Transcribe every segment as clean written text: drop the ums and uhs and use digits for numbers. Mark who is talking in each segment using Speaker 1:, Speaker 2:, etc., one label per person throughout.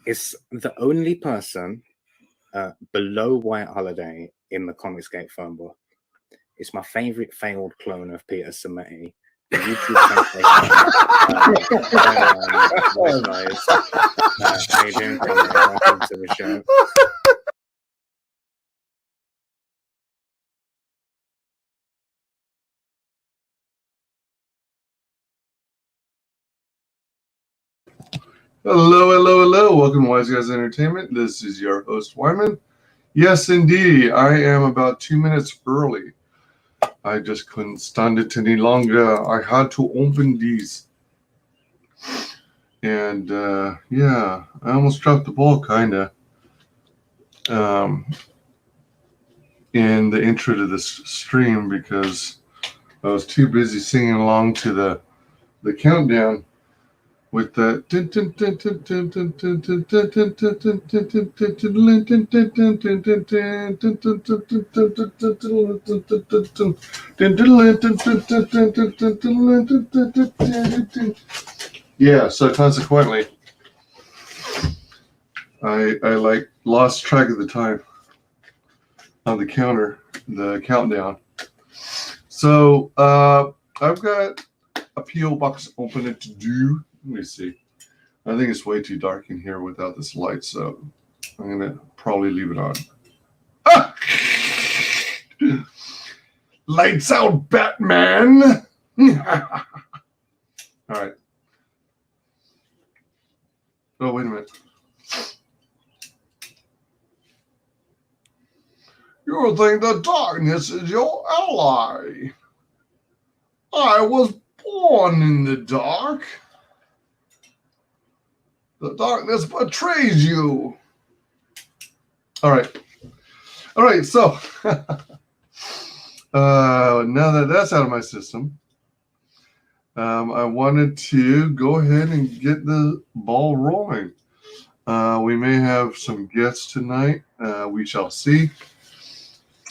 Speaker 1: It's the only person below White Holiday in the Comicsgate phone book. It's my favorite failed clone of Peter Sammetti. The YouTube guys. How you doing, Conrad? Welcome to the show.
Speaker 2: Hello, hello, hello. Welcome to WyzGyzEntertainment. This is your host, Wyman. Yes, indeed. I am about 2 minutes early. I just couldn't stand it any longer. I had to open these. And, yeah, I almost dropped the ball, kind of, in the intro to this stream because I was too busy singing along to the countdown with the yeah, so consequently I like lost track of the time on the countdown. So I've got a P.O. box opener to do. Let me see. I think it's way too dark in here without this light, so I'm going to probably leave it on. Ah! Lights out, Batman! All right. Oh, wait a minute. You think the darkness is your ally. I was born in the dark. The darkness betrays you. All right, so now that that's out of my system, I wanted to go ahead and get the ball rolling. We may have some guests tonight. We shall see.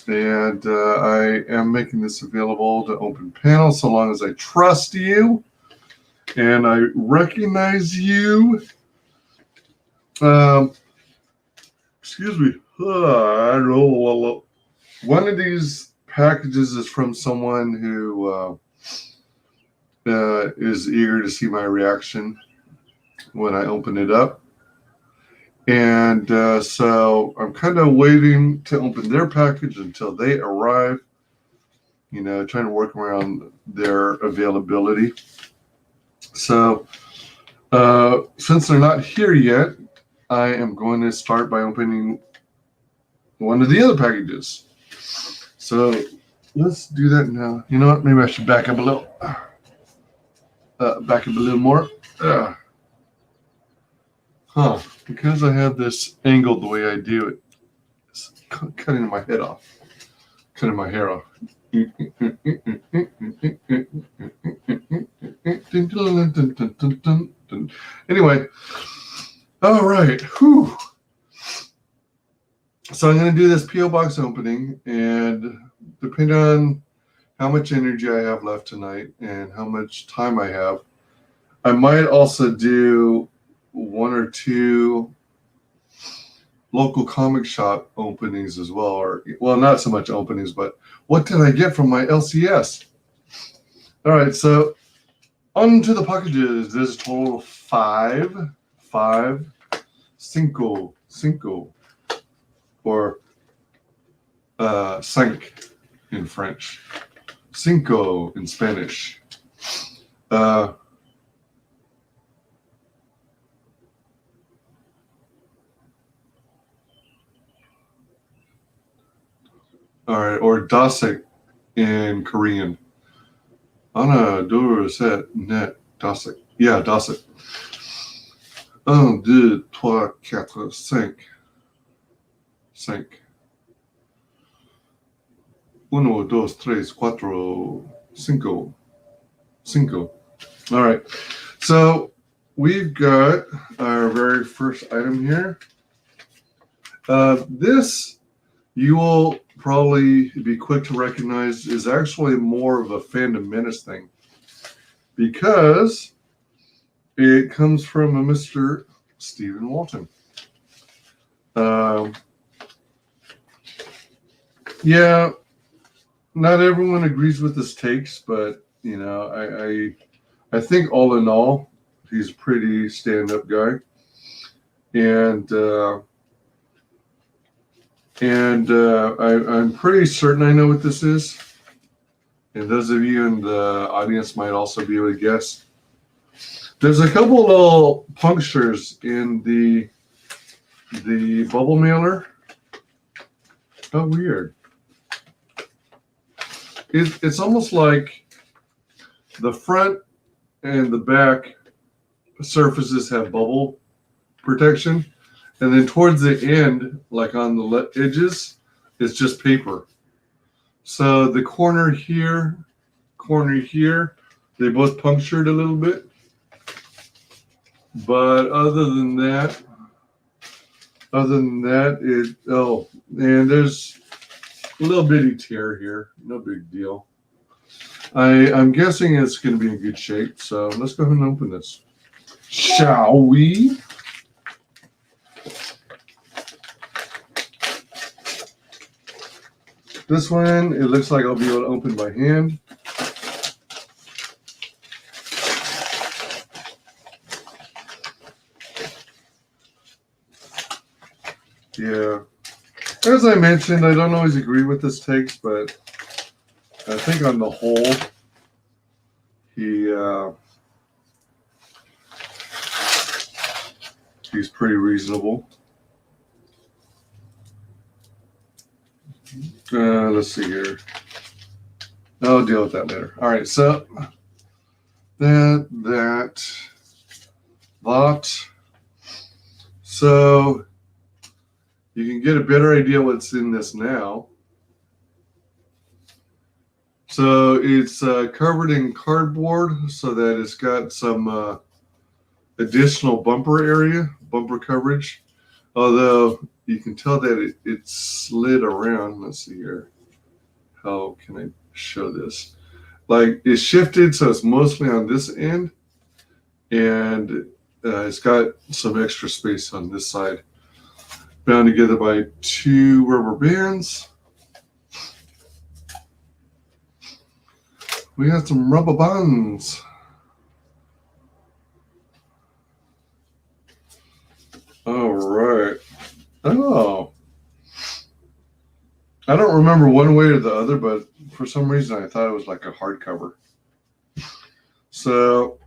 Speaker 2: And I am making this available to open panel so long as I trust you and I recognize you. Excuse me. One of these packages is from someone who is eager to see my reaction when I open it up. And so I'm kind of waiting to open their package until they arrive, you know, trying to work around their availability. So since they're not here yet, I am going to start by opening one of the other packages. So let's do that now. You know what? Maybe I should back up a little. Back up a little more. Because I have this angled the way I do it, it's cutting my head off. Cutting my hair off. Anyway. All right. Whew. So I'm going to do this P.O. box opening, and depending on how much energy I have left tonight and how much time I have, I might also do one or two local comic shop openings as well, or well, not so much openings, but what did I get from my LCS? All right, so on to the packages. There's a total of cinco, or cinq in French, cinco in Spanish. All right, or dasek in Korean. Ana, deux, sept, net, dasek. Yeah, dasek. 1, 2, 3, 4, 5. 5. 1, 2, 3, 4, 5. All right. So we've got our very first item here. This, you will probably be quick to recognize, is actually more of a Fandom Menace thing, because it comes from a Mr. Stephen Walton. Yeah, not everyone agrees with his takes, but you know, I think all in all, he's a pretty stand-up guy, and I'm pretty certain I know what this is. And those of you in the audience might also be able to guess. There's a couple little punctures in the bubble mailer. How weird. It's almost like the front and the back surfaces have bubble protection. And then towards the end, like on the edges, it's just paper. So the corner here, they both punctured a little bit. But other than that, and there's a little bitty tear here. No big deal. I'm guessing it's going to be in good shape. So let's go ahead and open this. Shall we? This one, it looks like I'll be able to open by hand. Yeah. As I mentioned, I don't always agree with his takes, but I think on the whole, he's pretty reasonable. Let's see here. I'll deal with that later. All right, so that. So you can get a better idea what's in this now. So it's covered in cardboard so that it's got some additional bumper coverage. Although you can tell that it slid around. Let's see here. How can I show this? Like it shifted, so it's mostly on this end. And it's got some extra space on this side. Bound together by 2 rubber bands. We got some rubber bands. All right. Oh. I don't remember one way or the other, but for some reason I thought it was like a hardcover. So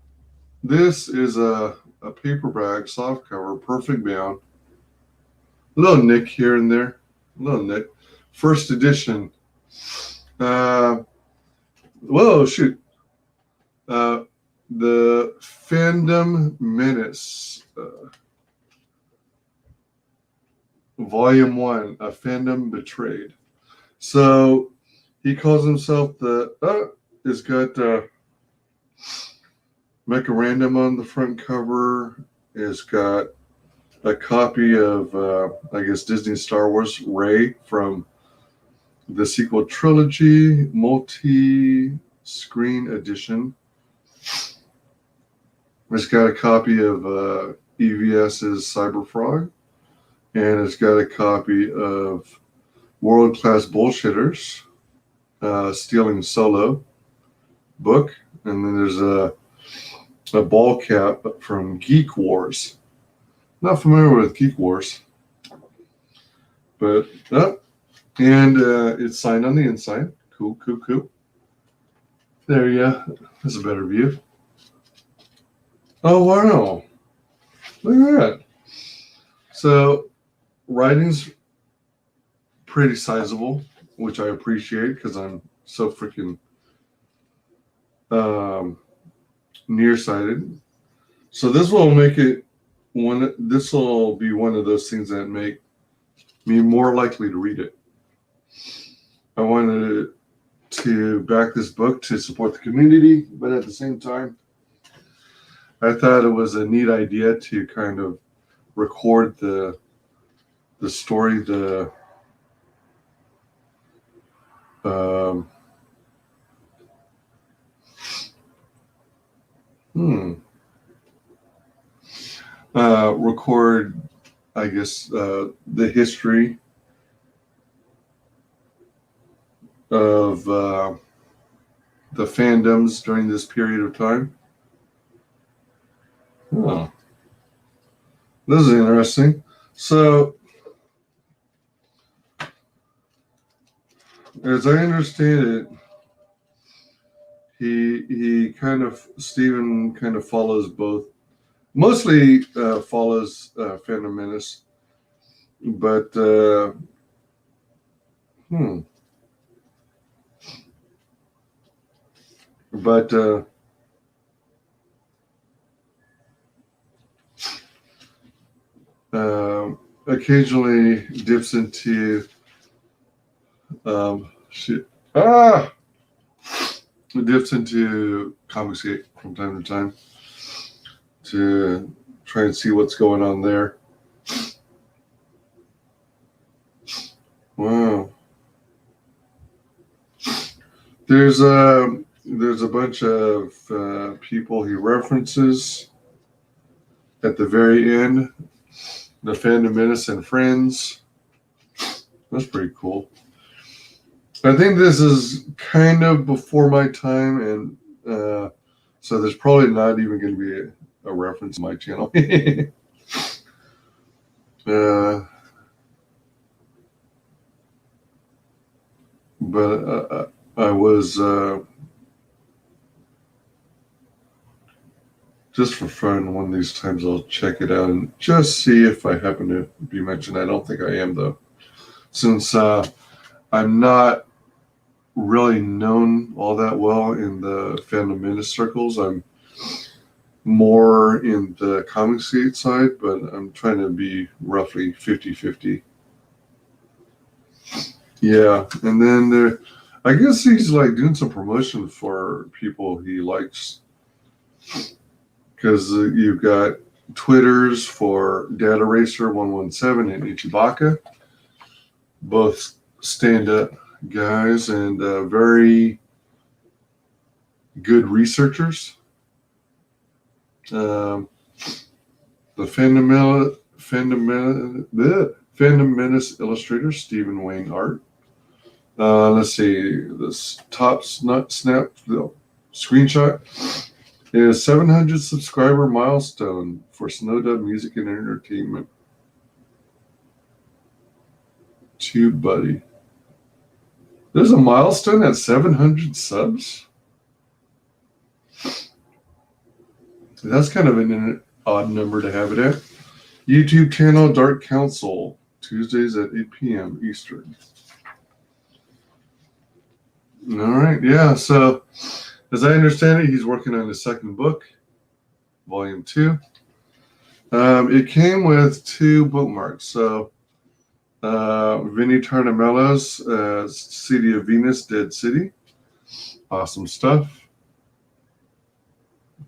Speaker 2: this is a paperback soft cover, perfect bound. A little nick here and there. A little nick. First edition. Whoa, shoot. The Fandom Menace. Volume 1, A Fandom Betrayed. So he calls himself it's got Memorandum on the front cover. It's got a copy of, I guess, Disney Star Wars Rey from the sequel trilogy, multi-screen edition. It's got a copy of EVS's Cyberfrog. And it's got a copy of World Class Bullshitters, Stealing Solo book. And then there's a ball cap from Geek Wars. Not familiar with Geek Wars. But, and it's signed on the inside. Cool. There you go. That's a better view. Oh, wow. Look at that. So, writing's pretty sizable, which I appreciate because I'm so freaking nearsighted. So this will make it this will be one of those things that make me more likely to read it. I wanted to back this book to support the community, but at the same time, I thought it was a neat idea to kind of record the story, record, I guess, the history of the fandoms during this period of time. Oh, this is interesting. So, as I understand it, Steven kind of follows both, mostly follows Phantom Menace, but occasionally dips into dips into Comicsgate from time to time to try and see what's going on there. Wow. There's a bunch of people he references at the very end. The Fandom Menace and Friends. That's pretty cool. I think this is kind of before my time, and so there's probably not even going to be a reference to my channel. But I was just for fun, one of these times I'll check it out and just see if I happen to be mentioned. I don't think I am, though, since I'm not really known all that well in the Phantom Menace circles. I'm more in the Comicsgate side, but I'm trying to be roughly 50-50. Yeah, and then I guess he's like doing some promotion for people he likes, because you've got Twitters for Data Racer 117 and Ichibaka, both stand-up guys and very good researchers. The Phantom Menace illustrator Stephen Wayne Art. Let's see, this top snap screenshot is 700 subscriber milestone for Snowdub Music and Entertainment. TubeBuddy. There's a milestone at 700 subs? That's kind of an odd number to have it at. YouTube channel Dark Council, Tuesdays at 8 p.m. Eastern. All right, yeah, so as I understand it, he's working on his second book, Volume 2. It came with 2 bookmarks. So Vinny Tarnamella's City of Venus, Dead City. Awesome stuff.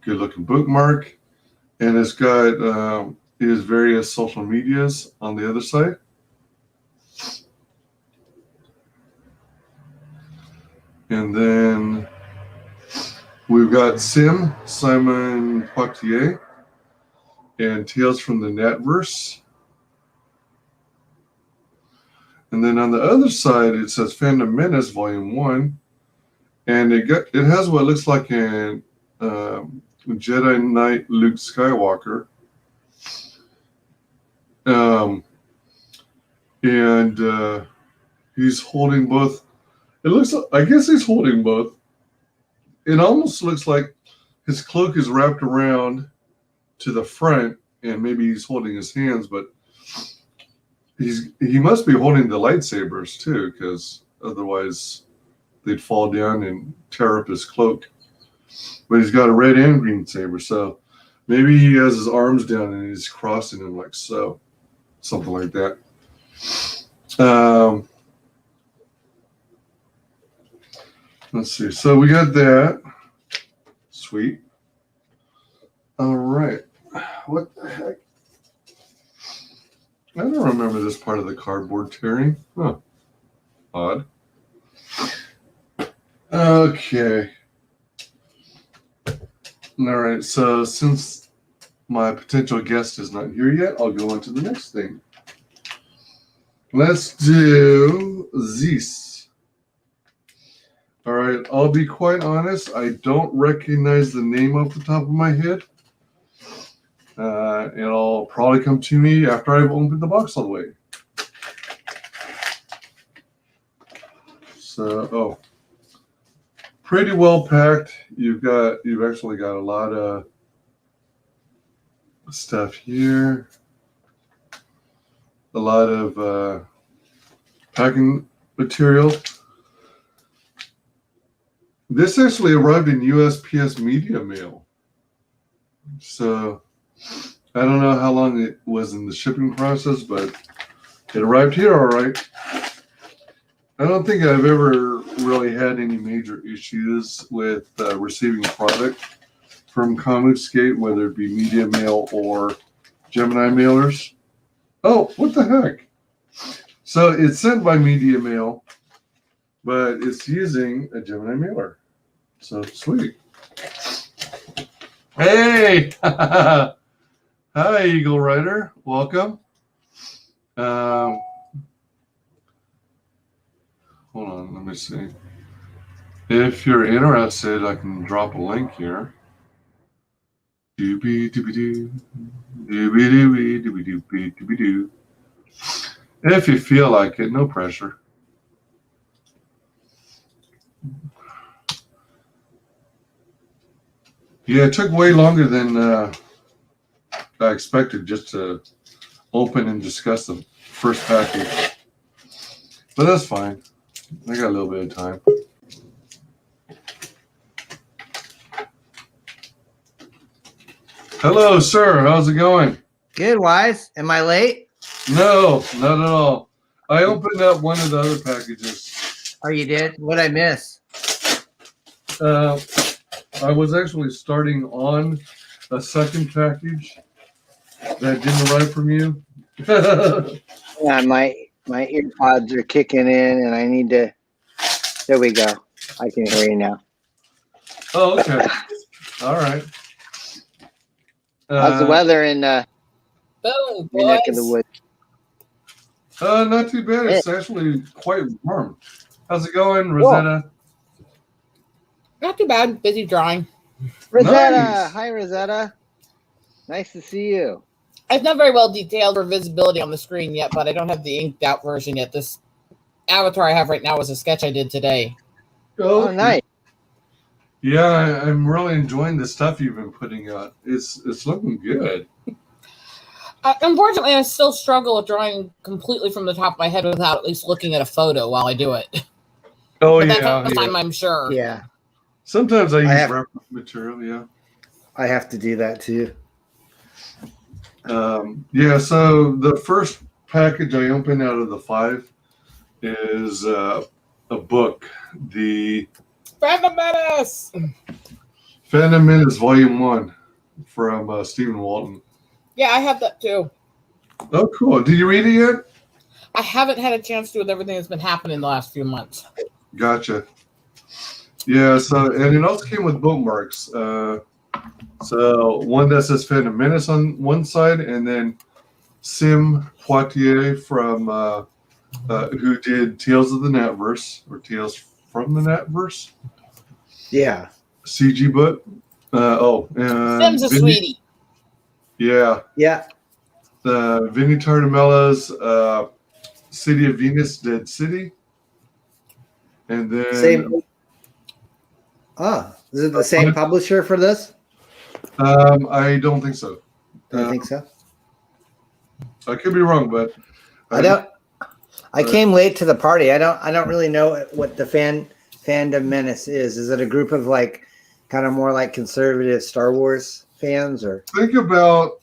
Speaker 2: Good looking bookmark. And it's got his various social medias on the other side. And then we've got Simon Poitier, and Tales from the Netverse. And then on the other side, it says Phantom Menace Volume 1. And it has what looks like an Jedi Knight Luke Skywalker. And he's holding both. It looks like, I guess he's holding both. It almost looks like his cloak is wrapped around to the front, and maybe he's holding his hands, but he must be holding the lightsabers too, because otherwise they'd fall down and tear up his cloak. But he's got a red and green saber, so maybe he has his arms down and he's crossing them like so, something like that. Let's see. So we got that. Sweet. All right. What the heck? I don't remember this part of the cardboard tearing. Huh. Odd. Okay. All right. So since my potential guest is not here yet, I'll go on to the next thing. Let's do this. All right, I'll be quite honest. I don't recognize the name off the top of my head. It'll probably come to me after I've opened the box all the way. So, pretty well packed. You've actually got a lot of stuff here. A lot of packing material. This actually arrived in USPS media mail. So I don't know how long it was in the shipping process, but it arrived here all right. I don't think I've ever really had any major issues with receiving product from Comicsgate, whether it be media mail or Gemini mailers. Oh, what the heck? So it's sent by media mail, but it's using a Gemini mailer. So sweet. Hey! Hi, Eagle Rider. Welcome. Hold on, let me see. If you're interested, I can drop a link here. Doobie-doobie-doo. Doobie-doobie-doobie-doobie-doobie-doo. If you feel like it, no pressure. Yeah, it took way longer than I expected just to open and discuss the first package. But that's fine. I got a little bit of time. Hello, sir. How's it going?
Speaker 3: Good, Wise. Am I late?
Speaker 2: No, not at all. I opened up one of the other packages.
Speaker 3: Oh, you did? What'd I miss?
Speaker 2: I was actually starting on a second package that didn't arrive from you.
Speaker 3: Yeah, my earpods are kicking in, and I need to. There we go. I can hear you now.
Speaker 2: Oh, okay. All right.
Speaker 3: How's the weather in
Speaker 4: Boom,
Speaker 3: your neck of the
Speaker 4: boys.
Speaker 3: woods?
Speaker 2: Not too bad. It's actually quite warm. How's it going, Rosetta?
Speaker 4: Not too bad. Busy drawing.
Speaker 3: Rosetta,
Speaker 2: Nice.
Speaker 3: hi Rosetta. Nice to see you.
Speaker 4: It's not very well detailed or visibility on the screen yet, but I don't have the inked out version yet. This avatar I have right now was a sketch I did today.
Speaker 3: Oh, nice.
Speaker 2: Yeah, I'm really enjoying the stuff you've been putting out. It's looking good.
Speaker 4: Unfortunately, I still struggle with drawing completely from the top of my head without at least looking at a photo while I do it.
Speaker 2: Oh,
Speaker 4: But
Speaker 2: yeah.
Speaker 4: that's time, I'm sure.
Speaker 3: Yeah,
Speaker 2: Sometimes I use
Speaker 3: have-
Speaker 2: reference material, yeah.
Speaker 3: I have to do that too.
Speaker 2: Yeah, so the first package I opened out of the 5 is a book, the
Speaker 4: Phantom Menace!
Speaker 2: Phantom Menace Volume 1 from Stephen Walton.
Speaker 4: Yeah, I have that too.
Speaker 2: Oh, cool. Did you read it yet?
Speaker 4: I haven't had a chance to with everything that's been happening the last few months.
Speaker 2: Gotcha. Yeah, so, and it also came with bookmarks. So one that says Phantom Menace on one side, and then Sim Poitier from who did Tales of the Natverse, or Tales from the Natverse.
Speaker 3: Yeah.
Speaker 2: CG book.
Speaker 4: Sim's a sweetie.
Speaker 2: Yeah.
Speaker 3: Yeah.
Speaker 2: Vinny Tartamella's City of Venus, Dead City. And then
Speaker 3: Same. Oh, is it the same publisher for this?
Speaker 2: I don't think so.
Speaker 3: I think so.
Speaker 2: I could be wrong, but
Speaker 3: I came late to the party. I don't really know what the Fandom Menace is. Is it a group of like kind of more like conservative Star Wars fans, or
Speaker 2: think about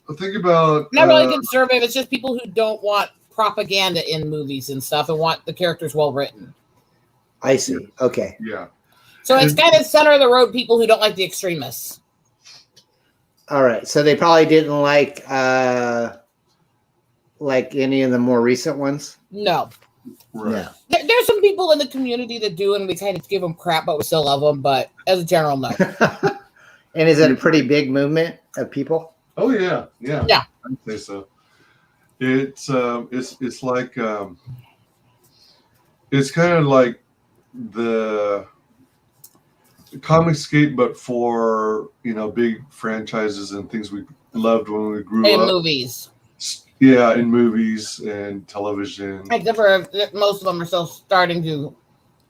Speaker 4: Not really conservative. It's just people who don't want propaganda in movies and stuff and want the characters well written.
Speaker 3: I see. Okay.
Speaker 2: yeah.
Speaker 4: So it's kind of center of the road people who don't like the extremists.
Speaker 3: All right. So they probably didn't like any of the more recent ones.
Speaker 4: No.
Speaker 2: Right.
Speaker 4: There's some people in the community that do, and we kind of give them crap, but we still love them. But as a general, no.
Speaker 3: And is it a pretty big movement of people?
Speaker 2: Oh yeah, yeah.
Speaker 4: Yeah.
Speaker 2: I'd say so. It's like it's kind of like the Comicscape, but for big franchises and things we loved when we grew
Speaker 4: In
Speaker 2: up.
Speaker 4: movies.
Speaker 2: Yeah, in movies and television.
Speaker 4: Except for most of them are still starting to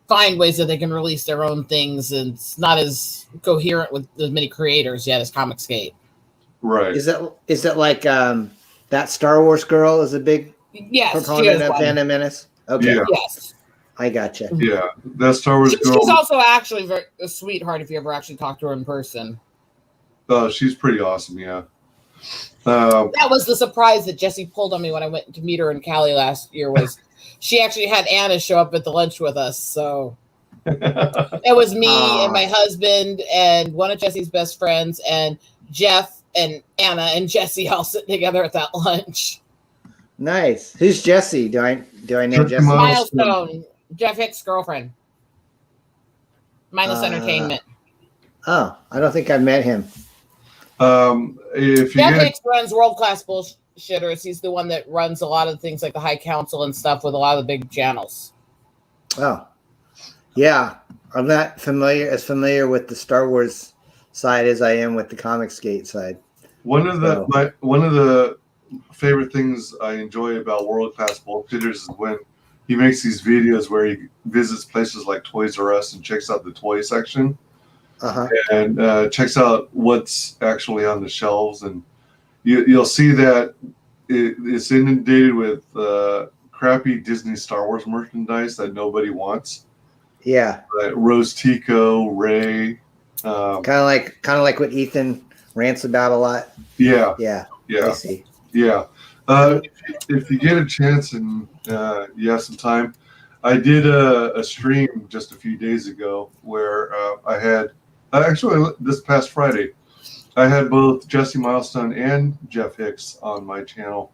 Speaker 4: find ways that they can release their own things, and it's not as coherent with as many creators yet as Comicscape.
Speaker 2: Right.
Speaker 3: Is it like that Star Wars girl is a big
Speaker 4: Yes, she
Speaker 3: proponent
Speaker 4: is
Speaker 3: of
Speaker 4: one.
Speaker 3: Phantom Menace? Okay,
Speaker 2: Yeah.
Speaker 4: Yes.
Speaker 3: I gotcha.
Speaker 2: Yeah, that Star Wars girl.
Speaker 4: She's also actually a sweetheart if you ever actually talk to her in person.
Speaker 2: Oh, she's pretty awesome. Yeah.
Speaker 4: That was the surprise that Jessie pulled on me when I went to meet her in Cali last year. Was she actually had Anna show up at the lunch with us? So it was me and my husband and one of Jessie's best friends and Jeff and Anna and Jessie all sitting together at that lunch.
Speaker 3: Nice. Who's Jessie? Do I know Jessie?
Speaker 4: Milestone, Jeff Hicks' girlfriend. Minus Entertainment.
Speaker 3: Oh, I don't think I've met him.
Speaker 2: If you
Speaker 4: Jeff
Speaker 2: get
Speaker 4: Hicks runs World Class Bullshitters. He's the one that runs a lot of things like the High Council and stuff with a lot of the big channels.
Speaker 3: Oh, yeah. I'm not as familiar with the Star Wars side as I am with the Comicsgate side.
Speaker 2: one of the favorite things I enjoy about World Class Bullshitters is when he makes these videos where he visits places like Toys R Us and checks out the toy section. And checks out what's actually on the shelves, and you'll see that it's inundated with crappy Disney Star Wars merchandise that nobody wants.
Speaker 3: Yeah,
Speaker 2: Rose Tico, Rey,
Speaker 3: kind of like what Ethan rants about a lot.
Speaker 2: Yeah,
Speaker 3: I see.
Speaker 2: Yeah. If you get a chance and you have some time, I did a stream just a few days ago where I had. Actually, this past Friday, I had both Jessie Milestone and Jeff Hicks on my channel.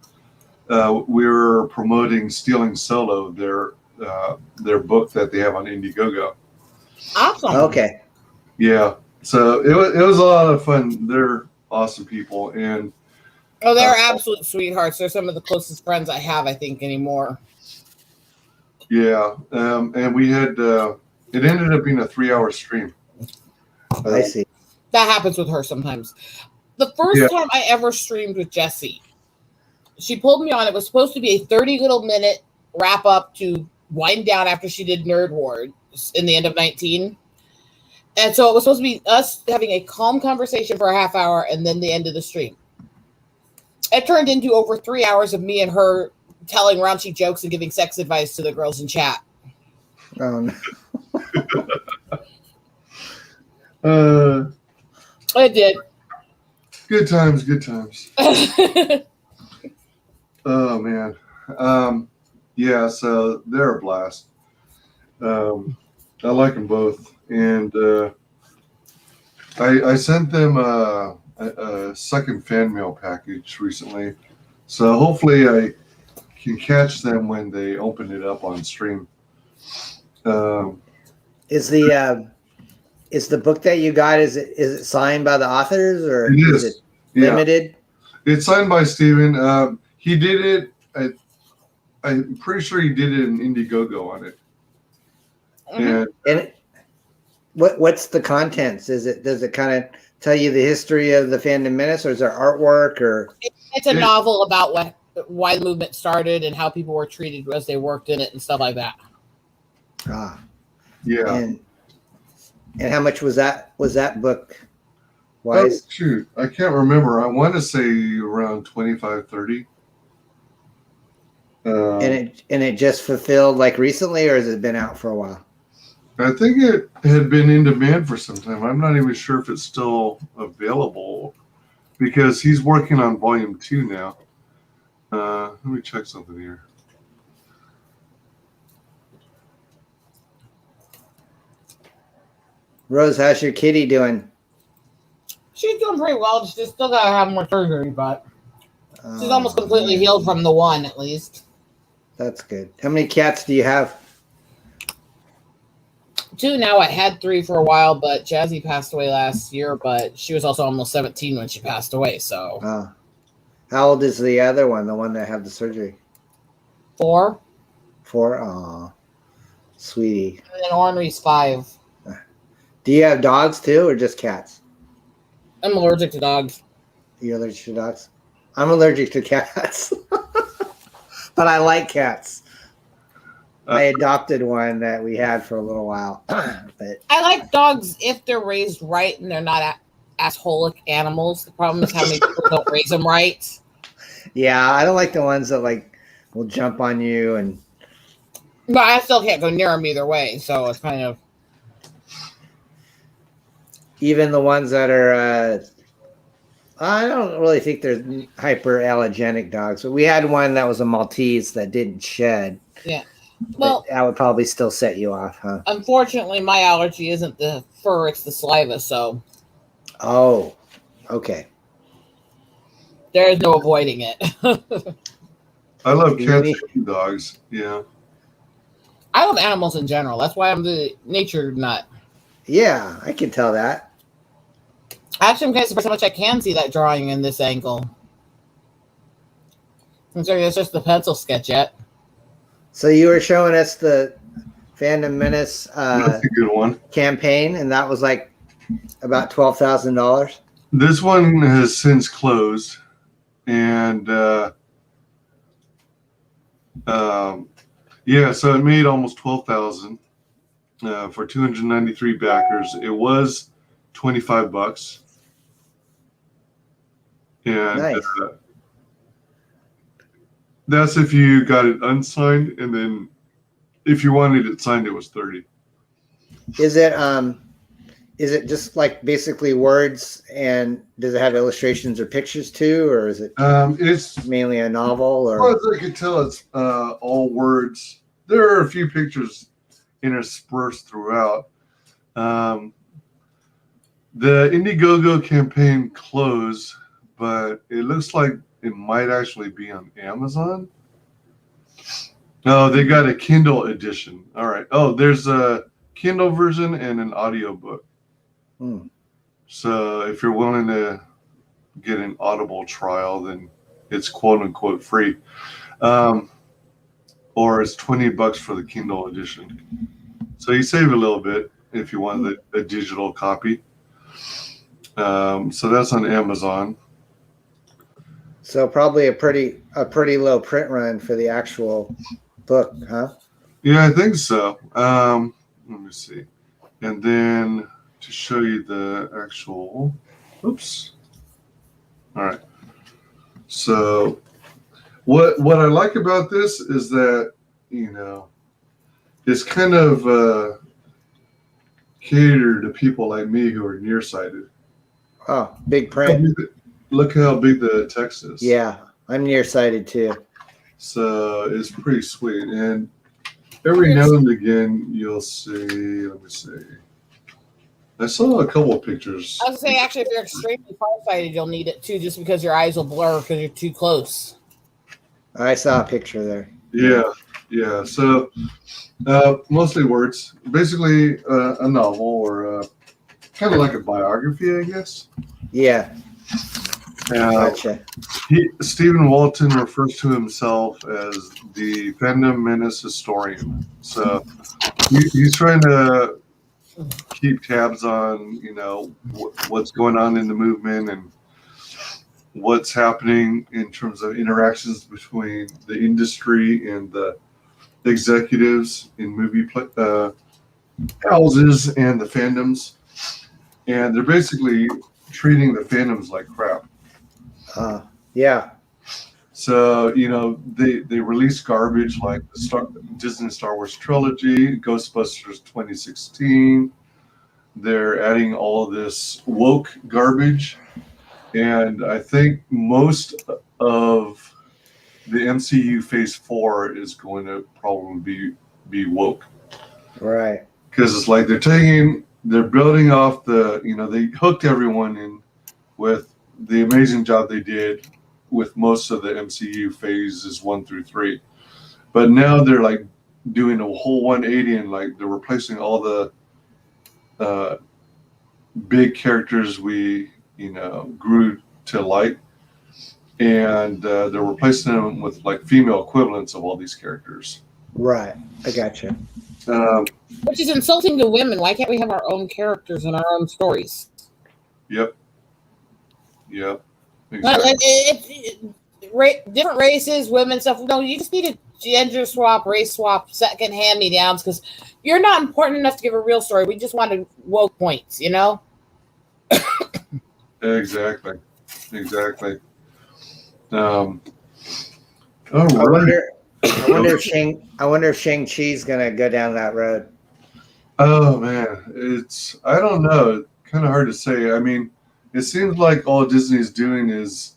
Speaker 2: We were promoting Stealing Solo, their book that they have on Indiegogo.
Speaker 4: Awesome.
Speaker 3: Okay.
Speaker 2: Yeah, so it was a lot of fun. They're awesome people, and
Speaker 4: they're absolute sweethearts. They're some of the closest friends I have, I think, anymore.
Speaker 2: Yeah, and we had it ended up being a 3-hour stream.
Speaker 3: I see.
Speaker 4: That happens with her sometimes. The first time I ever streamed with Jessie, she pulled me on. It was supposed to be a 30 little minute wrap up to wind down after she did Nerd Wars in the end of 19. And so it was supposed to be us having a calm conversation for a half hour and then the end of the stream. It turned into over 3 hours of me and her telling raunchy jokes and giving sex advice to the girls in chat.
Speaker 3: Oh, no.
Speaker 4: It did.
Speaker 2: Good times. Oh man. Yeah, so they're a blast. I like them both, and I sent them a second fan mail package recently, so hopefully I can catch them when they open it up on stream.
Speaker 3: Is the book that you got, is it signed by the authors, or
Speaker 2: It
Speaker 3: is it limited?
Speaker 2: Yeah. It's signed by Steven. He did it. I'm pretty sure he did it in Indiegogo on it.
Speaker 4: Mm-hmm.
Speaker 2: And
Speaker 3: what's the contents? Does it kind of tell you the history of the Phantom Menace, or is there artwork, or?
Speaker 4: It's a novel about why the movement started and how people were treated as they worked in it and stuff like that.
Speaker 2: Yeah.
Speaker 3: And how much was that book?
Speaker 2: Oh, shoot, I can't remember. I want to say around 25, 30.
Speaker 3: And it just fulfilled like recently, or has it been out for a while?
Speaker 2: I think it had been in demand for some time. I'm not even sure if it's still available because he's working on volume 2 now. Let me check something here.
Speaker 3: Rose, how's your kitty doing?
Speaker 4: She's doing pretty well. She's still got to have more surgery, but she's almost completely healed from the one, at least.
Speaker 3: That's good. How many cats do you have?
Speaker 4: 2 now. I had 3 for a while, but Jazzy passed away last year, but she was also almost 17 when she passed away, so.
Speaker 3: How old is the other one, the one that had the surgery?
Speaker 4: 4.
Speaker 3: 4? Aw, sweetie.
Speaker 4: And then Ornery's 5.
Speaker 3: Do you have dogs too, or just cats?
Speaker 4: I'm allergic to dogs.
Speaker 3: You're allergic to dogs? I'm allergic to cats. But I like cats. I adopted one that we had for a little while. But
Speaker 4: I like dogs if they're raised right and they're not assholic animals. The problem is how many people don't raise them right.
Speaker 3: yeah, I don't like the ones that like will jump on you and.
Speaker 4: But I still can't go near them either way, so it's kind of.
Speaker 3: Even the ones that are. I don't really think they're hyperallergenic dogs, but we had one that was a Maltese that didn't shed.
Speaker 4: Yeah. Well,
Speaker 3: that would probably still set you off, huh?
Speaker 4: Unfortunately, my allergy isn't the fur; it's the saliva. So.
Speaker 3: Oh, okay.
Speaker 4: There is no avoiding it.
Speaker 2: I love cats and dogs. Yeah.
Speaker 4: I love animals in general. That's why I'm the nature nut.
Speaker 3: Yeah, I can tell that.
Speaker 4: Actually, I'm kind of surprised how much I can see that drawing in this angle. Considering it's just the pencil sketch yet.
Speaker 3: So you were showing us the Phantom Menace
Speaker 2: That's a good one.
Speaker 3: campaign, and that was like about $12,000.
Speaker 2: This one has since closed, and yeah, so it made almost 12,000 for 293 backers. It was $25, and
Speaker 3: Nice.
Speaker 2: That's if you got it unsigned, and then if you wanted it signed, it was 30.
Speaker 3: Is it just like basically words, and does it have illustrations or pictures too, or is it
Speaker 2: It's
Speaker 3: mainly a novel? Or
Speaker 2: as far as I can tell, it's all words. There are a few pictures interspersed throughout. The Indiegogo campaign closed, but it looks like it might actually be on Amazon. Oh, they got a Kindle edition. All right. Oh, there's a Kindle version and an audio book. So if you're willing to get an Audible trial, then it's quote unquote free. Or it's $20 for the Kindle edition. So you save a little bit if you want a digital copy. So that's on Amazon.
Speaker 3: so probably a pretty low print run for the actual book, huh?
Speaker 2: Yeah, I think so. Let me see. And then to show you the actual, oops. All right. So what I like about this is that, it's kind of catered to people like me who are nearsighted.
Speaker 3: Oh, big print.
Speaker 2: Look how big the text is.
Speaker 3: Yeah, I'm nearsighted too.
Speaker 2: So it's pretty sweet. And every now and again, you'll see, let me see. I saw a couple of pictures.
Speaker 4: I was going to say, actually, if you're extremely farsighted, you'll need it too, just because your eyes will blur because you're too close.
Speaker 3: I saw a picture there.
Speaker 2: Yeah. So mostly words. Basically a novel or kind of like a biography, I guess.
Speaker 3: Yeah. Gotcha.
Speaker 2: Stephen Walton refers to himself as the Fandom Menace historian. So he's trying to keep tabs on, what's going on in the movement and what's happening in terms of interactions between the industry and the executives in movie houses and the fandoms. And they're basically treating the fandoms like crap.
Speaker 3: Yeah.
Speaker 2: So, they release garbage like the Disney Star Wars trilogy, Ghostbusters 2016. They're adding all this woke garbage. And I think most of the MCU Phase 4 is going to probably be woke.
Speaker 3: Right.
Speaker 2: Because it's like they're building off they hooked everyone in with the amazing job they did with most of the MCU phases 1 through 3. But now they're like doing a whole 180 and like they're replacing all the big characters we grew to like, and they're replacing them with like female equivalents of all these characters.
Speaker 3: Right. I gotcha.
Speaker 4: Which is insulting to women. Why can't we have our own characters and our own stories?
Speaker 2: Yep.
Speaker 4: Exactly. Different races, women stuff. No, you just need a gender swap, race swap, second hand-me-downs, because you're not important enough to give a real story. We just wanted woke points,
Speaker 2: Exactly. All
Speaker 3: I
Speaker 2: right.
Speaker 3: wonder if Shang-Chi's gonna go down that road.
Speaker 2: Oh man, I don't know. Kind of hard to say. I mean, it seems like all Disney's doing is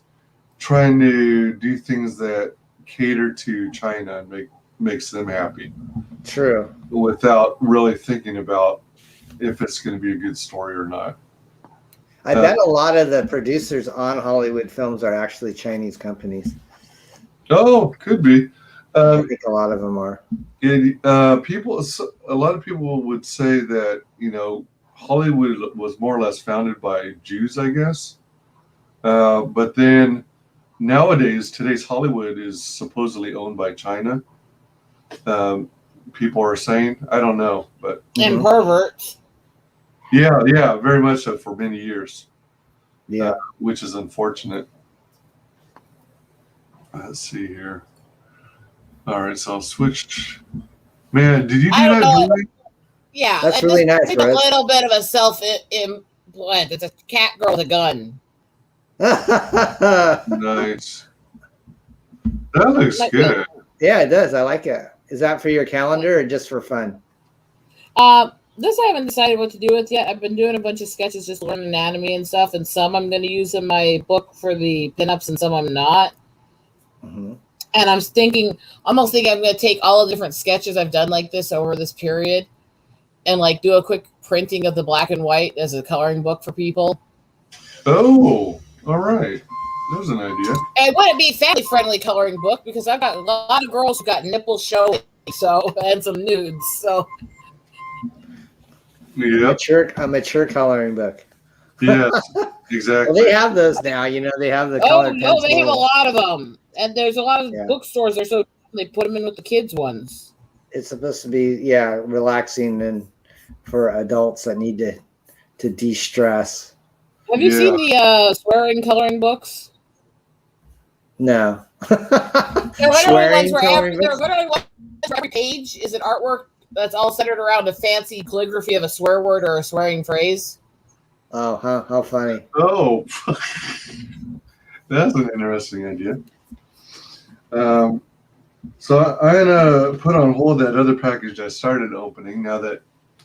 Speaker 2: trying to do things that cater to China and makes them happy.
Speaker 3: True.
Speaker 2: Without really thinking about if it's going to be a good story or not.
Speaker 3: I bet a lot of the producers on Hollywood films are actually Chinese companies.
Speaker 2: Oh, could be.
Speaker 3: I think a lot of them are.
Speaker 2: A lot of people would say that Hollywood was more or less founded by Jews, I guess. But then nowadays, today's Hollywood is supposedly owned by China. People are saying, I don't know, but
Speaker 4: and perverts.
Speaker 2: Yeah, very much so for many years.
Speaker 3: Yeah,
Speaker 2: which is unfortunate. Let's see here. All right, so I'll switch. Man, did you do that, Julie?
Speaker 4: Yeah,
Speaker 3: that's really nice.
Speaker 4: A little bit of a self-implant. It's a cat girl with a gun.
Speaker 2: Nice. That looks good.
Speaker 3: Yeah, it does. I like it. Is that for your calendar or just for fun?
Speaker 4: This I haven't decided what to do with yet. I've been doing a bunch of sketches, just learning anatomy and stuff, and some I'm going to use in my book for the pinups, and some I'm not.
Speaker 3: Mm-hmm.
Speaker 4: And I'm almost thinking I'm going to take all the different sketches I've done like this over this period, and like do a quick printing of the black and white as a coloring book for people.
Speaker 2: Oh, all right. There's an idea.
Speaker 4: It wouldn't be a family-friendly coloring book because I've got a lot of girls who got nipples showing, and some nudes. So,
Speaker 2: yeah,
Speaker 3: a mature coloring book.
Speaker 2: Yes, exactly.
Speaker 3: Well, they have those now. They have the color pencil.
Speaker 4: No, they have a lot of them, and there's a lot of bookstores. So they put them in with the kids ones.
Speaker 3: It's supposed to be relaxing and for adults that need to de-stress.
Speaker 4: Have you seen the swearing coloring books?
Speaker 3: No.
Speaker 4: They're literally ones where every page is an artwork that's all centered around a fancy calligraphy of a swear word or a swearing phrase.
Speaker 3: Oh, how funny.
Speaker 2: Oh, that's an interesting idea. So I'm going to put on hold that other package I started opening now that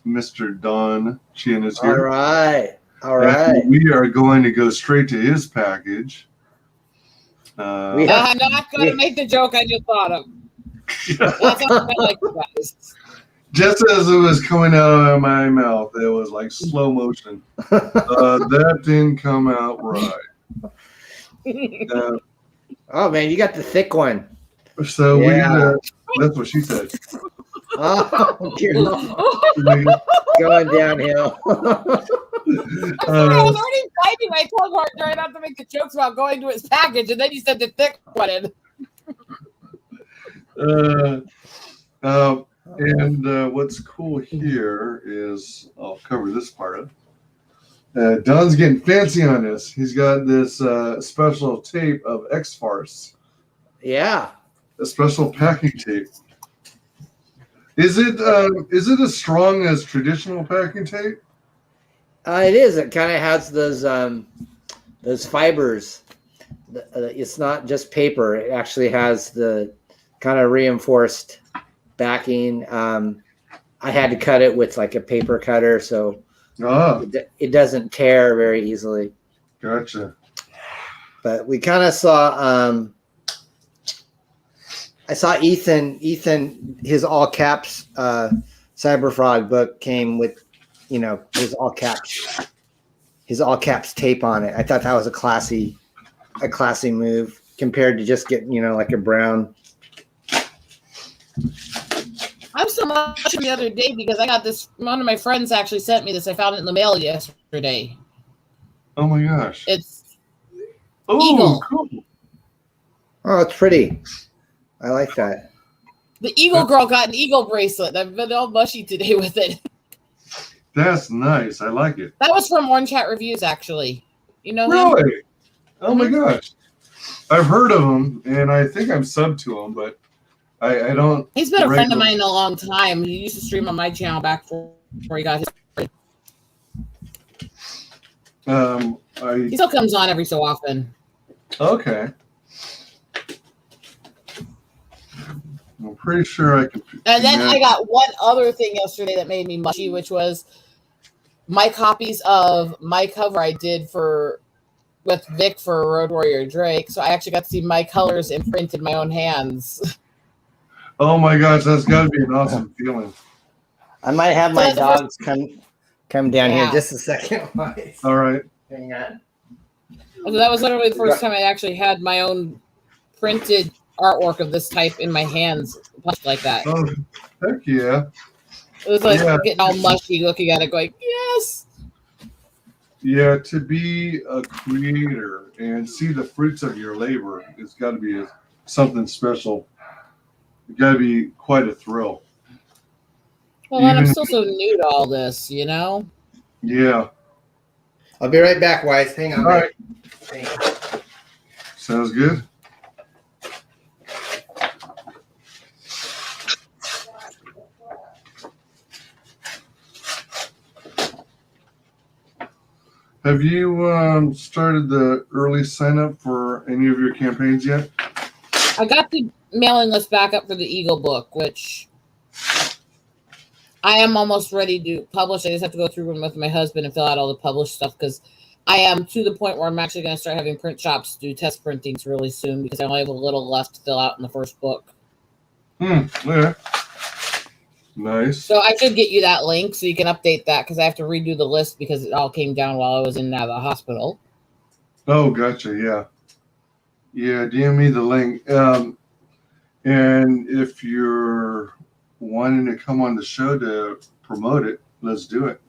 Speaker 2: Mr. Don Chin is here.
Speaker 3: All right.
Speaker 2: We are going to go straight to his package.
Speaker 4: I'm not going to make the joke I just thought of. That's how I like you guys.
Speaker 2: Just as it was coming out of my mouth, it was like slow motion. That didn't come out right.
Speaker 3: Oh man, you got the thick one.
Speaker 2: So that's what she said.
Speaker 3: Oh, dear Lord. Going downhill.
Speaker 4: I was already biting my tongue hard trying not to make the jokes about going to his package, and then you said the thick one.
Speaker 2: And what's cool here is I'll cover this part up. Don's getting fancy on this. He's got this special tape of X-Farce.
Speaker 3: Yeah.
Speaker 2: A special packing tape. Is it as strong as traditional packing tape?
Speaker 3: It is. It kind of has those fibers. It's not just paper. It actually has the kind of reinforced backing. I had to cut it with like a paper cutter, so it doesn't tear very easily.
Speaker 2: Gotcha.
Speaker 3: But we kind of saw. I saw Ethan, his all caps Cyberfrog book came with, his all caps tape on it. I thought that was a classy move compared to just getting, like a brown.
Speaker 4: I'm still much the other day because I got this. One of my friends actually sent me this. I found it in the mail yesterday.
Speaker 2: Oh my gosh.
Speaker 4: It's
Speaker 2: Oh,
Speaker 4: eagle.
Speaker 2: cool.
Speaker 3: Oh, it's pretty. I like that.
Speaker 4: The eagle girl got an eagle bracelet. I've been all mushy today with it.
Speaker 2: That's nice. I like it.
Speaker 4: That was from One Chat Reviews, actually. You know him?
Speaker 2: Really? Oh my gosh. I've heard of him, and I think I'm sub to him, but I don't.
Speaker 4: He's been a friend of mine a long time. He used to stream on my channel back before he got his. He still comes on every so often.
Speaker 2: Okay. I'm pretty sure I can.
Speaker 4: And then I got one other thing yesterday that made me mushy, which was my copies of my cover I did with Vic for Road Warrior Drake. So I actually got to see my colors imprinted in my own hands.
Speaker 2: Oh my gosh, that's got to be an awesome feeling.
Speaker 3: I might have my dogs come down here just a second.
Speaker 2: All right.
Speaker 3: Hang on.
Speaker 4: So that was literally the first time I actually had my own printed artwork of this type in my hands, like that.
Speaker 2: Oh, heck yeah.
Speaker 4: It was like getting all mushy looking at it, going, yes.
Speaker 2: Yeah, to be a creator and see the fruits of your labor, it's got to be something special. It's got to be quite a thrill.
Speaker 4: Well, and I'm still so new to all this, you know?
Speaker 2: Yeah.
Speaker 3: I'll be right back, Wise. Hang on.
Speaker 2: All right. Sounds good. Have you started the early sign up for any of your campaigns yet?
Speaker 4: I got the mailing list back up for the Eagle book, which I am almost ready to publish. I just have to go through them with my husband and fill out all the published stuff because I am to the point where I'm actually going to start having print shops do test printings really soon because I only have a little left to fill out in the first book.
Speaker 2: Yeah. Nice.
Speaker 4: So I should get you that link so you can update that because I have to redo the list because it all came down while I was in the hospital.
Speaker 2: Oh, gotcha. Yeah. Yeah, DM me the link. And if you're wanting to come on the show to promote it, let's do it.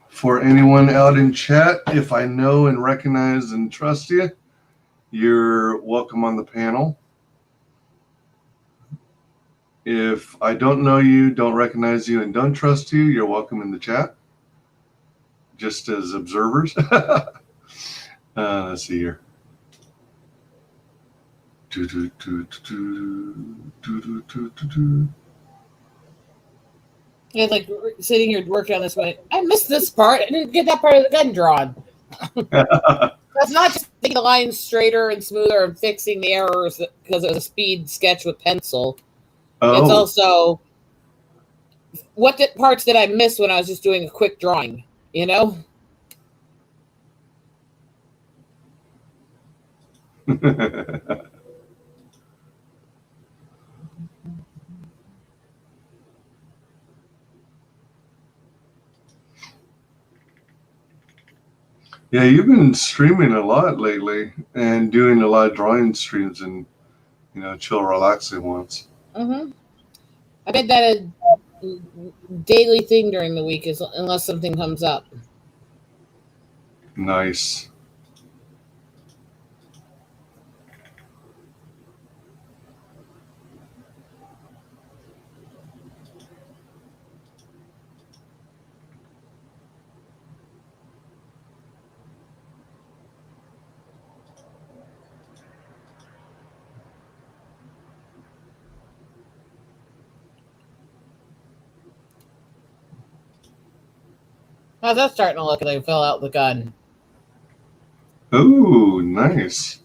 Speaker 2: For anyone out in chat, if I know and recognize and trust you, you're welcome on the panel. If I don't know you, don't recognize you, and don't trust you, you're welcome in the chat, just as observers. Let's see here.
Speaker 4: Yeah, like sitting here working on this one. I missed this part. I didn't get that part of the gun drawn. That's not just making the lines straighter and smoother and fixing the errors because it was a speed sketch with pencil. Oh. It's also what parts did I miss when I was just doing a quick drawing, you know?
Speaker 2: Yeah, you've been streaming a lot lately and doing a lot of drawing streams and, chill, relaxing ones.
Speaker 4: Mm-hmm. I bet that a daily thing during the week is unless something comes up.
Speaker 2: Nice.
Speaker 4: How's that starting to look as I fill out the gun?
Speaker 2: Ooh, nice.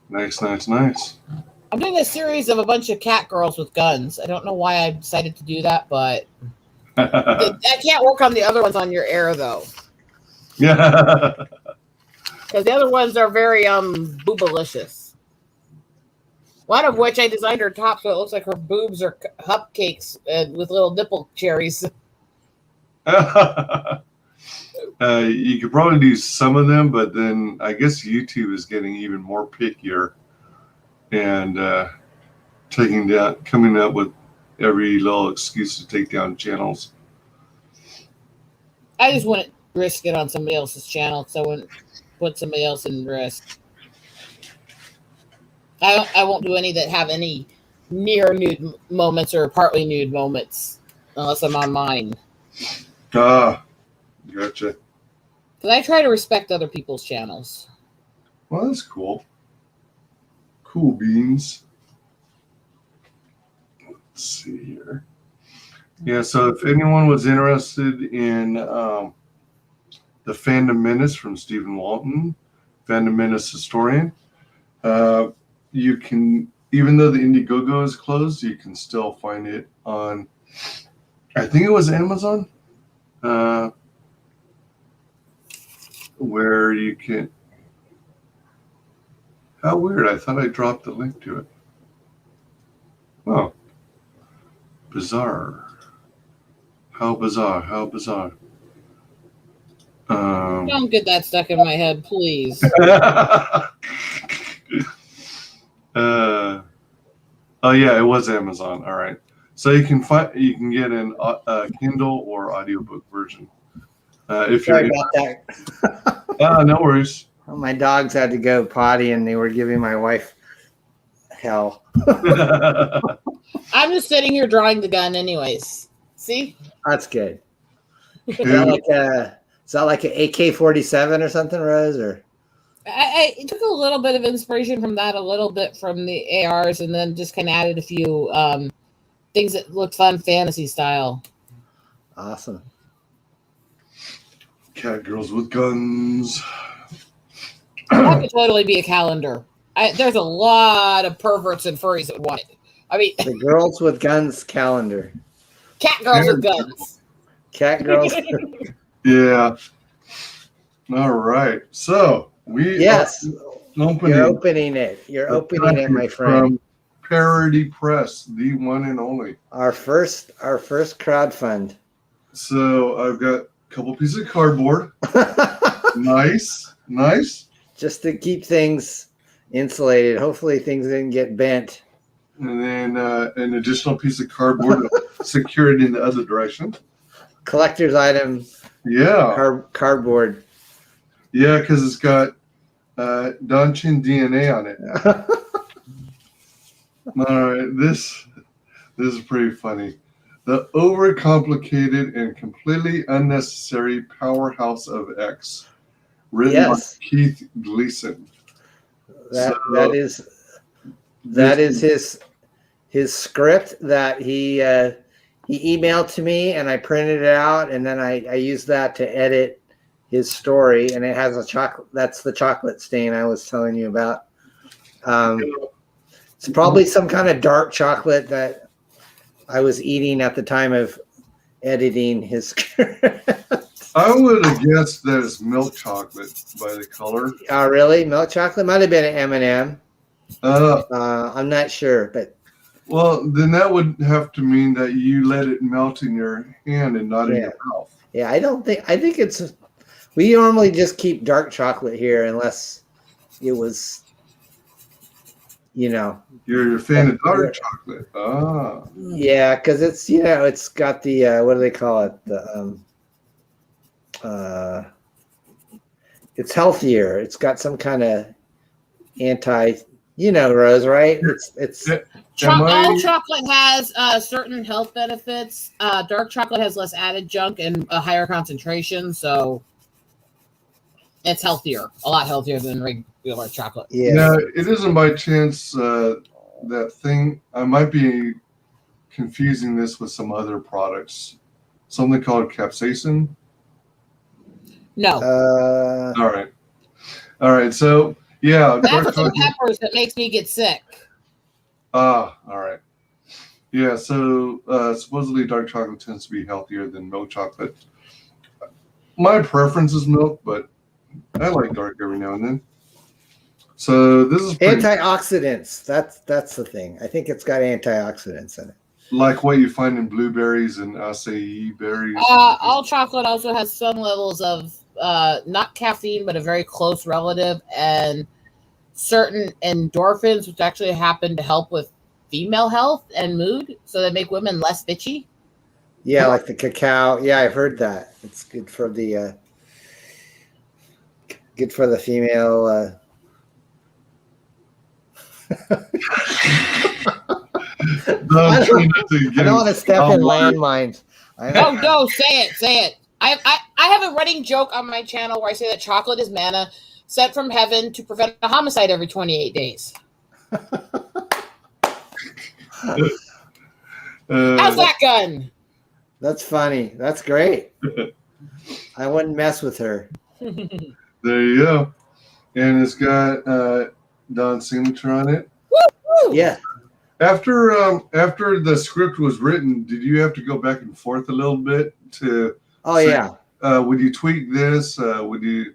Speaker 2: Nice.
Speaker 4: I'm doing a series of a bunch of cat girls with guns. I don't know why I decided to do that, but I can't work on the other ones on your air, though.
Speaker 2: Yeah.
Speaker 4: Because the other ones are very boobalicious. One of which I designed her top so it looks like her boobs are cupcakes with little nipple cherries.
Speaker 2: You could probably do some of them, but then I guess YouTube is getting even more pickier and coming up with every little excuse to take down channels.
Speaker 4: I just wouldn't risk it on somebody else's channel, so I wouldn't put somebody else in risk. I won't do any that have any near nude moments or partly nude moments unless I'm on mine.
Speaker 2: Ah, gotcha.
Speaker 4: Because I try to respect other people's channels.
Speaker 2: Well, that's cool. Cool beans. Let's see here. Yeah, so if anyone was interested in the Fandom Menace from Stephen Walton, Phantom Menace historian, you can, even though the Indiegogo is closed, you can still find it on, I think it was Amazon, where you can. How weird! I thought I dropped the link to it. Oh, bizarre. How bizarre! How bizarre!
Speaker 4: Don't get that stuck in my head, please.
Speaker 2: Oh yeah, it was Amazon. All right, so you can get an Kindle or audiobook version. If
Speaker 3: Sorry
Speaker 2: you're
Speaker 3: about that.
Speaker 2: no worries.
Speaker 3: Well, my dogs had to go potty, and they were giving my wife hell.
Speaker 4: I'm just sitting here drawing the gun, anyways. See?
Speaker 3: That's good. Is that like an AK-47 or something, Rose? Or
Speaker 4: I took a little bit of inspiration from that, a little bit from the ARs, and then just kind of added a few things that looked fun fantasy style.
Speaker 3: awesome.
Speaker 2: Cat girls with guns.
Speaker 4: That could totally be a calendar. There's a lot of perverts and furries that want it. I mean,
Speaker 3: The Girls with Guns calendar.
Speaker 4: cat girls with guns.
Speaker 3: Cat girls.
Speaker 2: Yeah. All right. So we
Speaker 3: Yes.
Speaker 2: opening.
Speaker 3: You're opening it. You're opening it, my friend.
Speaker 2: From Parody Press, the one and only.
Speaker 3: Our first crowdfund.
Speaker 2: So I've got a couple pieces of cardboard. Nice.
Speaker 3: Just to keep things insulated. Hopefully things didn't get bent.
Speaker 2: And then an additional piece of cardboard to secure it in the other direction.
Speaker 3: Collector's item.
Speaker 2: Yeah.
Speaker 3: Cardboard.
Speaker 2: Yeah, because it's got Don Chin DNA on it. All right, this is pretty funny. The overcomplicated and completely unnecessary powerhouse of X, written by Keith Gleason.
Speaker 3: That is his script that he emailed to me, and I printed it out, and then I used that to edit his story, and it has a chocolate. That's the chocolate stain I was telling you about. It's probably some kind of dark chocolate that I was eating at the time of editing his script.
Speaker 2: I would have guessed that it's milk chocolate by the color.
Speaker 3: Oh, really? Milk chocolate? Might have been an M&M. I'm not sure, but
Speaker 2: well, then that would have to mean that you let it melt in your hand and not in your mouth.
Speaker 3: Yeah, I think it's. We normally just keep dark chocolate here unless it was,
Speaker 2: You're a fan of dark chocolate. Ah.
Speaker 3: Yeah, because it's it's got the what do they call it? It's healthier. It's got some kind of Rose, right? It's
Speaker 4: all chocolate has certain health benefits. Dark chocolate has less added junk and a higher concentration, so it's healthier, a lot healthier than regular chocolate.
Speaker 2: Yeah, it isn't by chance that thing. I might be confusing this with some other products. Something called capsaicin.
Speaker 4: No.
Speaker 2: All right. So yeah,
Speaker 4: that's the peppers that makes me get sick.
Speaker 2: All right. Yeah. So supposedly dark chocolate tends to be healthier than milk chocolate. my preference is milk, but I like dark every now and then. So this is pretty
Speaker 3: Antioxidants. That's the thing. I think it's got antioxidants in it.
Speaker 2: like what you find in blueberries and acai berries.
Speaker 4: All chocolate also has some levels of not caffeine, but a very close relative, and certain endorphins, which actually happen to help with female health and mood, so they make women less bitchy.
Speaker 3: Yeah, like the cacao. Yeah, I've heard that. It's good for the female. I don't want to step in landmines.
Speaker 4: No, say it. I have a running joke on my channel where I say that chocolate is manna sent from heaven to prevent a homicide every 28 days. How's that gun?
Speaker 3: That's funny. That's great. I wouldn't mess with her.
Speaker 2: There you go. And it's got Don's signature on it.
Speaker 4: Woo-hoo!
Speaker 3: Yeah.
Speaker 2: After the script was written, did you have to go back and forth a little bit to?
Speaker 3: Oh
Speaker 2: say,
Speaker 3: yeah.
Speaker 2: Would you tweak this? Would you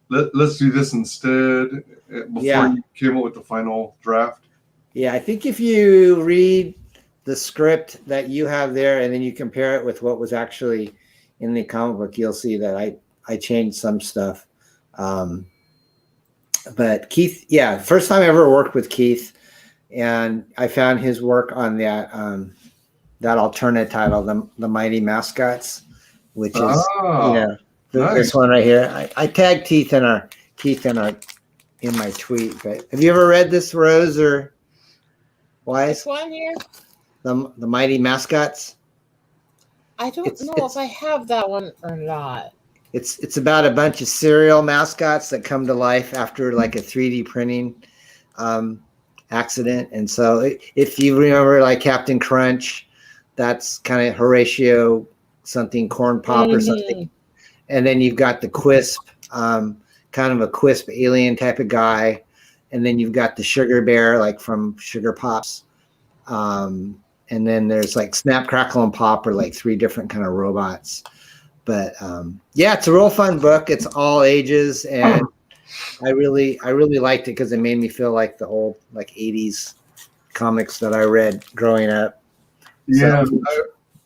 Speaker 2: let's do this instead before you came up with the final draft?
Speaker 3: Yeah, I think if you read the script that you have there and then you compare it with what was actually in the comic book, you'll see that I changed some stuff. But Keith, yeah, first time I ever worked with Keith, and I found his work on that that alternate title, the Mighty Mascots, which is this one right here. I tagged Keith in my tweet. But have you ever read this, Rose or Wise?
Speaker 4: This one here?
Speaker 3: The Mighty Mascots.
Speaker 4: I don't know if I have that one or not.
Speaker 3: It's about a bunch of cereal mascots that come to life after like a 3D printing accident. And so if you remember like Captain Crunch, that's kind of Horatio something, Corn Pop or something. And then you've got the Quisp, kind of a Quisp alien type of guy. And then you've got the Sugar Bear, like from Sugar Pops. And then there's like Snap, Crackle, and Pop are like 3 different kind of robots. But yeah, it's a real fun book. It's all ages, and I really liked it because it made me feel like the old like 80s comics that I read growing up.
Speaker 2: Yeah, so,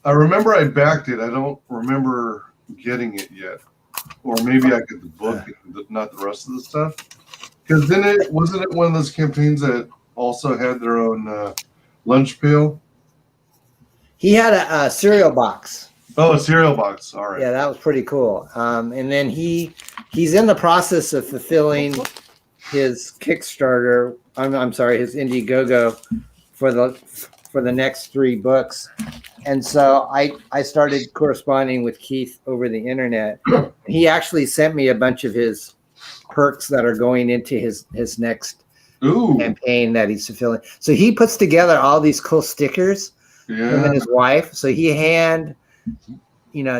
Speaker 2: I remember I backed it. I don't remember getting it yet, or maybe I get the book and not the rest of the stuff. Because then wasn't it one of those campaigns that also had their own lunch pail?
Speaker 3: He had a cereal box.
Speaker 2: Oh, a cereal box. All right.
Speaker 3: Yeah, that was pretty cool. And then he's in the process of fulfilling his Kickstarter. I'm sorry, his Indiegogo for the next 3 books. And so I started corresponding with Keith over the internet. He actually sent me a bunch of his perks that are going into his next campaign that he's fulfilling. So he puts together all these cool stickers.
Speaker 2: Yeah.
Speaker 3: Him and his wife. So he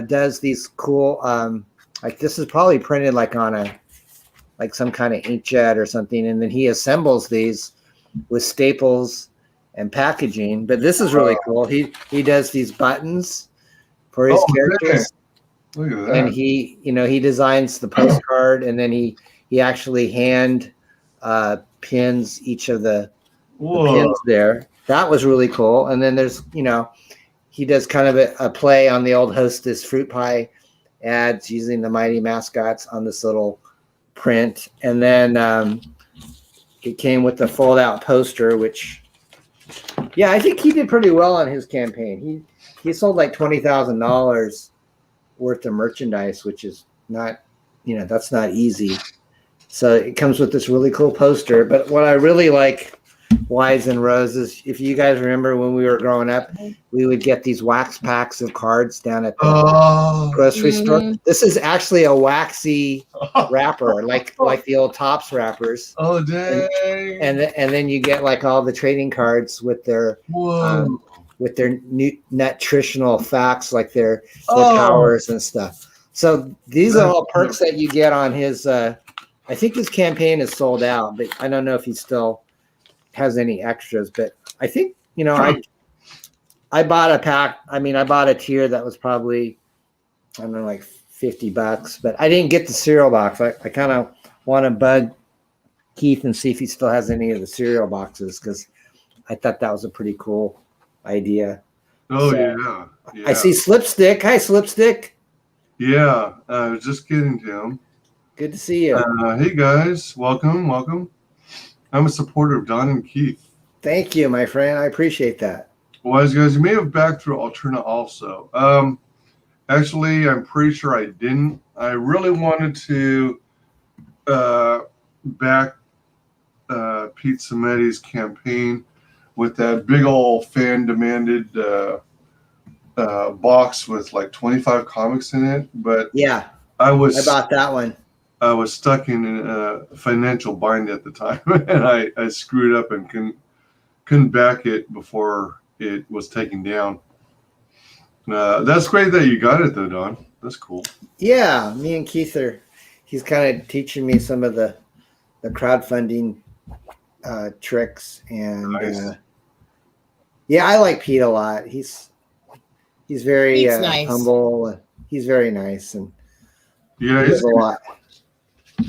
Speaker 3: does these cool, like this is probably printed like on some kind of inkjet or something. And then he assembles these with staples and packaging. But this is really cool. He does these buttons for his characters.
Speaker 2: Look at that.
Speaker 3: And he designs the postcard, and then he actually hand pins each of the pins there. That was really cool. And then there's, he does kind of a play on the old Hostess fruit pie ads using the Mighty Mascots on this little print. And then it came with the fold out poster, which, yeah, I think he did pretty well on his campaign. He sold like $20,000 worth of merchandise, which is not, that's not easy. So it comes with this really cool poster. But what I really like, Wise and Rose, is if you guys remember when we were growing up, we would get these wax packs of cards down at the grocery store. This is actually a waxy wrapper, like the old Topps wrappers.
Speaker 2: Oh dang!
Speaker 3: And then you get like all the trading cards with their nutritional facts, like their powers and stuff. So these are all perks that you get on his. I think his campaign is sold out, but I don't know if he still has any extras. But I think I bought a pack. I mean, I bought a tier that was probably, I don't know, like $50, but I didn't get the cereal box. I kind of want to bug Keith and see if he still has any of the cereal boxes, because I thought that was a pretty cool idea.
Speaker 2: Oh,
Speaker 3: So,
Speaker 2: yeah.
Speaker 3: I see Slipstick. Hi, Slipstick.
Speaker 2: Yeah, I was just getting to him.
Speaker 3: Good to see you.
Speaker 2: Hey, guys. Welcome. I'm a supporter of Don and Keith.
Speaker 3: Thank you, my friend. I appreciate that.
Speaker 2: WyzGyz, you may have backed through Alterna also. Actually, I'm pretty sure I didn't. I really wanted to back Pete Sametti's campaign with that big old fan-demanded box with like 25 comics in it, but
Speaker 3: Yeah,
Speaker 2: I
Speaker 3: bought that one.
Speaker 2: I was stuck in a financial bind at the time, and I screwed up and couldn't back it before it was taken down. That's great that you got it though, Don. That's cool.
Speaker 3: Yeah, me and Keith he's kind of teaching me some of the crowdfunding tricks, and
Speaker 2: Nice.
Speaker 3: yeah, I like Pete a lot. He's very
Speaker 4: Nice.
Speaker 3: humble. He's very nice, and
Speaker 2: Yeah,
Speaker 3: he does a lot.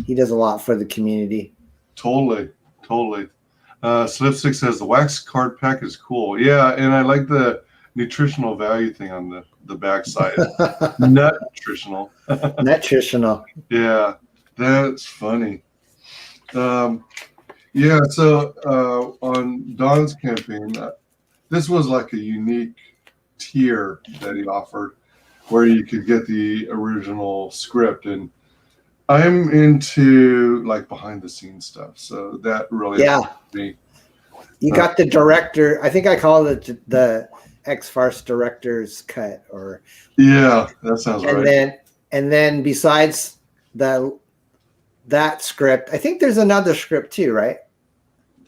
Speaker 3: He does a lot for the community.
Speaker 2: totally. Slipstick says the wax card pack is cool. Yeah, and I like the nutritional value thing on the back side. Nut nutritional.
Speaker 3: Nutritional.
Speaker 2: Yeah, that's funny. Yeah, so on Don's campaign, this was like a unique tier that he offered where you could get the original script, and I'm into like behind the scenes stuff, so that really helped me.
Speaker 3: You got the director. I think I call it the X-Farce director's cut, or
Speaker 2: Yeah, that sounds right.
Speaker 3: And then besides that script, I think there's another script too, right?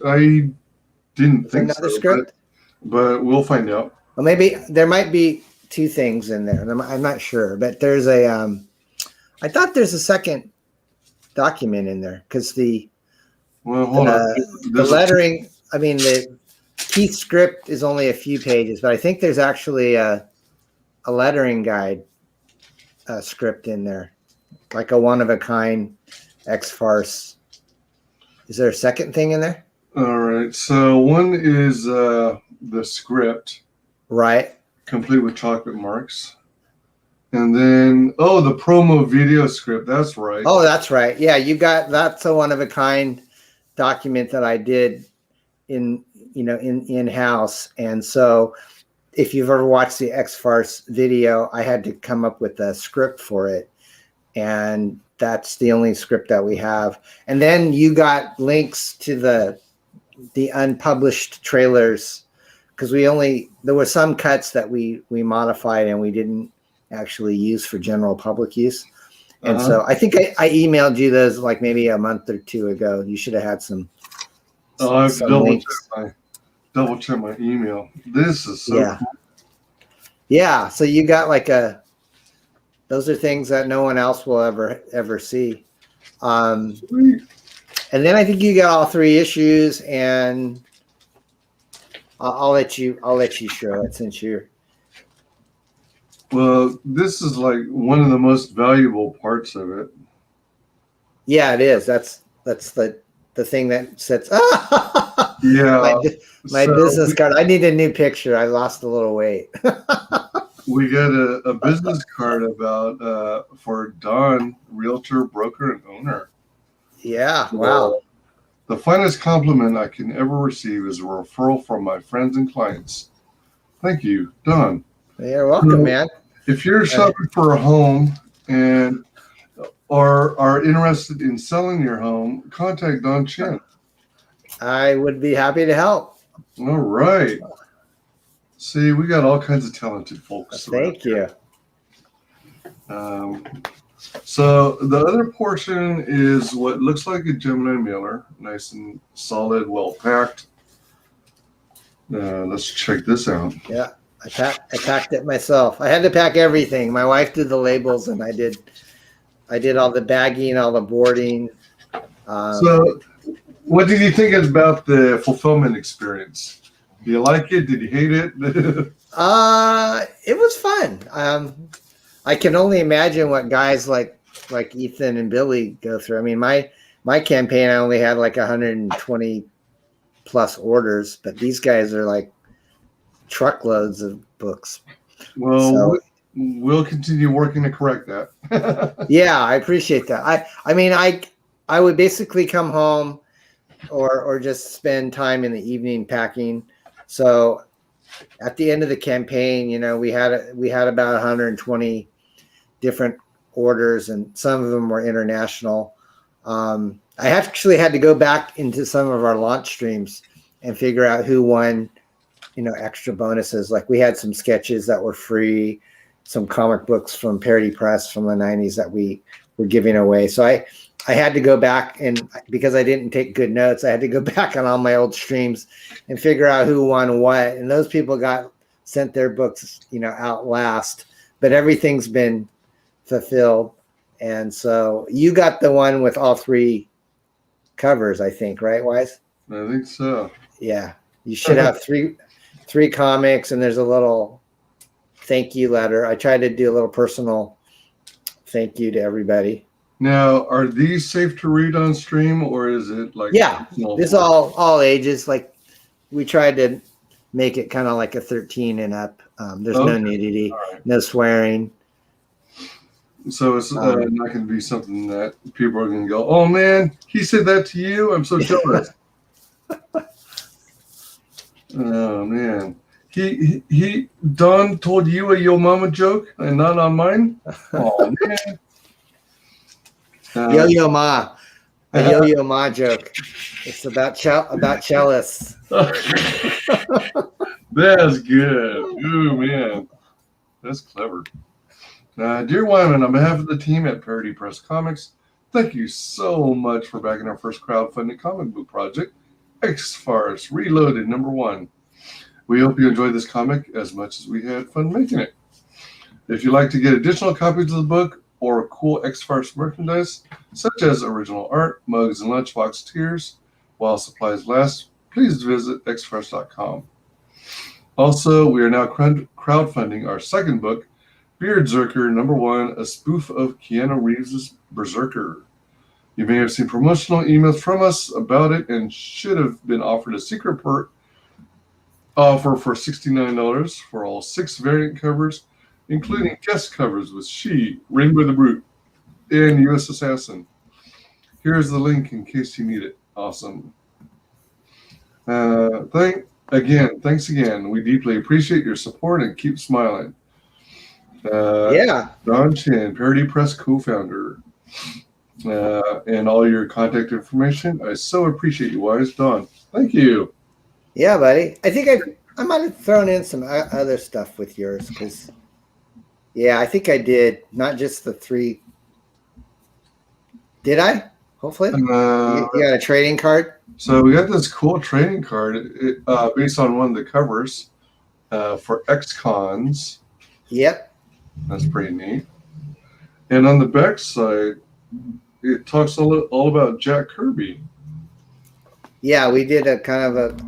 Speaker 2: I didn't think
Speaker 3: Another
Speaker 2: so,
Speaker 3: script.
Speaker 2: but we'll find out.
Speaker 3: Well, maybe there might be two things in there, and I'm not sure. But there's a. I thought there's a second document in there, because
Speaker 2: Well, hold on.
Speaker 3: the lettering. I mean, the Keith script is only a few pages, but I think there's actually a lettering guide script in there, like a one-of-a-kind X-Farce. Is there a second thing in there?
Speaker 2: All right. So one is the script,
Speaker 3: Right.
Speaker 2: complete with chocolate marks. And then, the promo video script. That's right.
Speaker 3: Oh, that's right. Yeah, that's a one-of-a-kind document that I did in-house. And so if you've ever watched the X-Farce video, I had to come up with a script for it. And that's the only script that we have. And then you got links to the unpublished trailers, because there were some cuts that we modified and we didn't actually use for general public use. And so I think I emailed you those like maybe a month or two ago. You should have had some.
Speaker 2: I have
Speaker 3: some
Speaker 2: to
Speaker 3: links.
Speaker 2: double check my email. This is so cool.
Speaker 3: Yeah. So you got like those are things that no one else will ever see.
Speaker 2: Sweet.
Speaker 3: And then I think you got all 3 issues, and I'll let you show it since you're.
Speaker 2: Well, this is like one of the most valuable parts of it.
Speaker 3: Yeah, it is. That's the thing that sets.
Speaker 2: Yeah.
Speaker 3: My business card. I need a new picture. I lost a little weight.
Speaker 2: We got a business card about for Don, realtor, broker, and owner.
Speaker 3: Yeah. Wow.
Speaker 2: The finest compliment I can ever receive is a referral from my friends and clients. Thank you, Don.
Speaker 3: You're welcome, man.
Speaker 2: If you're shopping for a home and are interested in selling your home, contact Don Chen.
Speaker 3: I would be happy to help.
Speaker 2: All right. See, we got all kinds of talented folks.
Speaker 3: Thank you.
Speaker 2: So the other portion is what looks like a Gemini mailer, nice and solid, well packed. Let's check this out.
Speaker 3: Yeah, I packed it myself. I had to pack everything. My wife did the labels, and I did all the bagging, all the boarding.
Speaker 2: So, what did you think about the fulfillment experience? Do you like it? Did you hate it?
Speaker 3: It was fun. I can only imagine what guys like Ethan and Billy go through. I mean, my campaign, I only had like 120 plus orders, but these guys are like truckloads of books.
Speaker 2: Well,
Speaker 3: So,
Speaker 2: we'll continue working to correct that.
Speaker 3: yeah, I appreciate that. I mean, I would basically come home or just spend time in the evening packing. So at the end of the campaign, you know, we had about 120 different orders, and some of them were international. I actually had to go back into some of our launch streams and figure out who won, you know, extra bonuses. Like we had some sketches that were free, some comic books from Parody Press from the 90s that we were giving away. So I had to go back, and because I didn't take good notes, I had to go back on all my old streams and figure out who won what. And those people got sent their books, you know, out last, but everything's been fulfilled. And so you got the one with all 3 covers, I think, right, Wise?
Speaker 2: I think so.
Speaker 3: Yeah. You should have three comics, and there's a little thank you letter. I tried to do a little personal thank you to everybody.
Speaker 2: Now, are these safe to read on stream, or is it like?
Speaker 3: Yeah, this all ages. Like we tried to make it kind of like a 13 and up. There's no nudity, no swearing.
Speaker 2: So it's not going to be something that people are going to go, "Oh man, he said that to you. I'm so jealous." Oh man, he Don told you a yo mama joke and not on mine. Oh man.
Speaker 3: Yo-yo ma, a yo-yo ma joke. It's about cellists.
Speaker 2: That's good. Ooh man, that's clever. Dear Wyman, on behalf of the team at Parody Press Comics, thank you so much for backing our first crowdfunding comic book project, X-Farce Reloaded #1. We hope you enjoyed this comic as much as we had fun making it. If you'd like to get additional copies of the book or cool X-Farce merchandise, such as original art, mugs, and lunchbox tiers, while supplies last, please visit xfarce.com. Also, we are now crowdfunding our second book, Beardzerker #1, a spoof of Keanu Reeves' Berserker. You may have seen promotional emails from us about it and should have been offered a secret offer for $69 for all 6 variant covers, including guest covers with She, Ring with the Brute, and U.S. Assassin. Here's the link in case you need it. Awesome. Thanks again. We deeply appreciate your support and keep smiling. Don Chin, Parody Press co-founder, and all your contact information. I so appreciate you, Wise. Don, thank you.
Speaker 3: Yeah, buddy. I think I might have thrown in some other stuff with yours because, yeah, I think I did. Not just the 3. Did I? Hopefully. You got a trading card?
Speaker 2: So we got this cool trading card based on one of the covers for X-Cons.
Speaker 3: Yep.
Speaker 2: That's pretty neat. And on the back side, it talks all about Jack Kirby.
Speaker 3: Yeah, we did a kind of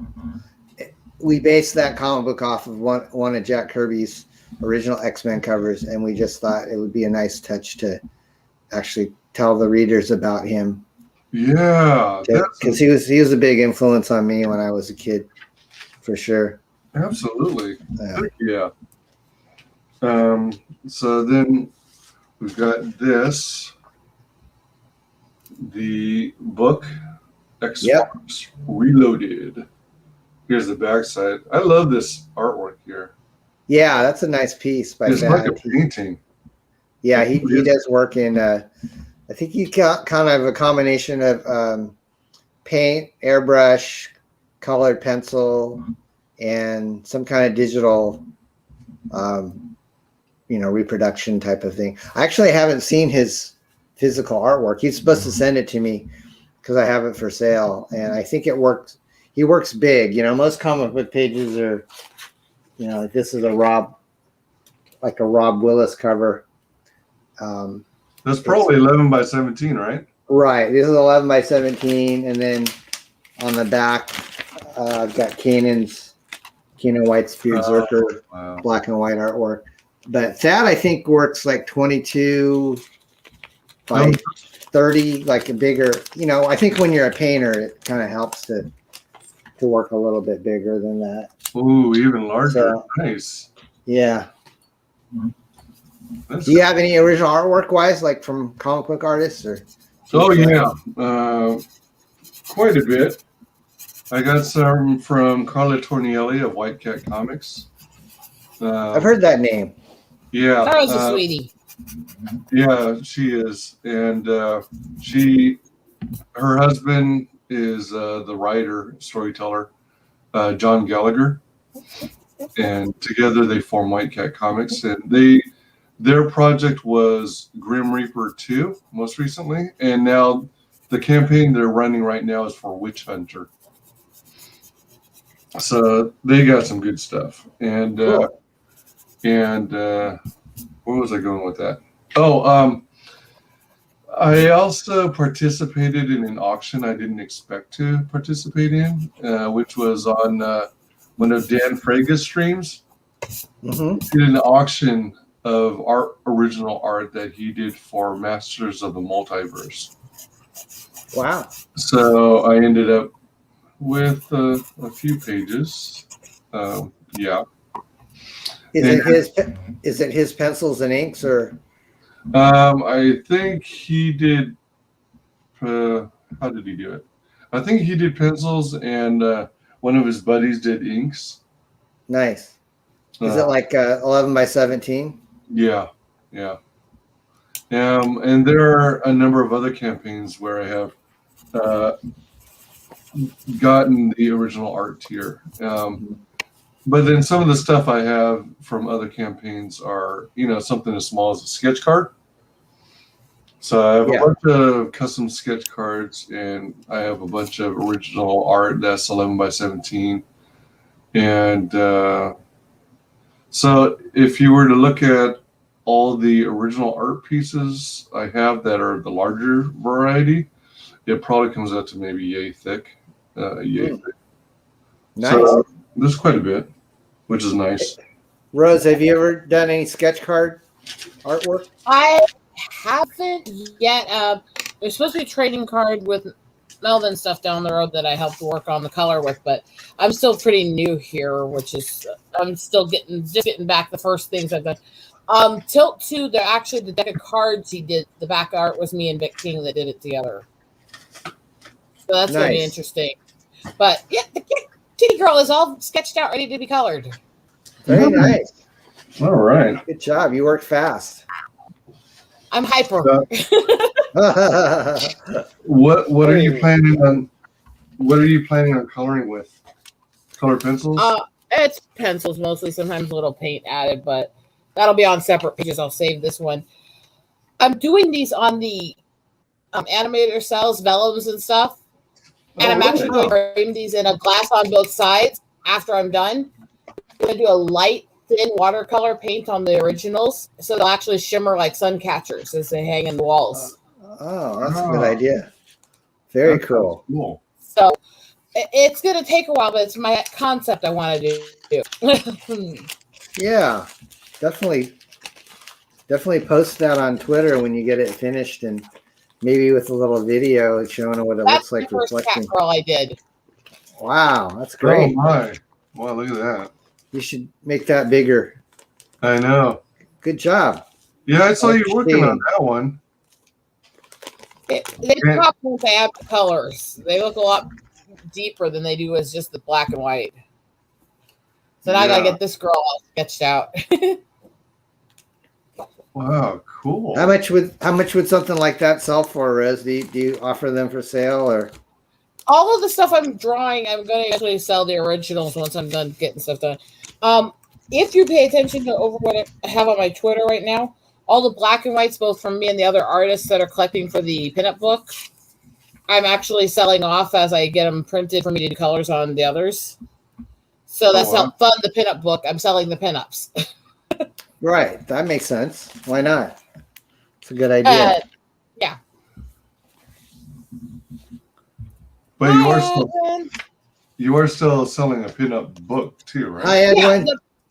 Speaker 3: we based that comic book off of one of Jack Kirby's original X-Men covers, and we just thought it would be a nice touch to actually tell the readers about him.
Speaker 2: Yeah,
Speaker 3: because he was a big influence on me when I was a kid, for sure.
Speaker 2: Absolutely. Yeah. So then we've got the book X-Farce Reloaded. Here's the backside. I love this artwork here.
Speaker 3: Yeah, that's a nice piece by
Speaker 2: It's
Speaker 3: Thad.
Speaker 2: like a painting.
Speaker 3: Yeah, he does work in I think he got kind of a combination of paint, airbrush, colored pencil, and some kind of digital reproduction type of thing. I actually haven't seen his physical artwork. He's supposed to send it to me because I have it for sale, and I think it works. He works big. Most comic book pages are, this is a Rob Willis cover.
Speaker 2: That's probably 11 by 17, right?
Speaker 3: Right. This is 11 by 17, and then on the back, I've got Keanu White's Beardzerker black and white artwork. But that I think works like 22 by 30, like a bigger. I think when you're a painter, it kind of helps to work a little bit bigger than that.
Speaker 2: Ooh, even larger.
Speaker 3: So,
Speaker 2: nice.
Speaker 3: Yeah.
Speaker 2: That's
Speaker 3: Do you have any original artwork wise, like from comic book artists or?
Speaker 2: Oh yeah, quite a bit. I got some from Carla Tornielli of White Cat Comics.
Speaker 3: I've heard that name.
Speaker 2: Yeah,
Speaker 4: Carla's a sweetie.
Speaker 2: Yeah, she is, and her husband is the writer, storyteller, John Gallagher, and together they form White Cat Comics, and their project was Grim Reaper 2 most recently, and now the campaign they're running right now is for Witch Hunter. So they got some good stuff, and
Speaker 3: Cool.
Speaker 2: where was I going with that? Oh, I also participated in an auction I didn't expect to participate in, which was on one of Dan Fraga's streams.
Speaker 3: Mm-hmm.
Speaker 2: He did an auction of original art that he did for Masters of the Multiverse.
Speaker 3: Wow.
Speaker 2: So I ended up with a few pages. Yeah.
Speaker 3: Is it his pencils and inks or?
Speaker 2: I think he did. How did he do it? I think he did pencils, and one of his buddies did inks.
Speaker 3: Nice. Is it like 11 by 17?
Speaker 2: Yeah. And there are a number of other campaigns where I have gotten the original art tier. But then some of the stuff I have from other campaigns are, something as small as a sketch card. So I have a bunch of custom sketch cards, and I have a bunch of original art that's 11 by 17. And so if you were to look at all the original art pieces I have that are the larger variety, it probably comes out to maybe yay thick. Thick.
Speaker 3: Nice.
Speaker 2: So there's quite a bit, which is nice.
Speaker 3: Rose, have you ever done any sketch card artwork?
Speaker 4: I haven't yet. There's supposed to be a trading card with Melvin stuff down the road that I helped work on the color with, but I'm still pretty new here, which is I'm still getting back the first things I've done. Tilt 2, they're actually the deck of cards he did. The back art was me and Vic King that did it together. So that's going to be interesting. But yeah, the Kitty Girl is all sketched out, ready to be colored.
Speaker 3: Very nice.
Speaker 2: All right.
Speaker 3: Good job. You work fast.
Speaker 4: I'm hyper.
Speaker 2: What are you planning on? What are you planning on coloring with? Color pencils?
Speaker 4: It's pencils mostly. Sometimes a little paint added, but that'll be on separate pages. I'll save this one. I'm doing these on the animator cells, vellums and stuff. And I'm actually going to frame these in a glass on both sides after I'm done. I'm going to do a light, thin watercolor paint on the originals, so they'll actually shimmer like sun catchers as they hang in the walls.
Speaker 3: Oh, that's a good idea. Very cool.
Speaker 2: Cool.
Speaker 4: So it's going to take a while, but it's my concept I want to do.
Speaker 3: Yeah, definitely post that on Twitter when you get it finished, and maybe with a little video showing what it looks like reflecting.
Speaker 4: Cat girl I did.
Speaker 3: Wow, that's great.
Speaker 2: Oh my! Wow, look at that.
Speaker 3: You should make that bigger.
Speaker 2: I know.
Speaker 3: Good job.
Speaker 2: Yeah, I saw you working on that one.
Speaker 4: They pop once I add the colors. They look a lot deeper than they do as just the black and white. So now I gotta get this girl all sketched out.
Speaker 2: Wow, cool.
Speaker 3: How much would something like that sell for, Rose? Do you offer them for sale or?
Speaker 4: All of the stuff I'm drawing, I'm going to actually sell the originals once I'm done getting stuff done. If you pay attention to over what I have on my Twitter right now, all the black and whites, both from me and the other artists that are collecting for the pinup book, I'm actually selling off as I get them printed for me to do colors on the others. So that's how fun the pinup book. I'm selling the pinups.
Speaker 3: Right, that makes sense. Why not? It's a good idea.
Speaker 4: Yeah.
Speaker 2: But you are still selling a pinup book too, right?
Speaker 3: Hi, Edwin.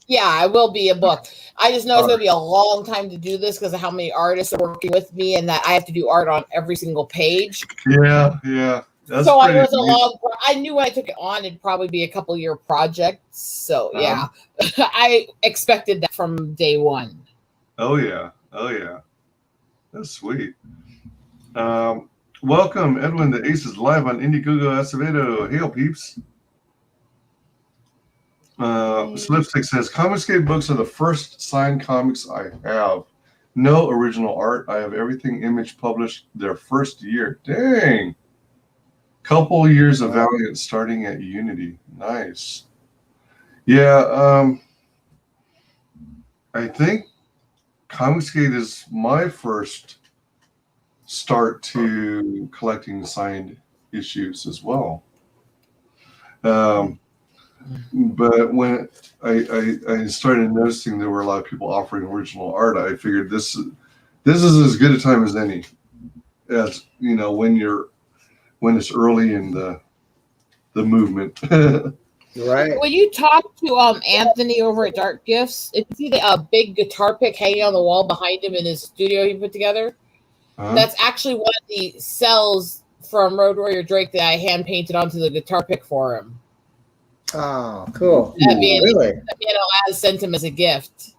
Speaker 4: Yeah, it will be a book. I just know it's going to be a long time to do this because of how many artists are working with me and that I have to do art on every single page.
Speaker 2: Yeah. That's
Speaker 4: so
Speaker 2: pretty
Speaker 4: it was a
Speaker 2: neat.
Speaker 4: long. I knew when I took it on, it'd probably be a couple-year project. So yeah, I expected that from day one.
Speaker 2: Oh yeah. That's sweet. Welcome, Edwin. The Ace is live on Indiegogo Acevedo. Hail, peeps. Slipstick says, Comicsgate books are the first signed comics I have. No original art. I have everything Image published their first year. Dang. Couple years of Valiant starting at Unity. Nice. Yeah, I think Comicsgate is my first start to collecting signed issues as well. But when I started noticing there were a lot of people offering original art, I figured this is as good a time as any. As you know, when it's early in the movement.
Speaker 3: Right.
Speaker 4: When you talk to Anthony over at Dark Gifts, if you see the big guitar pick hanging on the wall behind him in his studio he put together, that's actually one of the cells from Road Warrior Drake that I hand painted onto the guitar pick for him.
Speaker 3: Oh, cool.
Speaker 4: Really? I sent him as a gift.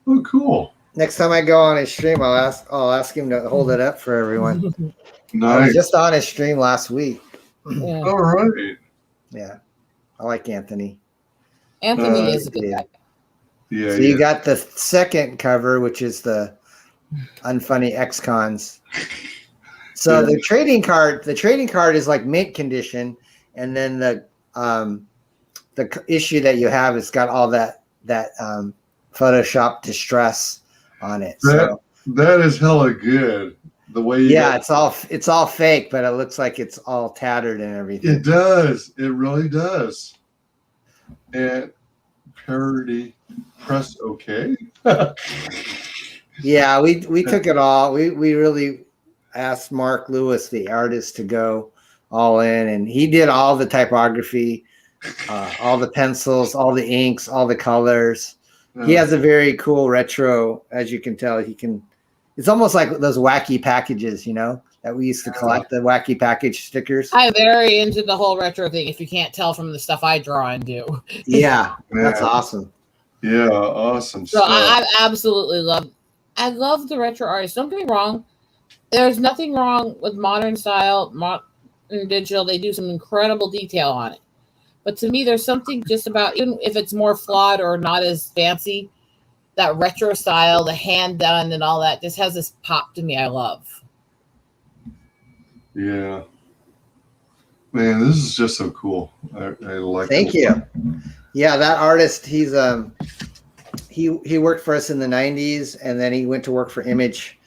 Speaker 2: Oh, cool.
Speaker 3: Next time I go on his stream, I'll ask him to hold it up for everyone.
Speaker 2: Nice.
Speaker 3: I was just on his stream last week.
Speaker 4: Yeah.
Speaker 2: All right.
Speaker 3: Yeah. I like Anthony.
Speaker 4: Anthony is a good guy.
Speaker 2: Yeah.
Speaker 3: So you got the second cover, which is the Unfunny X-Cons. So the trading card is like mint condition, and then the issue that you have has got all that Photoshop distress on it.
Speaker 2: That is hella good. The way
Speaker 3: it's all fake, but it looks like it's all tattered and everything.
Speaker 2: It does. It really does. And parody, press OK.
Speaker 3: Yeah, we took it all. We really asked Mark Lewis, the artist, to go all in, and he did all the typography, all the pencils, all the inks, all the colors. He has a very cool retro, as you can tell. It's almost like those wacky packages, that we used to collect, the wacky package stickers.
Speaker 4: I'm very into the whole retro thing, if you can't tell from the stuff I draw and do.
Speaker 3: Yeah, that's awesome.
Speaker 2: Yeah, awesome
Speaker 4: So
Speaker 2: stuff.
Speaker 4: I absolutely love the retro artists. Don't get me wrong. There's nothing wrong with modern style, modern digital. They do some incredible detail on it. But to me, there's something just about, even if it's more flawed or not as fancy, that retro style, the hand done and all that just has this pop to me I love.
Speaker 2: Yeah. Man, this is just so cool. I like it.
Speaker 3: Thank you. Yeah, that artist, he worked for us in the 90s, and then he went to work for Image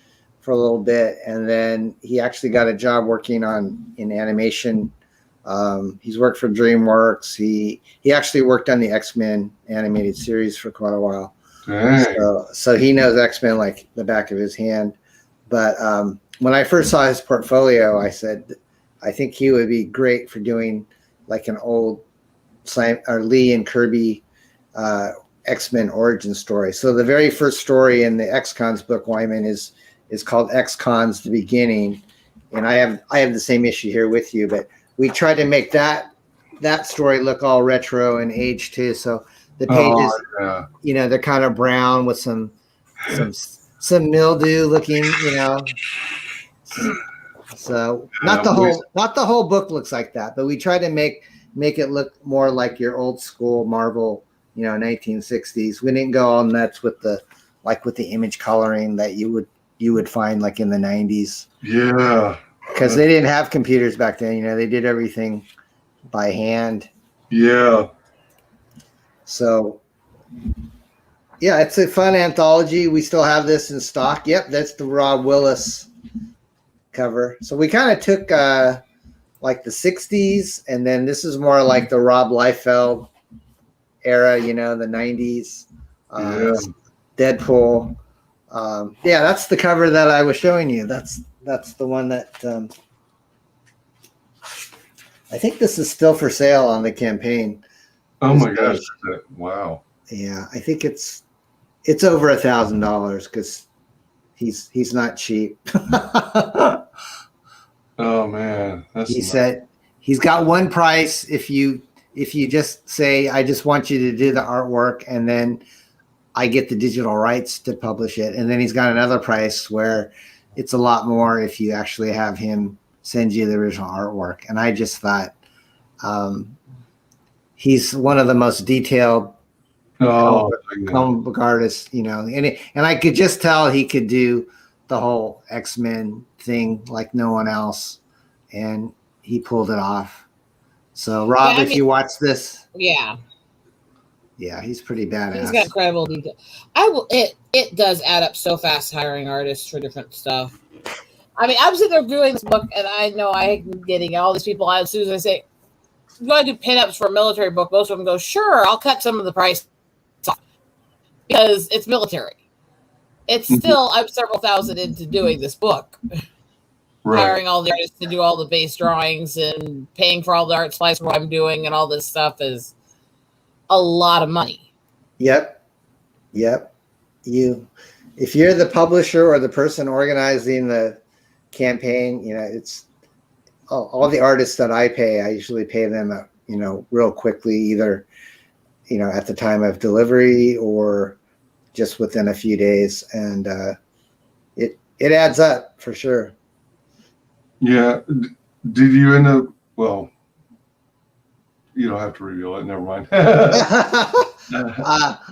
Speaker 3: for a little bit, and then he actually got a job working in animation. He's worked for DreamWorks. He actually worked on the X-Men animated series for quite a while. So he knows X-Men like the back of his hand. But when I first saw his portfolio, I said, I think he would be great for doing like an old Lee and Kirby X-Men origin story. So the very first story in the X-Cons book, Wyman, is called X-Cons: The Beginning. And I have the same issue here with you, but we tried to make that story look all retro and aged too. So the pages, they're kind of brown with some mildew looking, So not the whole book looks like that, but we try to make it look more like your old school Marvel, 1960s. We didn't go all nuts with the Image coloring that you would find like in the 90s.
Speaker 2: Yeah.
Speaker 3: Because they didn't have computers back then, they did everything by hand.
Speaker 2: Yeah.
Speaker 3: So, yeah, it's a fun anthology. We still have this in stock. Yep, that's the Rob Willis cover. So we kind of took like the 60s, and then this is more like the Rob Liefeld era, the 90s. Deadpool. That's the cover that I was showing you. That's the one that I think this is still for sale on the campaign.
Speaker 2: Oh my gosh. Wow.
Speaker 3: Yeah, I think it's over $1,000 because he's not cheap.
Speaker 2: Oh man, that's
Speaker 3: He
Speaker 2: nuts.
Speaker 3: said he's got one price if you just say, I just want you to do the artwork and then I get the digital rights to publish it. And then he's got another price where it's a lot more if you actually have him send you the original artwork. And I just thought he's one of the most detailed comic book artists, you know, and I could just tell he could do the whole X-Men thing like no one else. And he pulled it off. So Rob, if you watch this,
Speaker 4: yeah,
Speaker 3: he's pretty badass.
Speaker 4: He's got incredible detail. It does add up so fast hiring artists for different stuff. I mean, I'm sitting there doing this book, and I know I'm getting all these people out. As soon as I say, "You want to do pinups for a military book?" Most of them go, "Sure, I'll cut some of the price off because it's military." It's still I'm several thousand into doing this book. Right. Hiring all the artists to do all the base drawings and paying for all the art supplies for what I'm doing and all this stuff is a lot of money.
Speaker 3: Yep. If you're the publisher or the person organizing the campaign, you know, it's all the artists that I pay. I usually pay them, you know, real quickly, either, you know, at the time of delivery or just within a few days, and it adds up for sure.
Speaker 2: Yeah. Did you end up? Well, you don't have to reveal it. Never mind.
Speaker 3: I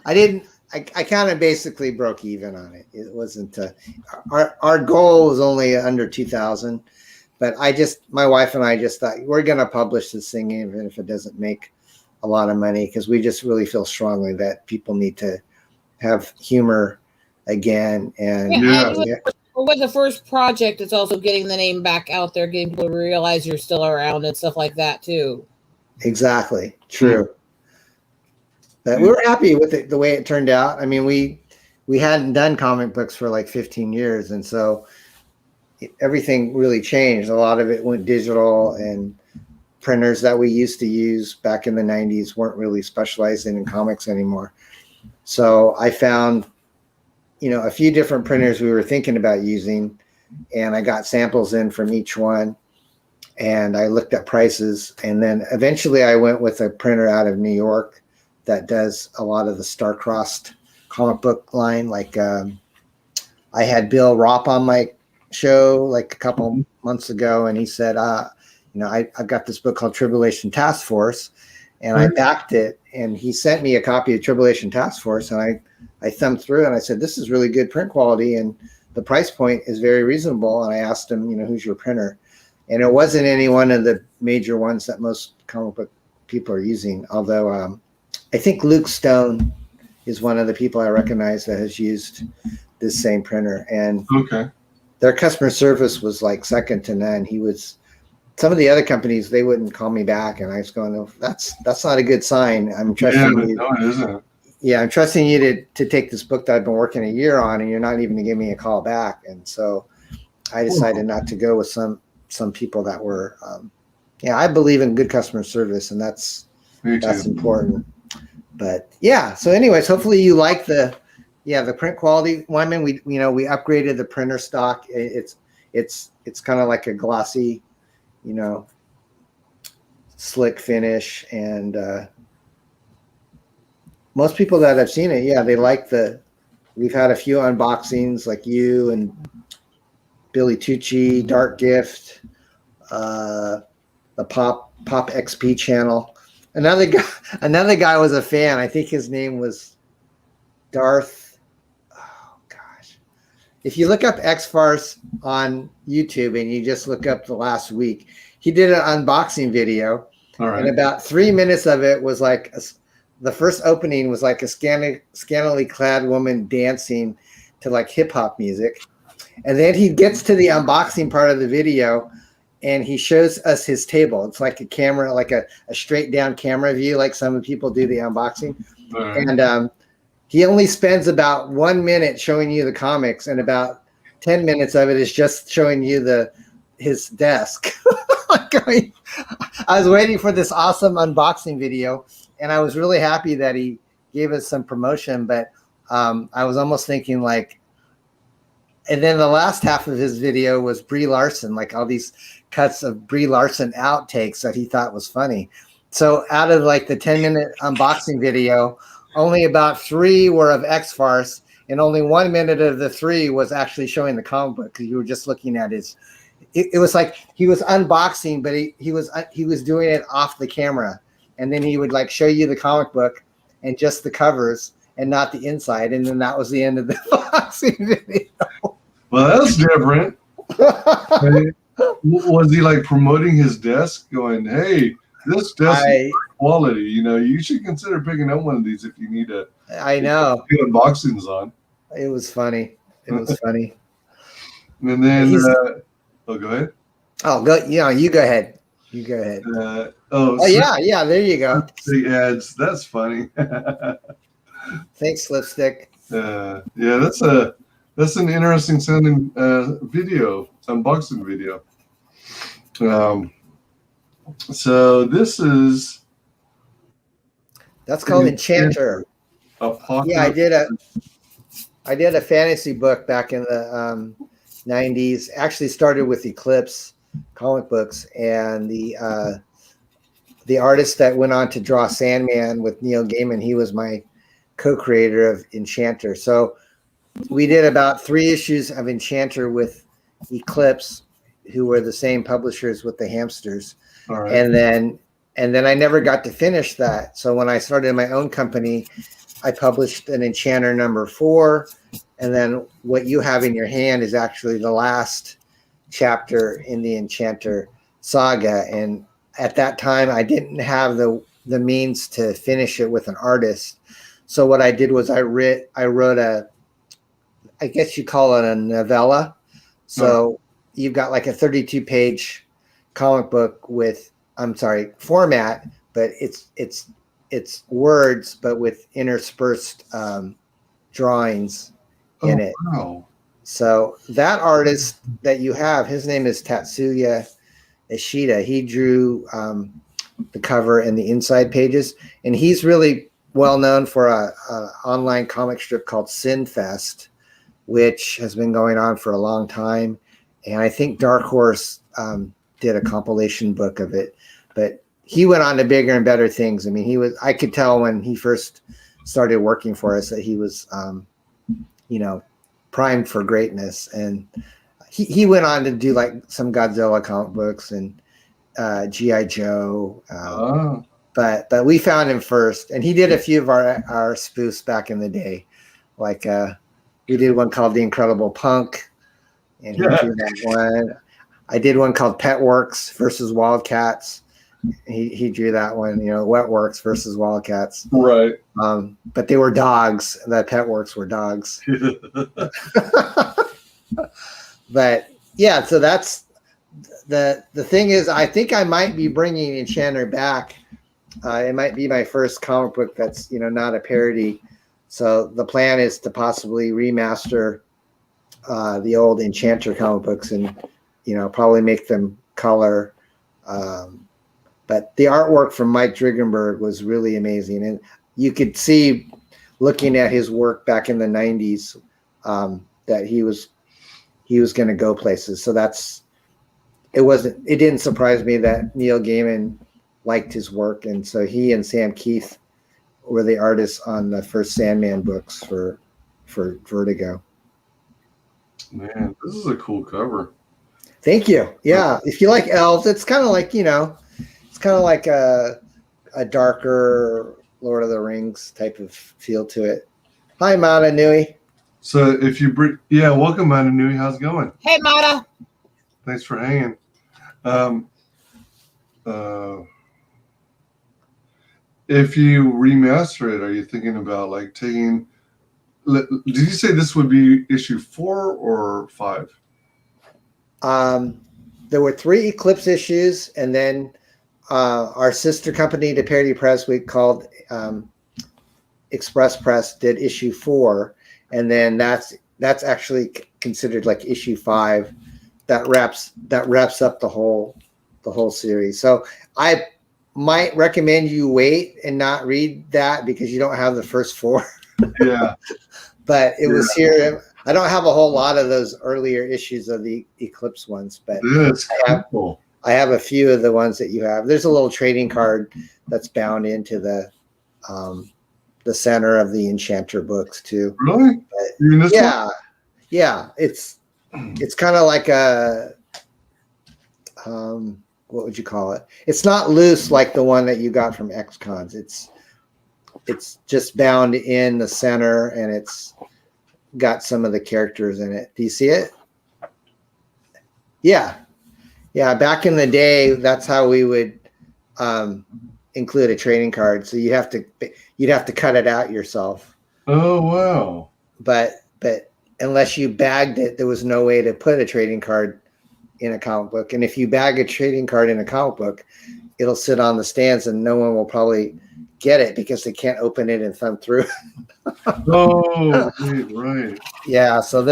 Speaker 3: didn't. I kind of basically broke even on it. It wasn't. Our goal was only under 2,000, but my wife and I just thought we're going to publish this thing even if it doesn't make a lot of money, because we just really feel strongly that people need to have humor again. And
Speaker 4: with the first project, it's also getting the name back out there, getting people to realize you're still around and stuff like that too.
Speaker 3: Exactly. True. But we were happy with it, the way it turned out. I mean, we hadn't done comic books for like 15 years. And so everything really changed. A lot of it went digital, and printers that we used to use back in the 90s weren't really specializing in comics anymore. So I found, you know, a few different printers we were thinking about using, and I got samples in from each one, and I looked at prices, and then eventually I went with a printer out of New York that does a lot of the star-crossed comic book line. Like I had Bill Ropp on my show like a couple months ago, and he said, you know, I've got this book called Tribulation Task Force, and I backed it, and he sent me a copy of Tribulation Task Force, and I thumbed through and I said, this is really good print quality, and the price point is very reasonable. And I asked him, you know, who's your printer? And it wasn't any one of the major ones that most comic book people are using, although I think Luke Stone is one of the people I recognize that has used this same printer, and their customer service was like second to none. Some of the other companies, they wouldn't call me back, and I was going, oh, that's not a good sign. I'm trusting you. No, it isn't. Yeah, I'm trusting you to take this book that I've been working a year on, and you're not even going to give me a call back. And so I decided not to go with some people that were, I believe in good customer service, and that's important. But yeah, so anyways, hopefully you like the print quality. Wyman, we upgraded the printer stock. It's kind of like a glossy, you know, slick finish, and most people that have seen it, they like we've had a few unboxings, like you and Billy Tucci, Dark Gift, the Pop XP channel. Another guy was a fan. I think his name was Darth. Oh gosh. If you look up X-Farce on YouTube and you just look up the last week, he did an unboxing video. All right. And about 3 minutes of it was like the first opening was like a scantily clad woman dancing to like hip hop music. And then he gets to the unboxing part of the video, and he shows us his table. It's like a camera, like a straight down camera view, like some people do the unboxing. And he only spends about 1 minute showing you the comics, and about 10 minutes of it is just showing you his desk. I was waiting for this awesome unboxing video, and I was really happy that he gave us some promotion, but I was almost thinking like, and then the last half of his video was Brie Larson, like all these cuts of Brie Larson outtakes that he thought was funny. So out of like the 10-minute unboxing video, only about 3 were of X-Farce, and only 1 minute of the 3 was actually showing the comic book, because you were just looking at his. It was like he was unboxing, but he was doing it off the camera, and then he would like show you the comic book and just the covers and not the inside, and then that was the end of the unboxing video.
Speaker 2: Well, that's different. Was he like promoting his desk, going, "Hey, this desk is quality. You know, you should consider picking up one of these if you need a."
Speaker 3: I know.
Speaker 2: Get unboxings on.
Speaker 3: It was funny. It was funny.
Speaker 2: And then, oh, go ahead.
Speaker 3: Oh, go. Yeah, you go ahead. You go ahead.
Speaker 2: So
Speaker 3: yeah. There you go.
Speaker 2: The ads. That's funny.
Speaker 3: Thanks, Lipstick.
Speaker 2: Yeah, that's an interesting sounding video, unboxing video. So this is.
Speaker 3: That's called Enchanter. Yeah, I did a fantasy book back in the 90s. Actually started with Eclipse comic books, and the artist that went on to draw Sandman with Neil Gaiman, he was my co-creator of Enchanter. So we did about 3 issues of Enchanter with Eclipse, who were the same publishers with the Hamsters.
Speaker 2: All right.
Speaker 3: And then I never got to finish that. So when I started my own company, I published an Enchanter number 4. And then what you have in your hand is actually the last chapter in the Enchanter saga. And at that time, I didn't have the means to finish it with an artist. So what I did was I wrote I guess you call it a novella. So you've got like a 32-page comic book with, format, but it's words, but with interspersed drawings in it.
Speaker 2: Wow.
Speaker 3: So that artist that you have, his name is Tatsuya Ishida. He drew the cover and the inside pages, and he's really well known for a online comic strip called Sinfest, which has been going on for a long time. And I think Dark Horse did a compilation book of it, but he went on to bigger and better things. I mean, I could tell when he first started working for us that he was, primed for greatness. And he went on to do like some Godzilla comic books and G.I. Joe. But we found him first, and he did a few of our spoofs back in the day. Like we did one called The Incredible Punk, and he drew that one. I did one called Pet Works versus Wildcats. He drew that one, Wet Works versus Wildcats.
Speaker 2: Right.
Speaker 3: But they were dogs. The Pet Works were dogs. But yeah, so that's the thing is, I think I might be bringing Enchanter back. It might be my first comic book that's, not a parody. So the plan is to possibly remaster the old Enchanter comic books and, probably make them color. But the artwork from Mike Drigenberg was really amazing. And you could see, looking at his work back in the 90s, that he was going to go places. So it didn't surprise me that Neil Gaiman liked his work. And so he and Sam Keith were the artists on the first Sandman books for Vertigo.
Speaker 2: Man, this is a cool cover.
Speaker 3: Thank you. Yeah. If you like elves, it's kind of like, it's kind of like a darker Lord of the Rings type of feel to it. Hi, Mata Nui.
Speaker 2: So if you welcome, Mata Nui. How's it going?
Speaker 4: Hey, Mata.
Speaker 2: Thanks for hanging. If you remaster it, are you thinking about like taking? Did you say this would be issue 4 or 5?
Speaker 3: There were 3 Eclipse issues, and then our sister company, the Parody Press Week, called Express Press, did issue 4, and then that's actually considered like issue 5. That wraps up the whole series. So I might recommend you wait and not read that because you don't have the first 4.
Speaker 2: Yeah.
Speaker 3: But it was here. I don't have a whole lot of those earlier issues of the Eclipse ones, but
Speaker 2: That's cool.
Speaker 3: I have a few of the ones that you have. There's a little trading card that's bound into the center of the Enchanter books too.
Speaker 2: Really?
Speaker 3: But, yeah. It's kind of like a what would you call it? It's not loose like the one that you got from X-Cons. It's just bound in the center, and it's got some of the characters in it. Do you see it? Yeah. Back in the day, that's how we would include a trading card. So you'd have to cut it out yourself.
Speaker 2: Oh wow!
Speaker 3: But unless you bagged it, there was no way to put a trading card in a comic book. And if you bag a trading card in a comic book, it'll sit on the stands, and no one will probably get it because they can't open it and thumb through.
Speaker 2: Oh, right.
Speaker 3: Yeah. So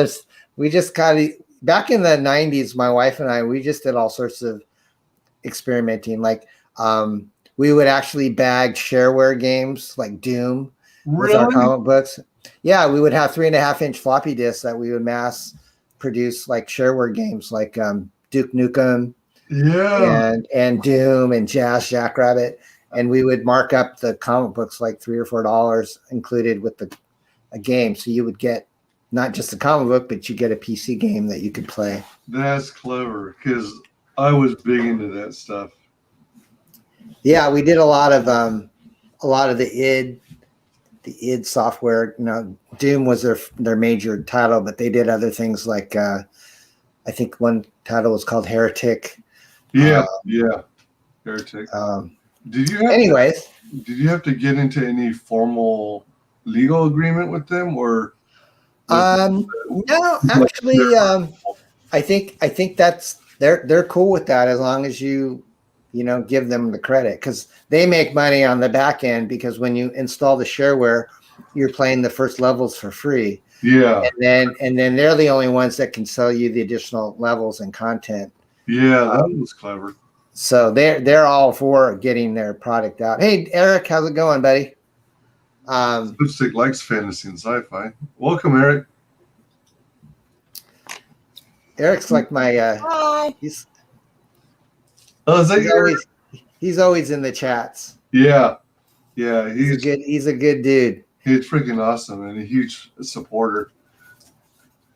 Speaker 3: we just back in the 90s, my wife and I, we just did all sorts of experimenting. Like we would actually bag shareware games like Doom with our comic books. Yeah, we would have 3.5-inch floppy disks that we would mass produce like shareware games like Duke Nukem, and Doom and Jazz Jackrabbit, and we would mark up the comic books like $3 or $4 included with a game. So you would get not just a comic book, but you get a PC game that you could play.
Speaker 2: That's clever because I was big into that stuff.
Speaker 3: Yeah, we did a lot of the id software. You know, Doom was their major title, but they did other things like I think one title was called Heretic.
Speaker 2: Yeah, Heretic. Did you have to get into any formal legal agreement with them, or?
Speaker 3: No, actually, I think that's they're cool with that as long as you give them the credit, because they make money on the back end, because when you install the shareware, you're playing the first levels for free.
Speaker 2: Yeah.
Speaker 3: And then they're the only ones that can sell you the additional levels and content.
Speaker 2: Yeah, that was clever.
Speaker 3: So they're all for getting their product out. Hey, Eric, how's it going, buddy?
Speaker 2: Lipstick likes fantasy and sci-fi. Welcome, Eric.
Speaker 3: Eric's like my
Speaker 4: Hi.
Speaker 2: Is that
Speaker 3: he's always in the chats.
Speaker 2: Yeah,
Speaker 3: He's a good dude.
Speaker 2: He's freaking awesome and a huge supporter.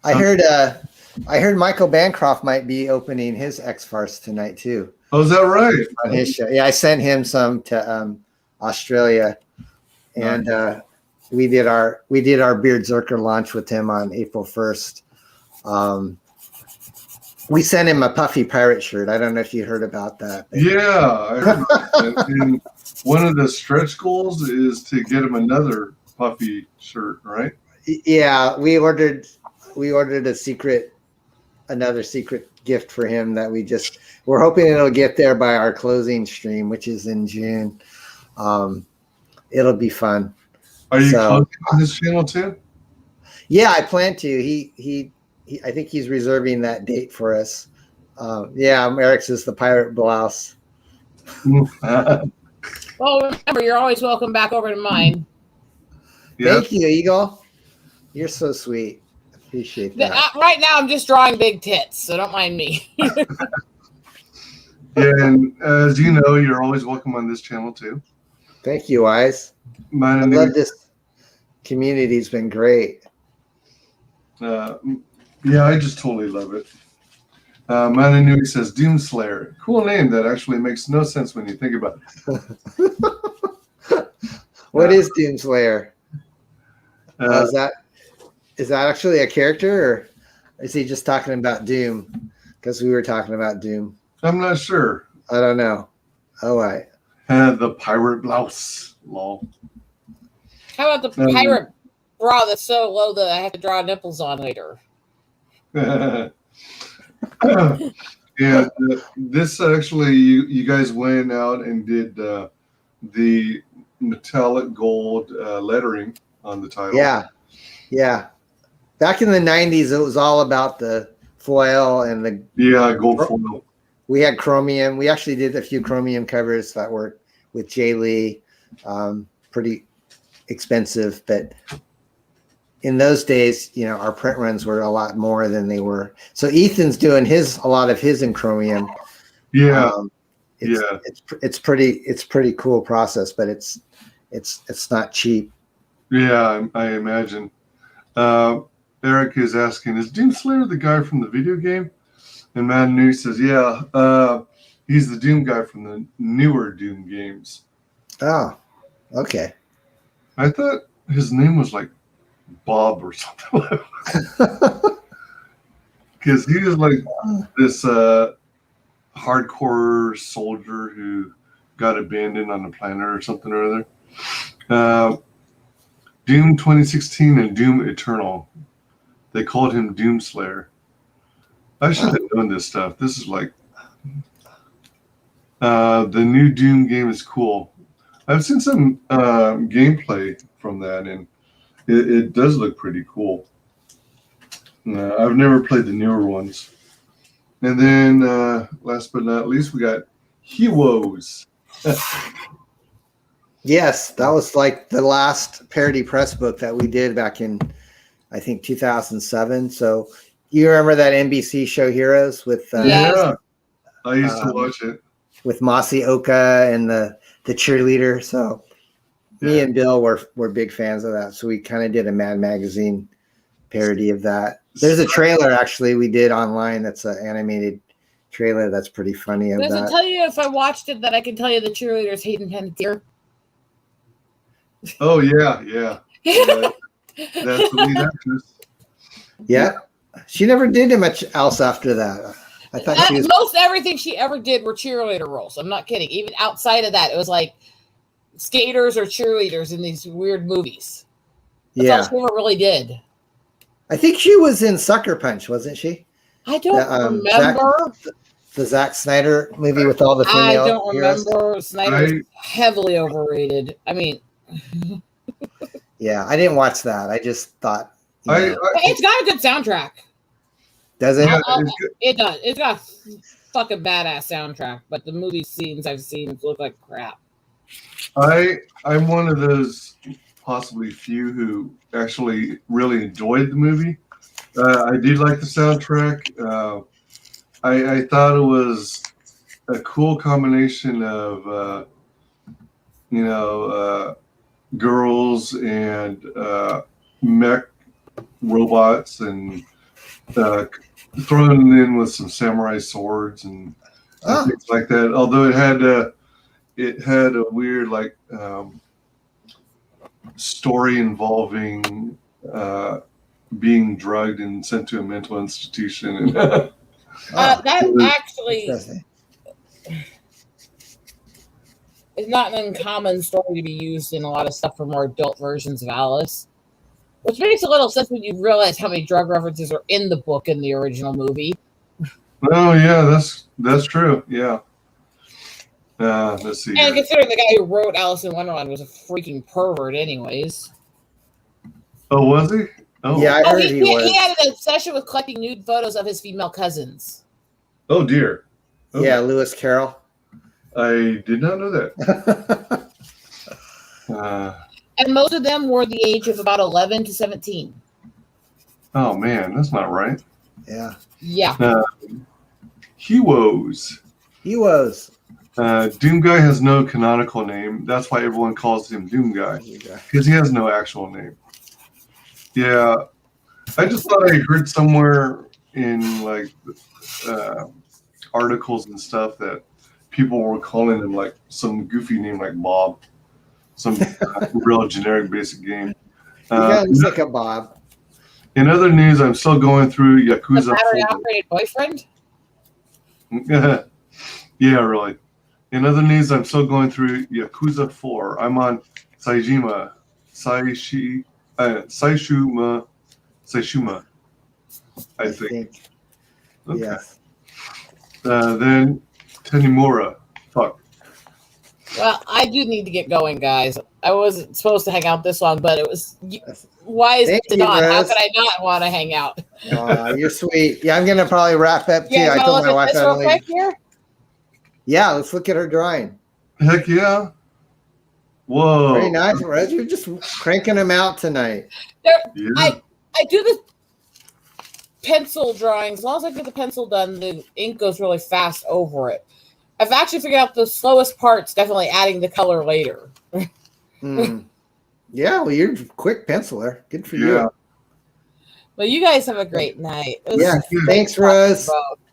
Speaker 3: I heard Michael Bancroft might be opening his X-Farce tonight too.
Speaker 2: Oh, is that right?
Speaker 3: On his show. Yeah, I sent him some to Australia, and we did our Beard Zerker launch with him on April 1st. We sent him a puffy pirate shirt. I don't know if you heard about that.
Speaker 2: Yeah, I heard about that. And one of the stretch goals is to get him another puffy shirt, right?
Speaker 3: Yeah, we ordered another secret gift for him that we're hoping it'll get there by our closing stream, which is in June. It'll be fun.
Speaker 2: Are you closing on this channel too?
Speaker 3: Yeah, I plan to. He I think he's reserving that date for us. Eric's is the pirate blouse.
Speaker 4: Well, remember, you're always welcome back over to mine.
Speaker 2: Yeah.
Speaker 3: Thank you, Eagle. You're so sweet. Appreciate that.
Speaker 4: Right now, I'm just drawing big tits, so don't mind me.
Speaker 2: And as you know, you're always welcome on this channel too.
Speaker 3: Thank you, Wise. I love this community's been great.
Speaker 2: Yeah, I just totally love it. Mananui says Doomslayer. Cool name that actually makes no sense when you think about it.
Speaker 3: What is Doomslayer? Is that actually a character, or is he just talking about Doom? Because we were talking about Doom.
Speaker 2: I'm not sure.
Speaker 3: I don't know. All right.
Speaker 2: The pirate blouse. Lol.
Speaker 4: How about the pirate bra that's so low that I have to draw nipples on later?
Speaker 2: Yeah, this actually, you guys went out and did the metallic gold lettering on the title.
Speaker 3: Yeah. Back in the 90s, it was all about the foil and the
Speaker 2: gold foil.
Speaker 3: We had chromium. We actually did a few chromium covers that were with Jay Lee. Pretty expensive, but in those days, you know, our print runs were a lot more than they were. So Ethan's doing a lot of his in Chromium.
Speaker 2: Yeah.
Speaker 3: It's pretty cool process, but it's not cheap.
Speaker 2: Yeah, I imagine. Eric is asking, is Doomslayer the guy from the video game? And Man New says, yeah, he's the Doom guy from the newer Doom games.
Speaker 3: Oh, okay.
Speaker 2: I thought his name was like Bob or something. Because he was like this hardcore soldier who got abandoned on a planet or something or other. Doom 2016 and Doom Eternal. They called him Doomslayer. I should have known this stuff. This is like the new Doom game is cool. I've seen some gameplay from that, and it does look pretty cool. I've never played the newer ones. And then, last but not least, we got Heroes.
Speaker 3: Yes, that was like the last parody press book that we did back in, I think, 2007. So you remember that NBC show Heroes with
Speaker 2: yeah, I used to watch it
Speaker 3: with Mossy Oka and the cheerleader. So me and Bill were big fans of that. So we kind of did a Mad Magazine parody of that. There's a trailer actually we did online. That's an animated trailer. That's pretty funny.
Speaker 4: Does it tell you if I watched it that I can tell you the cheerleader's Hayden Panettiere?
Speaker 2: Oh yeah. That's the lead actress.
Speaker 3: Yeah, she never did much else after that. I thought she was
Speaker 4: most everything she ever did were cheerleader roles. I'm not kidding. Even outside of that, it was like skaters or cheerleaders in these weird movies. That's all she ever really did.
Speaker 3: I think she was in Sucker Punch, wasn't she?
Speaker 4: I don't remember.
Speaker 3: The Zack Snyder movie with all the female
Speaker 4: I don't remember.
Speaker 3: Heroes.
Speaker 4: Snyder's heavily overrated. I mean,
Speaker 3: yeah, I didn't watch that. I just thought
Speaker 4: it's got a good soundtrack.
Speaker 3: Does it?
Speaker 2: Yeah,
Speaker 4: it does. It's got a fucking badass soundtrack, but the movie scenes I've seen look like crap.
Speaker 2: I'm one of those possibly few who actually really enjoyed the movie. I did like the soundtrack. I thought it was a cool combination of girls and mech robots and thrown in with some samurai swords and things like that. Although it had a weird like story involving being drugged and sent to a mental institution. And
Speaker 4: that actually is not an uncommon story to be used in a lot of stuff for more adult versions of Alice. Which makes a little sense when you realize how many drug references are in the book in the original movie.
Speaker 2: Oh yeah, that's true. Yeah. Let's see.
Speaker 4: And considering the guy who wrote Alice in Wonderland was a freaking pervert, anyways.
Speaker 2: Oh, was he? Oh,
Speaker 3: yeah, I heard he was.
Speaker 4: He had an obsession with collecting nude photos of his female cousins.
Speaker 2: Oh dear. Okay.
Speaker 3: Yeah, Lewis Carroll.
Speaker 2: I did not know that.
Speaker 4: And most of them were the age of about 11 to 17.
Speaker 2: Oh man, that's not right.
Speaker 3: Yeah.
Speaker 4: Yeah.
Speaker 2: Heroes.
Speaker 3: Doom
Speaker 2: Guy has no canonical name. That's why everyone calls him Doom Guy, because he has no actual name. Yeah, I just thought I heard somewhere in like articles and stuff that people were calling him like some goofy name like Bob, some real generic basic game.
Speaker 3: Look at Bob.
Speaker 2: In other news, I'm still going through Yakuza.
Speaker 4: The battery-operated boyfriend?
Speaker 2: Yeah, really. In other news, I'm still going through Yakuza 4. I'm on Saishuma, I think. Okay.
Speaker 3: Yes.
Speaker 2: Then Tenimura. Fuck.
Speaker 4: Well, I do need to get going, guys. I wasn't supposed to hang out this long, but it was. Why is it not? How could I not want to hang out?
Speaker 3: You're sweet. Yeah, I'm going to probably wrap up too.
Speaker 4: Yeah,
Speaker 3: I told my wife
Speaker 4: real quick here.
Speaker 3: Yeah, let's look at her drawing.
Speaker 2: Heck yeah. Whoa.
Speaker 3: Very nice, Rose. You're just cranking them out tonight.
Speaker 2: Yeah.
Speaker 4: I do the pencil drawings. As long as I get the pencil done, the ink goes really fast over it. I've actually figured out the slowest part's definitely adding the color later.
Speaker 3: Yeah, well, you're a quick penciler. Good for
Speaker 2: Yeah.
Speaker 3: you.
Speaker 4: Well, you guys have a great night.
Speaker 3: Yeah, thanks, Rose.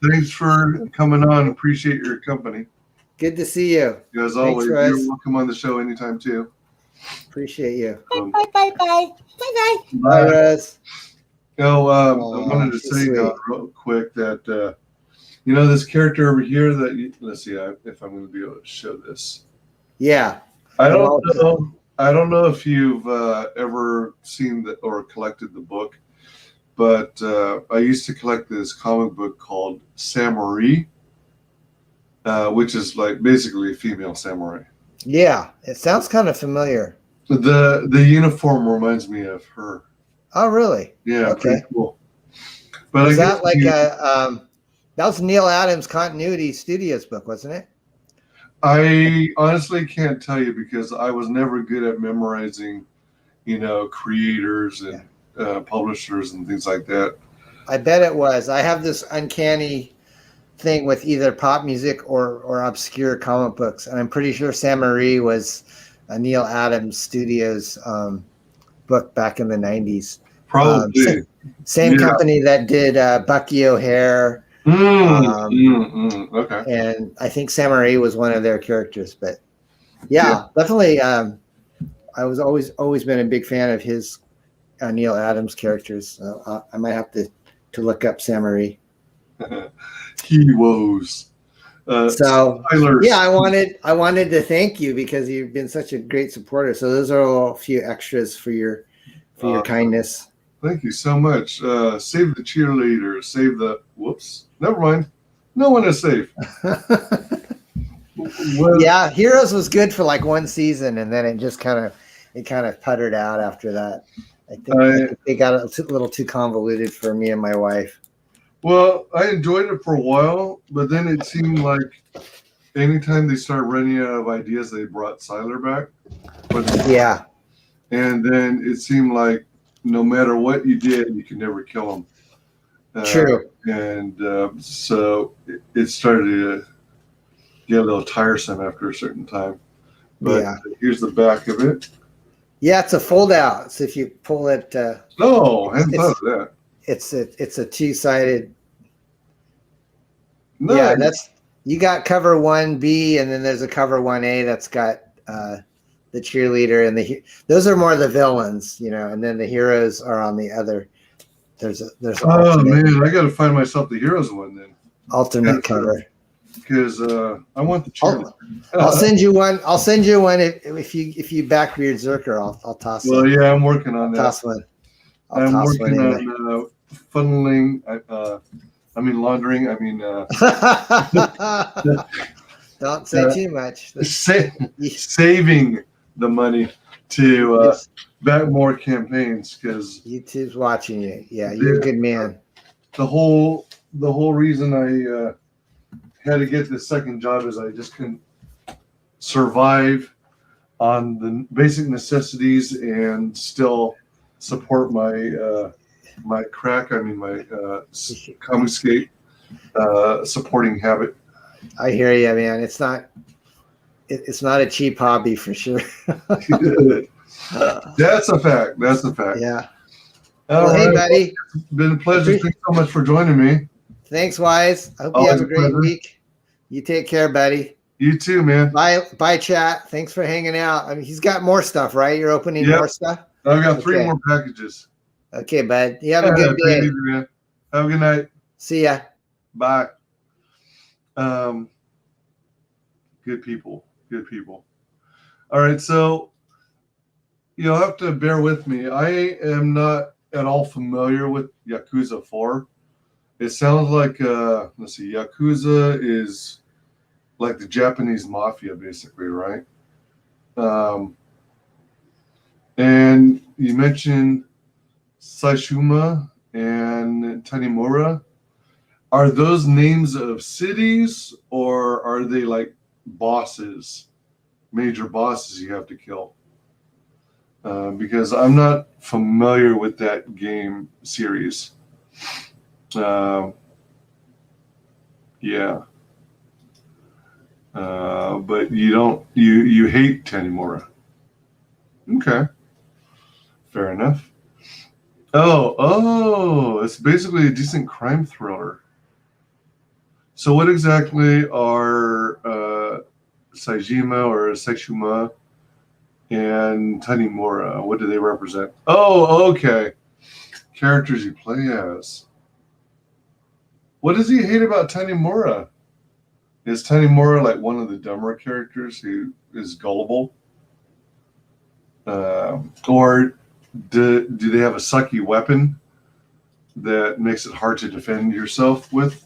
Speaker 2: Thanks for coming on. Appreciate your company.
Speaker 3: Good to see you.
Speaker 2: As
Speaker 3: Thanks,
Speaker 2: always,
Speaker 3: Rose.
Speaker 2: you're welcome on the show anytime too.
Speaker 3: Appreciate you.
Speaker 4: Bye, bye, bye. Bye, bye.
Speaker 3: Bye, Rose.
Speaker 2: No, I
Speaker 3: Aw,
Speaker 2: wanted to
Speaker 3: she's
Speaker 2: say
Speaker 3: sweet.
Speaker 2: real quick that this character over here that let's see if I'm going to be able to show this.
Speaker 3: Yeah.
Speaker 2: I don't know. I don't know if you've ever seen or collected the book, but I used to collect this comic book called Samurai, which is like basically a female samurai.
Speaker 3: Yeah, it sounds kind of familiar.
Speaker 2: The uniform reminds me of her.
Speaker 3: Oh, really?
Speaker 2: Yeah,
Speaker 3: Okay.
Speaker 2: pretty cool. But
Speaker 3: Was
Speaker 2: I guess
Speaker 3: that like that was Neil Adams Continuity Studios book, wasn't it?
Speaker 2: I honestly can't tell you because I was never good at memorizing, creators and publishers and things like that.
Speaker 3: I bet it was. I have this uncanny thing with either pop music or obscure comic books, and I'm pretty sure Samurai was a Neil Adams Studios book back in the 90s.
Speaker 2: Probably.
Speaker 3: Same company that did Bucky O'Hare.
Speaker 2: Okay.
Speaker 3: And I think Samurai was one of their characters, but definitely. I was always been a big fan of his Neil Adams characters. So I might have to look up Samurai.
Speaker 2: Heroes. Spoilers.
Speaker 3: I wanted to thank you because you've been such a great supporter. So those are a few extras for your kindness.
Speaker 2: Thank you so much. Save the cheerleader. Save the. Whoops. Never mind. No one is safe.
Speaker 3: Yeah, Heroes was good for like one season, and then it just kind of puttered out after that. I think they got a little too convoluted for me and my wife.
Speaker 2: Well, I enjoyed it for a while, but then it seemed like anytime they started running out of ideas, they brought Siler back.
Speaker 3: Yeah.
Speaker 2: And then it seemed like no matter what you did, you could never kill him.
Speaker 3: True.
Speaker 2: And so it started to get a little tiresome after a certain time. But here's the back of it.
Speaker 3: Yeah, it's a fold out. So if you pull it.
Speaker 2: I hadn't thought of that.
Speaker 3: It's a two-sided.
Speaker 2: Nice.
Speaker 3: Yeah, you got cover 1B, and then there's a cover 1A that's got the cheerleader and those are more the villains, and then the heroes are on the other. There's
Speaker 2: man, I got to find myself the heroes one then.
Speaker 3: Alternate cover.
Speaker 2: Because I want the cheerleader.
Speaker 3: I'll send you one. I'll send you one if you back Beard Zerker. I'll toss.
Speaker 2: Well, yeah, I'm working on that.
Speaker 3: Toss one.
Speaker 2: I'm working on funneling. Laundering.
Speaker 3: Don't say too much.
Speaker 2: Saving the money to back more campaigns because
Speaker 3: YouTube's watching you. Yeah, you're a good man.
Speaker 2: The whole reason I had to get this second job is I just couldn't survive on the basic necessities and still support my my Comicscape supporting habit.
Speaker 3: I hear you, man. It's not a cheap hobby for sure.
Speaker 2: That's a fact.
Speaker 3: Yeah.
Speaker 2: All right.
Speaker 3: Hey, buddy.
Speaker 2: It's been a pleasure. Thanks so much for joining me.
Speaker 3: Thanks, Wise. I hope you have a great week. You take care, buddy.
Speaker 2: You too, man.
Speaker 3: Bye, chat. Thanks for hanging out. He's got more stuff, right? You're opening more stuff?
Speaker 2: I've got 3 more packages.
Speaker 3: Okay, bud. You have a good day.
Speaker 2: Man. Have a good night.
Speaker 3: See ya.
Speaker 2: Bye. Good people. All right, so you'll have to bear with me. I am not at all familiar with Yakuza 4. It sounds like let's see, Yakuza is like the Japanese mafia, basically, right? And you mentioned Saishuma and Tanimura. Are those names of cities or are they like bosses major bosses you have to kill. Because I'm not familiar with that game series. Yeah. But you hate Tanimura. Okay. Fair enough. Oh, it's basically a decent crime thriller. So what exactly are Saejima or Sexuma and Tanimura? What do they represent? Oh, okay. Characters you play as. What does he hate about Tanimura? Is Tanimura like one of the dumber characters who is gullible? Or do they have a sucky weapon that makes it hard to defend yourself with?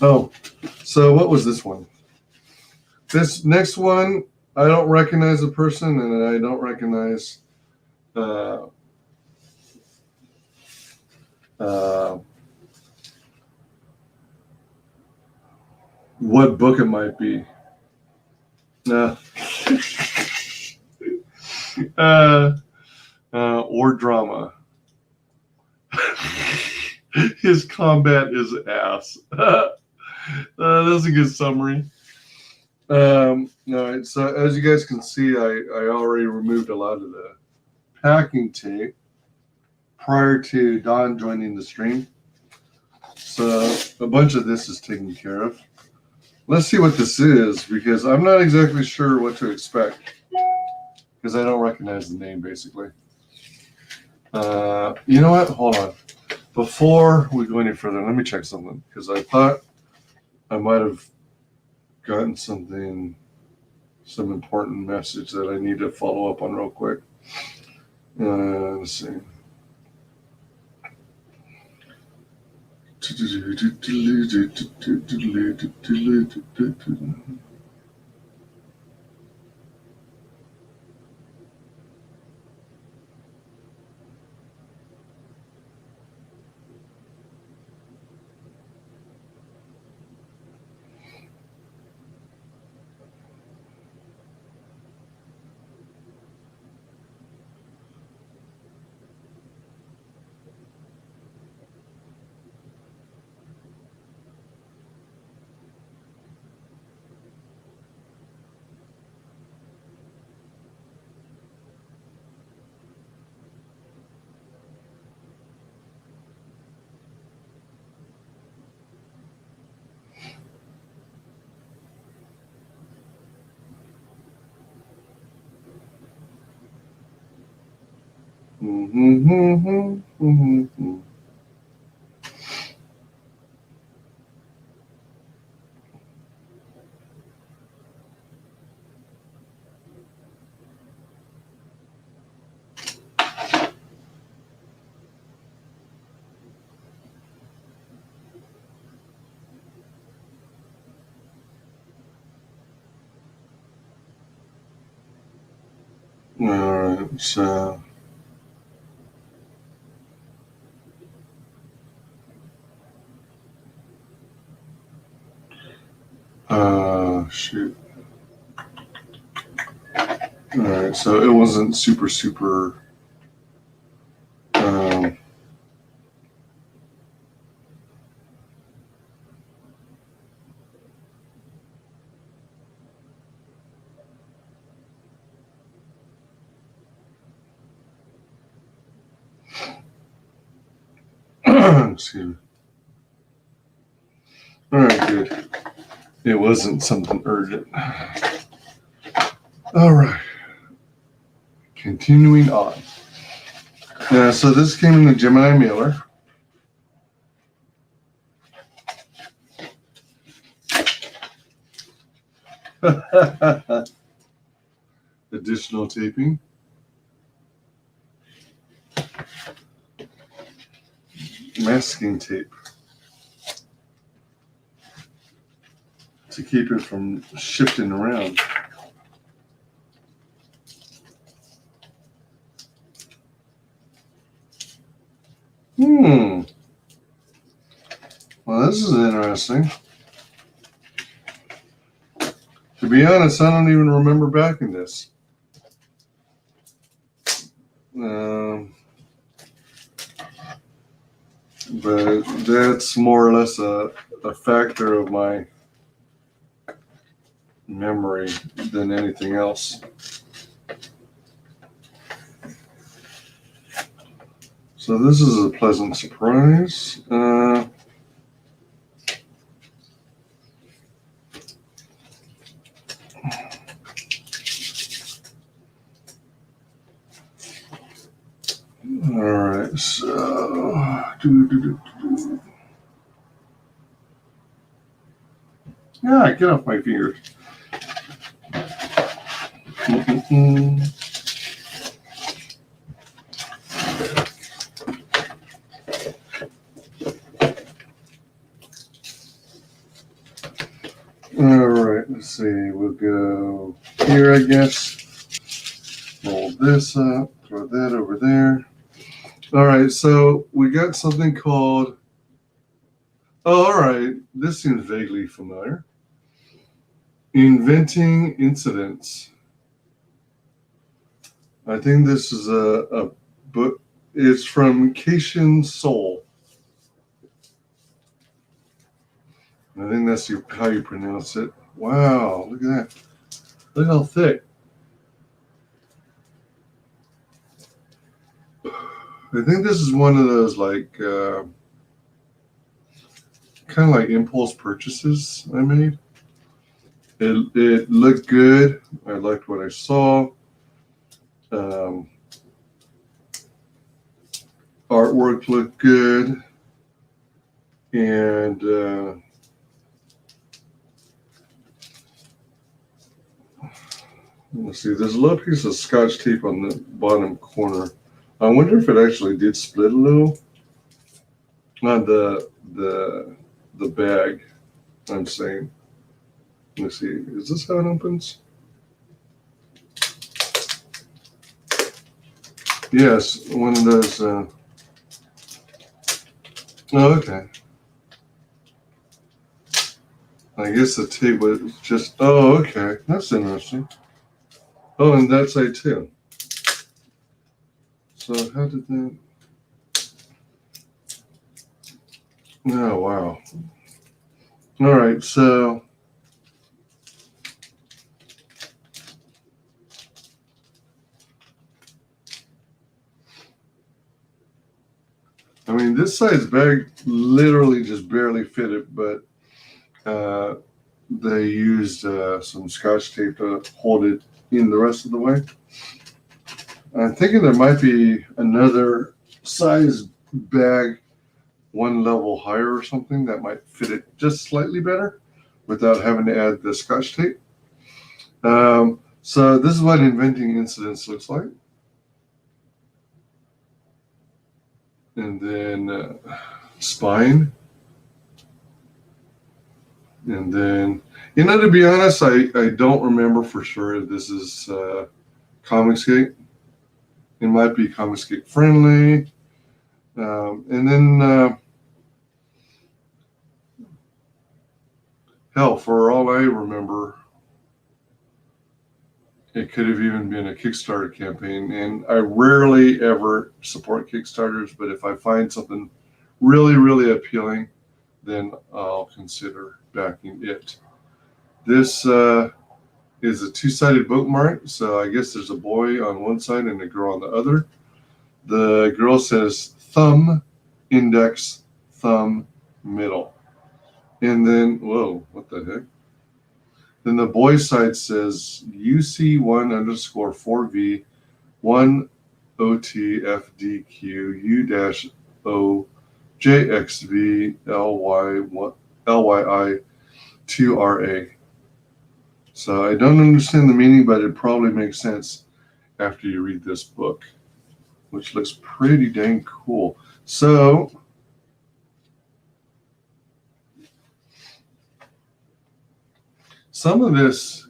Speaker 2: Oh, so what was this one? This next one, I don't recognize the person, and I don't recognize what book it might be. Or drama. His combat is ass. That's a good summary. All right, so as you guys can see, I already removed a lot of the packing tape prior to Don joining the stream. So a bunch of this is taken care of. Let's see what this is, because I'm not exactly sure what to expect, because I don't recognize the name, basically. You know what? Hold on. Before we go any further, let me check something, because I thought I might have gotten some important message that I need to follow up on real quick. Let's see. All right, so shoot. All right, so it wasn't super excuse me. All right, good. It wasn't something urgent. All right. Continuing on. Yeah, so this came in the Gemini Mailer. Additional taping. Masking tape. To keep it from shifting around. Well, this is interesting. To be honest, I don't even remember backing this. But that's more or less a factor of my memory than anything else. So this is a pleasant surprise. All right, so yeah, get off my fingers. All right, let's see. We'll go here, I guess. Roll this up, throw that over there. All right, so we got something called, oh, all right, this seems vaguely familiar. Inventing Incidents. I think this is a book. It's from Cation Soul. I think that's how you pronounce it. Wow, look at that. Look how thick. I think this is one of those like kind of like impulse purchases I made. It looked good. I liked what I saw. Artwork looked good. And let's see, there's a little piece of Scotch tape on the bottom corner. I wonder if it actually did split a little on the bag, I'm saying. Let me see, is this how it opens? Yes, one of those. Oh, okay. I guess the tape was just, oh, okay. That's interesting. Oh, and that side too. So how did that? Oh, wow. All right, so I mean, this size bag literally just barely fit it, but they used some Scotch tape to hold it in the rest of the way. I'm thinking there might be another size bag one level higher or something that might fit it just slightly better without having to add the Scotch tape. So this is what Inventing Incidents looks like. And then spine. And then, you know, to be honest, I don't remember for sure if this is Comicsgate. It might be Comicsgate friendly. And then, hell, for all I remember, it could have even been a Kickstarter campaign. And I rarely ever support Kickstarters, but if I find something really, really appealing, then I'll consider backing it. This is a two-sided bookmark, so I guess there's a boy on one side and a girl on the other. The girl says thumb, index, thumb, middle. And then, whoa, what the heck? Then the boy's side says UC1_4V 1 OTFDQ U-O JXV LYI 2RA. So I don't understand the meaning, but it probably makes sense after you read this book, which looks pretty dang cool. So some of this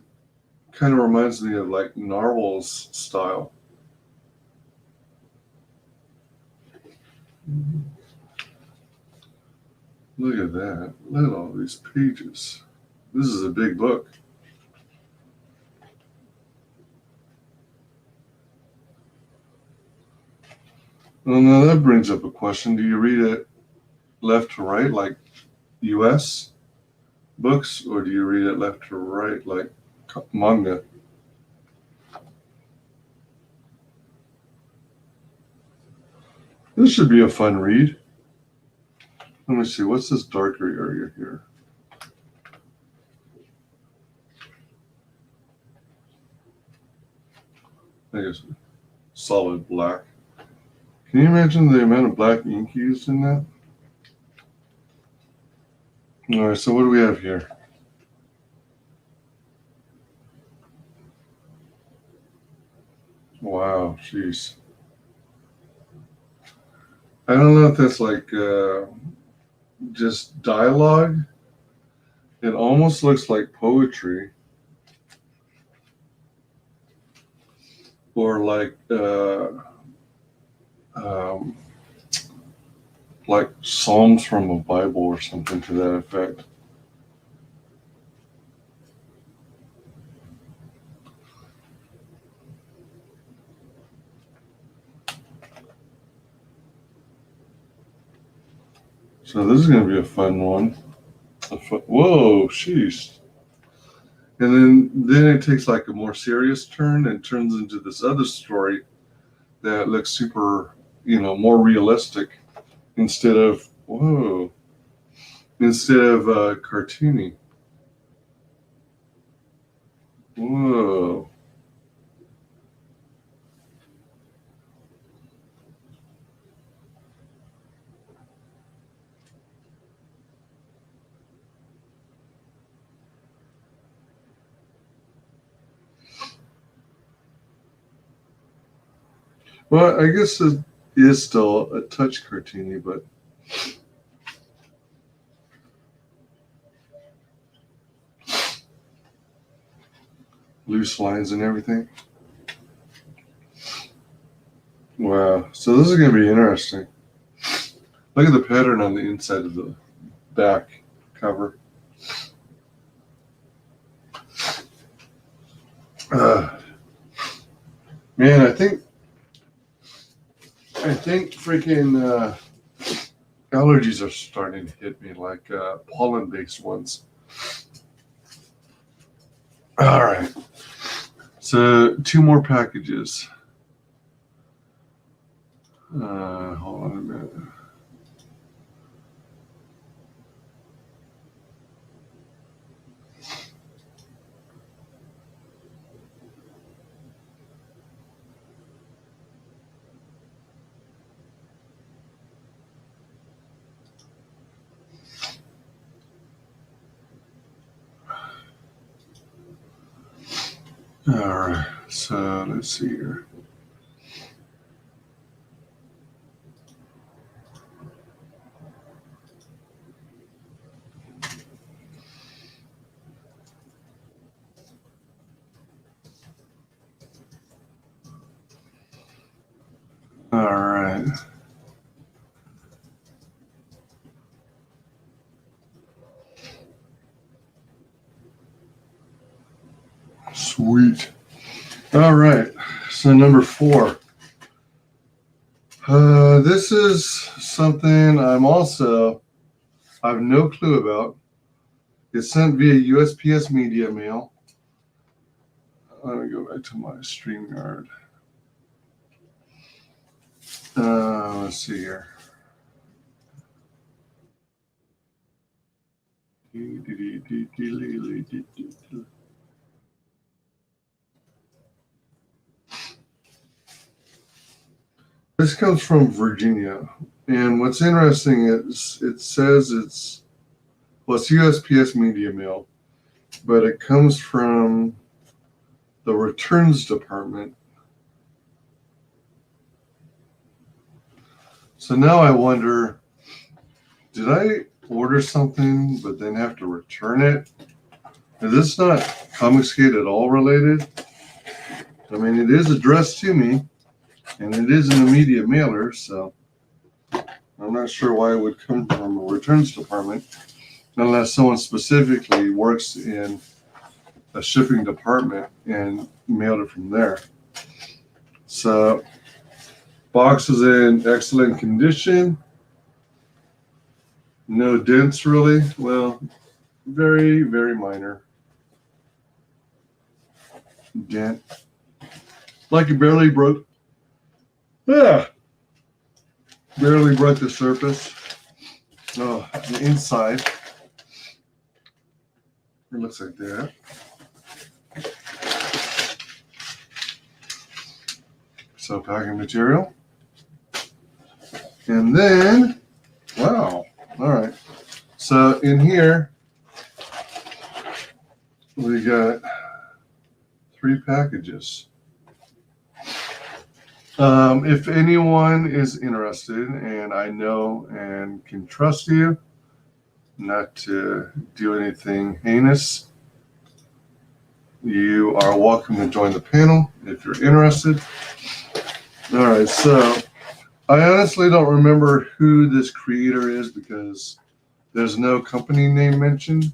Speaker 2: kind of reminds me of like Narwhal's style. Look at that. Look at all these pages. This is a big book. Well, now that brings up a question. Do you read it left to right, like US books, or do you read it left to right, like manga? This should be a fun read. Let me see. What's this darker area here? I guess solid black. Can you imagine the amount of black ink used in that? All right, so what do we have here? Wow, jeez. I don't know if that's like just dialogue. It almost looks like poetry. Or like Psalms from a Bible or something to that effect. So this is going to be a fun one. Whoa, sheesh. And then it takes like a more serious turn and turns into this other story that looks super, more realistic instead of cartoony. Whoa. Well, I guess it is still a touch cartoony, but loose lines and everything. Wow. So this is going to be interesting. Look at the pattern on the inside of the back cover. Man, I think freaking allergies are starting to hit me, like pollen-based ones. All right. So 2 more packages. Hold on a minute. All right, so let's see here. All right. Sweet. All right. So number 4. This is something I have no clue about. It's sent via USPS media mail. Let me go back to my StreamYard. Let's see here. This comes from Virginia, and what's interesting is it says it's USPS media mail, but it comes from the returns department. So now I wonder, did I order something but then have to return it? Is this not Comicsgate at all related? I mean, it is addressed to me, and it is an immediate mailer, so I'm not sure why it would come from a returns department unless someone specifically works in a shipping department and mailed it from there. So, Box is in excellent condition. No dents really. Well, very, very minor dent. Like it barely broke. Yeah. Barely broke the surface. Oh, the inside. It looks like that. So packing material. And then, wow. All right. So in here, we got 3 packages. If anyone is interested, and I know and can trust you not to do anything heinous, you are welcome to join the panel if you're interested. All right, so I honestly don't remember who this creator is because there's no company name mentioned.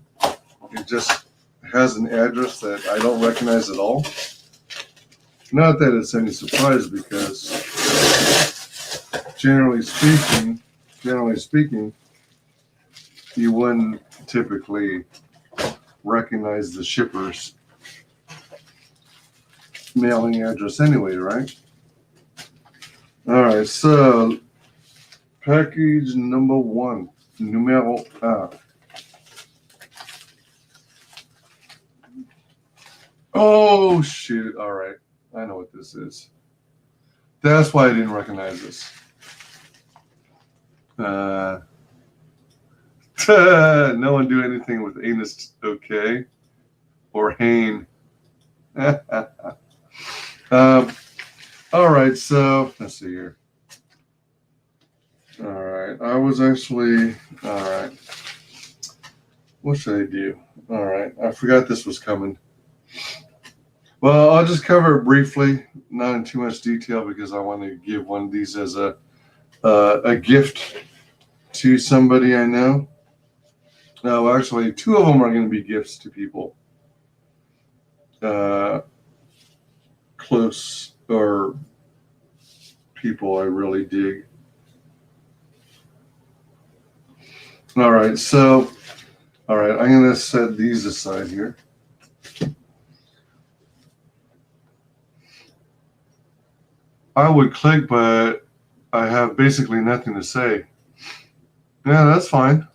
Speaker 2: It just has an address that I don't recognize at all. Not that it's any surprise because generally speaking, you wouldn't typically recognize the shipper's mailing address anyway, right? All right, so package number 1, numéro 1. Oh, shit. All right. I know what this is. That's why I didn't recognize this. No one do anything with anus, okay? Or Hain. All right, so let's see here. All right, I was actually, all right. What should I do? All right, I forgot this was coming. Well, I'll just cover it briefly, not in too much detail, because I want to give one of these as a gift to somebody I know. No, actually, 2 of them are going to be gifts to people close or people I really dig. All right, so, all right, I'm going to set these aside here. I would click, but I have basically nothing to say. Yeah, that's fine.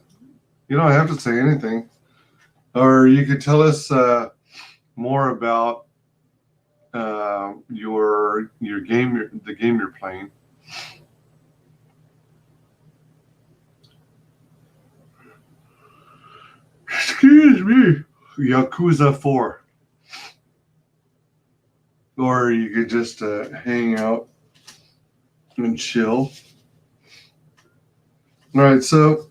Speaker 2: You don't have to say anything. Or you could tell us more about your game, the game you're playing. Excuse me. Yakuza 4. Or you could just hang out and chill. All right, so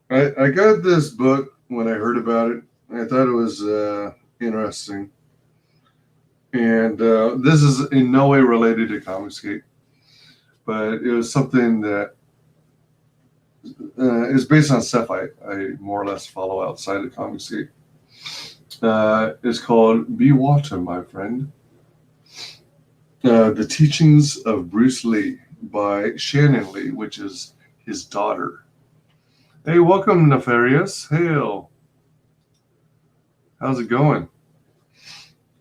Speaker 2: I got this book when I heard about it. I thought it was interesting. And this is in no way related to Comicsgate, but it was something that is based on stuff I more or less follow outside of Comicsgate. It's called Be Water, My Friend. The Teachings of Bruce Lee by Shannon Lee, which is his daughter. Hey, welcome, Nefarious. Hail. How's it going?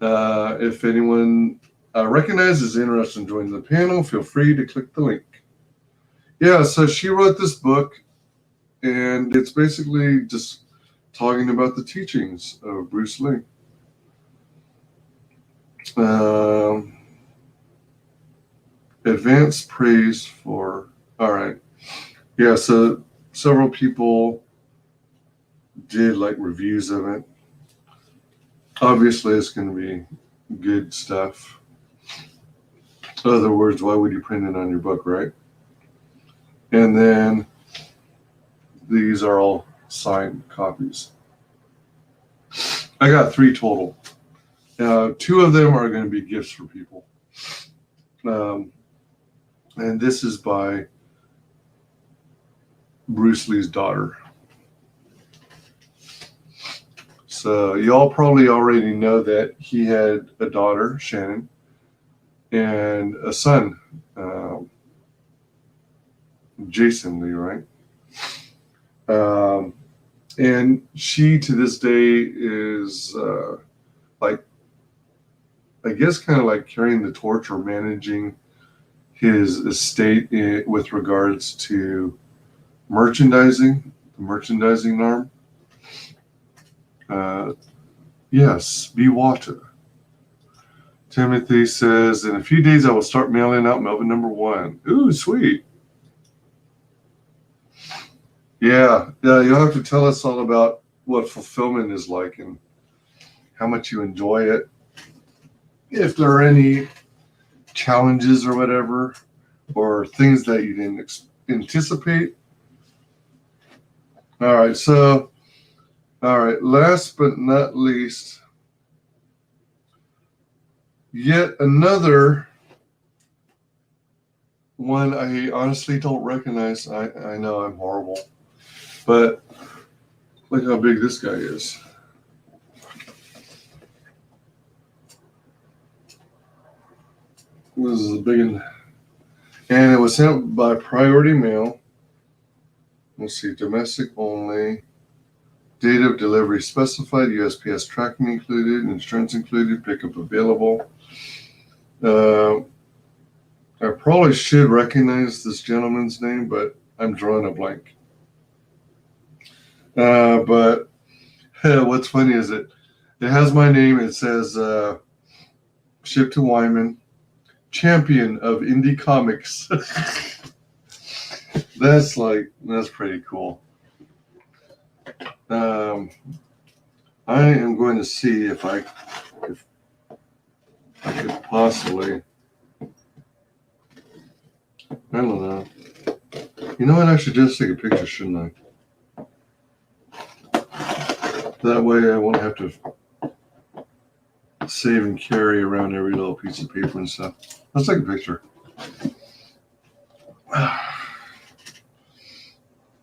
Speaker 2: If anyone recognizes interest in joining the panel, feel free to click the link. Yeah, so she wrote this book, and it's basically just talking about the teachings of Bruce Lee. Advanced praise for, all right. Yeah, so several people did like reviews of it. Obviously, it's going to be good stuff. In other words, why would you print it on your book, right? And then these are all signed copies. I got 3 total. 2 of them are going to be gifts for people. And this is by Bruce Lee's daughter. So y'all probably already know that he had a daughter, Shannon, and a son, Jason Lee, right? And she to this day is like, I guess, kind of like carrying the torch or managing his estate with regards to merchandising, the merchandising arm. Yes, be water. Timothy says, in a few days I will start mailing out Melvin #1. Ooh, sweet. Yeah, you'll have to tell us all about what fulfillment is like and how much you enjoy it. If there are any challenges or whatever, or things that you didn't anticipate. All right, last but not least, yet another one I honestly don't recognize. I know I'm horrible, but look how big this guy is. This is a big one. And it was sent by priority mail. Let's see, domestic only. Date of delivery specified, USPS tracking included, insurance included, pickup available. I probably should recognize this gentleman's name, but I'm drawing a blank. But what's funny is it has my name. It says shipped to Wyman, champion of indie comics. That's pretty cool. I am going to see if I could possibly, I don't know. You know what? I should just take a picture, shouldn't I? That way I won't have to save and carry around every little piece of paper and stuff. Let's take a picture. I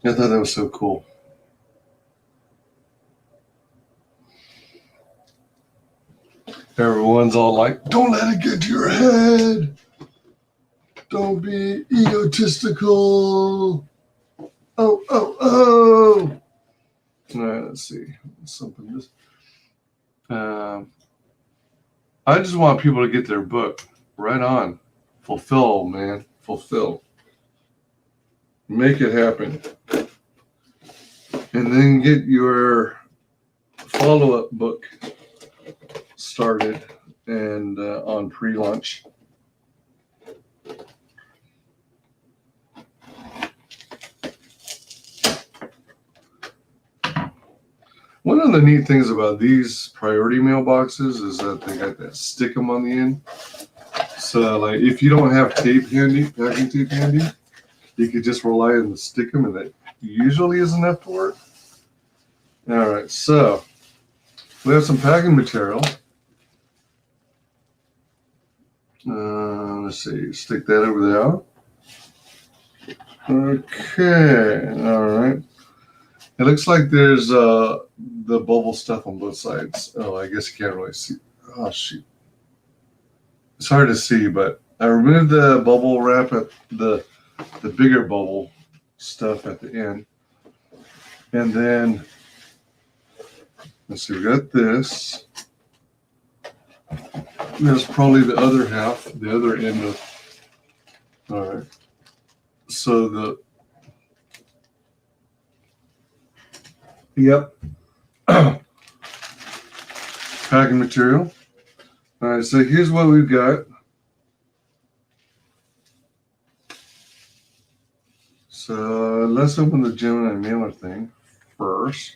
Speaker 2: thought that was so cool. Everyone's all like, don't let it get to your head. Don't be egotistical. Oh. All right, let's see. Something just. I just want people to get their book. Right on. Fulfill, man. Fulfill. Make it happen. And then get your follow-up book started and on pre-launch. One of the neat things about these priority mailboxes is that they got that stick-em on the end. So, like, if you don't have tape handy, packing tape handy, you could just rely on the stick-em, and that usually is enough to work. All right, so we have some packing material. Let's see, stick that over there. Okay, all right. It looks like there's the bubble stuff on both sides. Oh, I guess you can't really see. Oh, shoot. It's hard to see, but I removed the bubble wrap at the bigger bubble stuff at the end. And then, let's see, we got this. There's probably the other half, the other end of, all right. So yep. Packing material. All right, so here's what we've got. So let's open the Gemini Mailer thing first.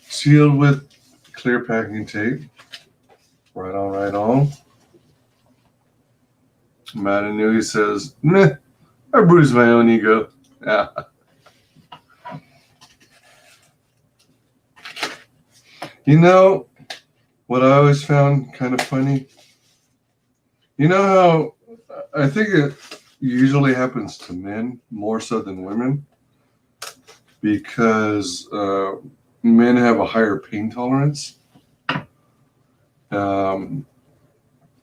Speaker 2: Sealed with clear packing tape. Right on. Matt Inouye says, meh, I bruised my own ego. Yeah. You know what I always found kind of funny? You know how I think it usually happens to men more so than women because men have a higher pain tolerance.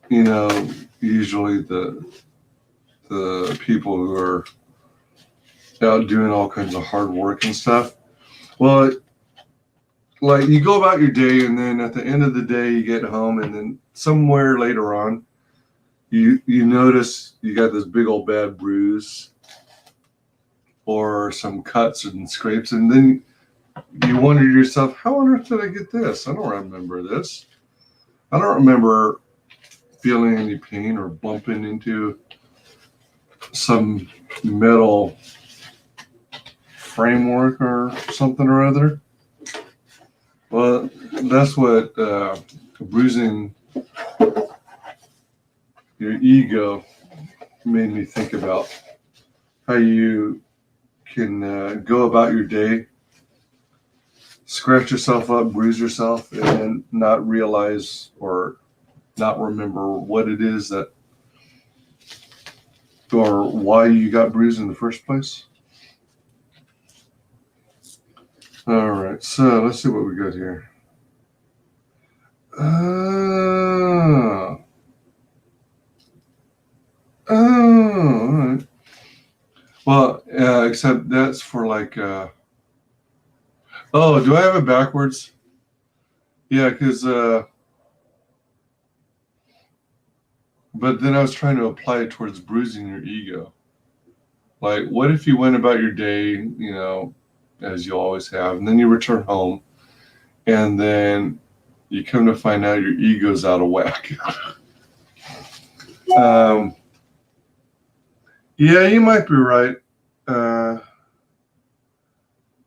Speaker 2: you know, usually the people who are out doing all kinds of hard work and stuff. Well, like you go about your day, and then at the end of the day, you get home, and then somewhere later on, you notice you got this big old bad bruise or some cuts and scrapes, and then you wonder to yourself, how on earth did I get this? I don't remember this. I don't remember feeling any pain or bumping into some metal framework or something or other. Well, that's what bruising your ego made me think about. How you can go about your day, scratch yourself up, bruise yourself, and not realize or not remember what it is that, or why you got bruised in the first place. All right, so let's see what we got here. All right. Well, except that's for like, oh, do I have it backwards? Yeah, because, but then I was trying to apply it towards bruising your ego. Like, what if you went about your day, you know, as you always have, and then you return home, and then you come to find out your ego's out of whack. Yeah, you might be right.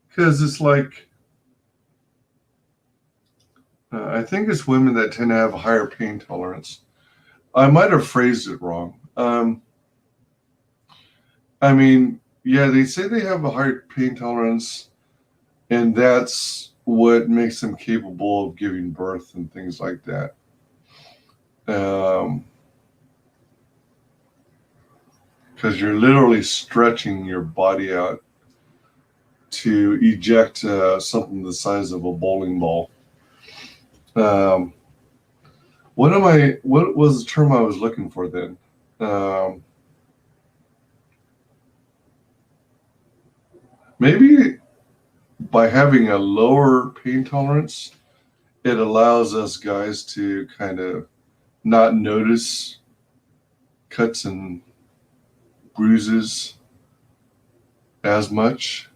Speaker 2: Because it's like, I think it's women that tend to have a higher pain tolerance. I might have phrased it wrong. I mean, yeah, they say they have a higher pain tolerance, and that's what makes them capable of giving birth and things like that. Because you're literally stretching your body out to eject something the size of a bowling ball. What was the term I was looking for then? Maybe by having a lower pain tolerance, it allows us guys to kind of not notice cuts and bruises as much.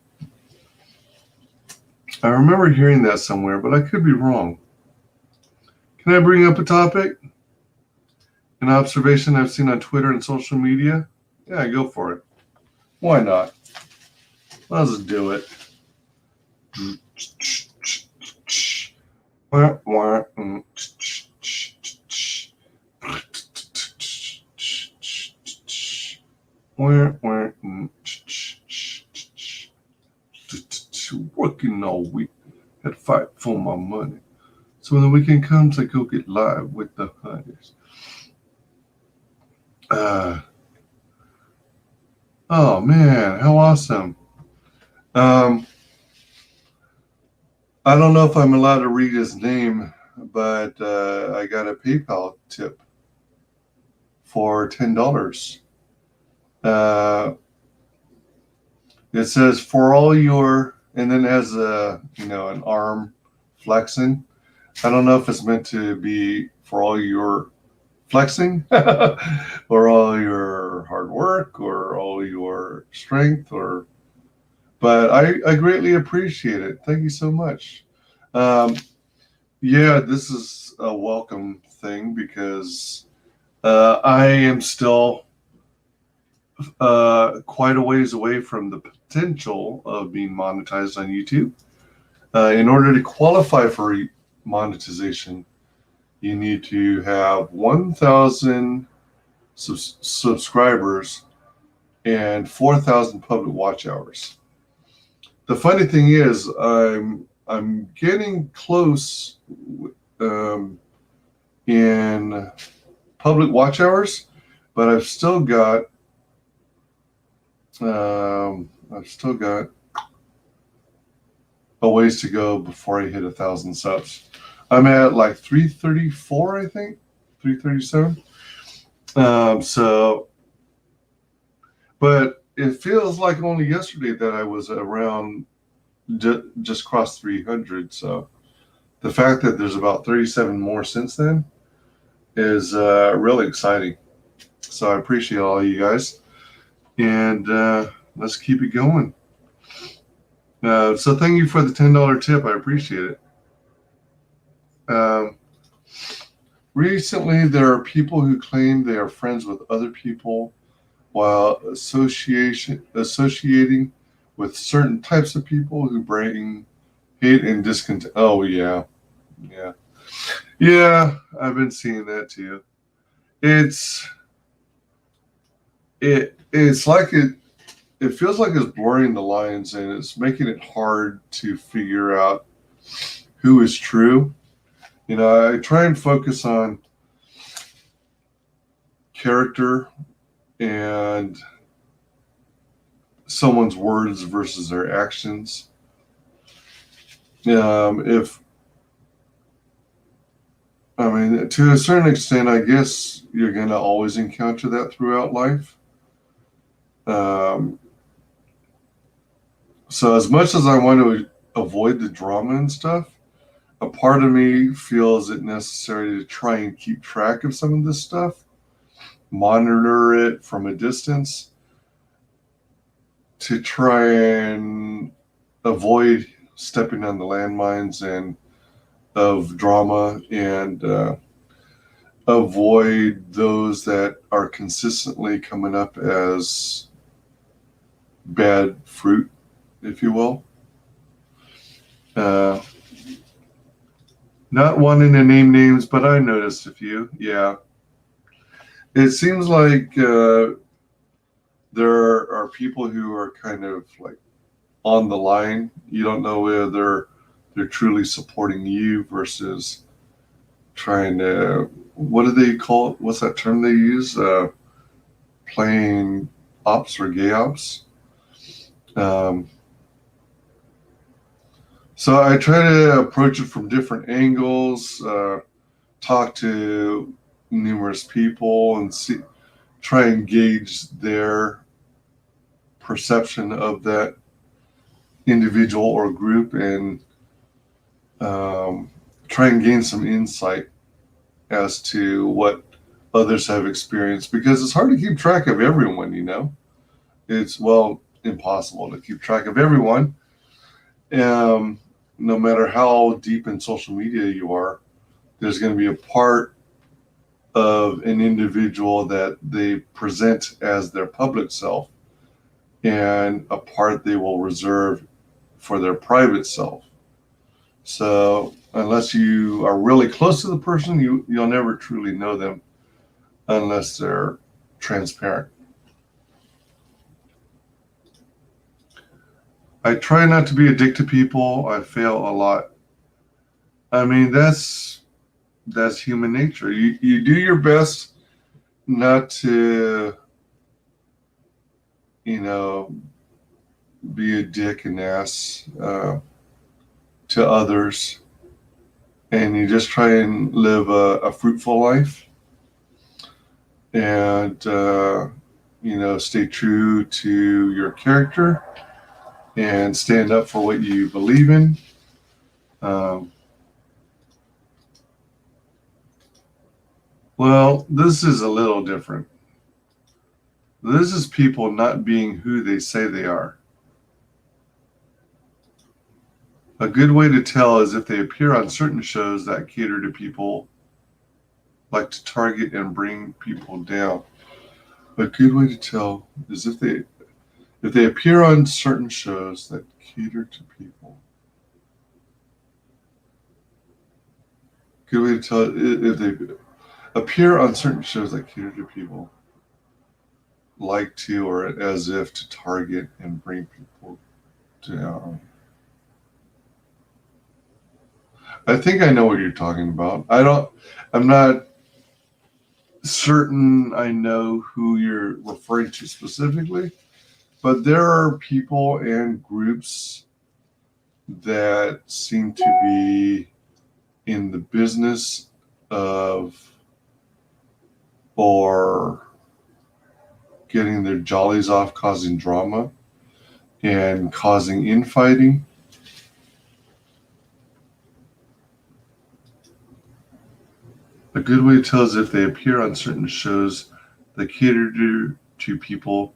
Speaker 2: I remember hearing that somewhere, but I could be wrong. Can I bring up a topic? An observation I've seen on Twitter and social media? Yeah, go for it. Why not? Let's do it. Working all week, had to fight for my money. So when the weekend comes, I go get live with the honeys. Oh man, how awesome. I don't know if I'm allowed to read his name, but I got a PayPal tip for $10. It says for all your, and then it has a, you know, an arm flexing. I don't know if it's meant to be for all your flexing or all your hard work or all your strength, or, but I greatly appreciate it. Thank you so much. Yeah, this is a welcome thing because I am still quite a ways away from the potential of being monetized on YouTube. In order to qualify for monetization, you need to have 1,000 subscribers and 4,000 public watch hours. The funny thing is, I'm getting close in public watch hours, but I've still got a ways to go before I hit 1,000 subs. I'm at like 334, I think, 337. So, but it feels like only yesterday that I was around just crossed 300. So the fact that there's about 37 more since then is really exciting. So I appreciate all you guys, and let's keep it going. So thank you for the $10 tip. I appreciate it. Recently, there are people who claim they are friends with other people while associating with certain types of people who bring hate and discontent. Oh yeah. I've been seeing that too. It's like it feels like it's blurring the lines, and it's making it hard to figure out who is true. You know, I try and focus on character and someone's words versus their actions. To a certain extent, I guess you're going to always encounter that throughout life. So as much as I want to avoid the drama and stuff, a part of me feels it necessary to try and keep track of some of this stuff, monitor it from a distance, to try and avoid stepping on the landmines and of drama, and avoid those that are consistently coming up as bad fruit, if you will. Not wanting to name names, but I noticed a few. Yeah. It seems like there are people who are kind of like on the line. You don't know whether they're truly supporting you versus trying to, what do they call it? What's that term they use? Playing ops or gay ops. So I try to approach it from different angles, talk to numerous people, and try and gauge their perception of that individual or group, and try and gain some insight as to what others have experienced, because it's hard to keep track of everyone, you know. It's, well, impossible to keep track of everyone. No matter how deep in social media you are, there's going to be a part of an individual that they present as their public self, and a part they will reserve for their private self. So unless you are really close to the person, you'll never truly know them unless they're transparent. I try not to be a dick to people. I fail a lot. I mean, that's human nature. You do your best not to, you know, be a dick and ass to others, and you just try and live a fruitful life, and stay true to your character and stand up for what you believe in. Well, this is a little different. This is people not being who they say they are. A good way to tell is if they appear on certain shows that cater to people, like to target and bring people down. A good way to tell is if they appear on certain shows that cater to people. Good way to tell if they appear on certain shows that cater to people, like to or as if to target and bring people down. I think I know what you're talking about. I'm not certain I know who you're referring to specifically, but there are people and groups that seem to be in the business of or getting their jollies off, causing drama and causing infighting. A good way to tell is if they appear on certain shows that cater to people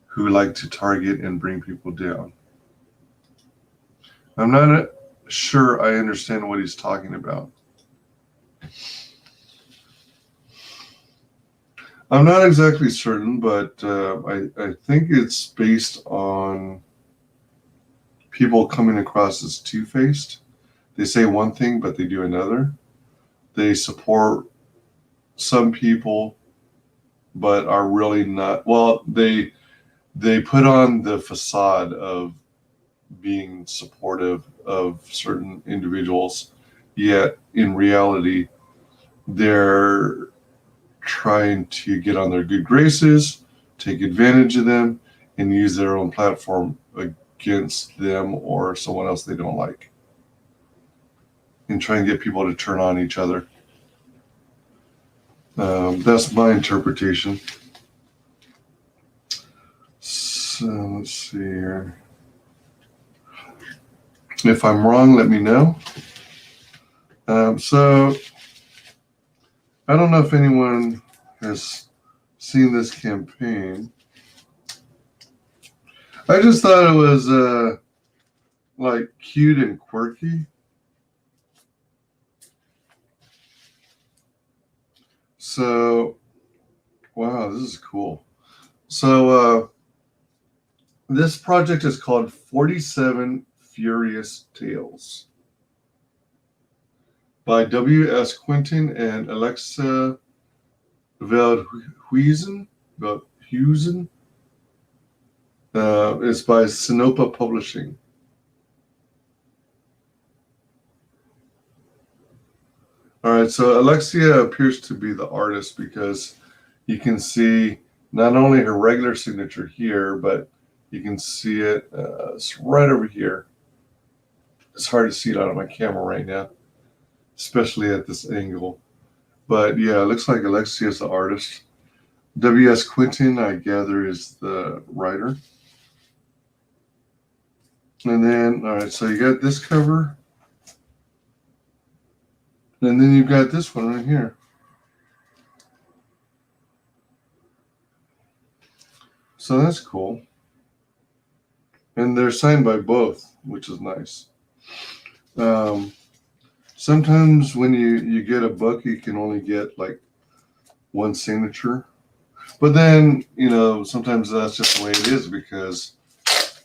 Speaker 2: who like to target and bring people down. I'm not sure I understand what he's talking about. I'm not exactly certain, but I think it's based on people coming across as two-faced. They say one thing, but they do another. They support some people, but are really not. Well, they put on the facade of being supportive of certain individuals, yet in reality, they're trying to get on their good graces, take advantage of them, and use their own platform against them or someone else they don't like, and try and get people to turn on each other. That's my interpretation. So let's see here. If I'm wrong, let me know. So I don't know if anyone has seen this campaign. I just thought it was like cute and quirky. So, wow, this is cool. So this project is called 47 Furious Tales by W.S. Quinton and Alexa Veldhuizen. It's by Sinopa Publishing. All right, so Alexia appears to be the artist because you can see not only her regular signature here, but you can see it. It's right over here. It's hard to see it out of my camera right now, especially at this angle. But yeah, it looks like Alexia is the artist. W.S. Quinton, I gather, is the writer. And then, all right, so you got this cover. And then you've got this one right here. So that's cool. And they're signed by both, which is nice. Sometimes when you get a book, you can only get like one signature. But then, you know, sometimes that's just the way it is because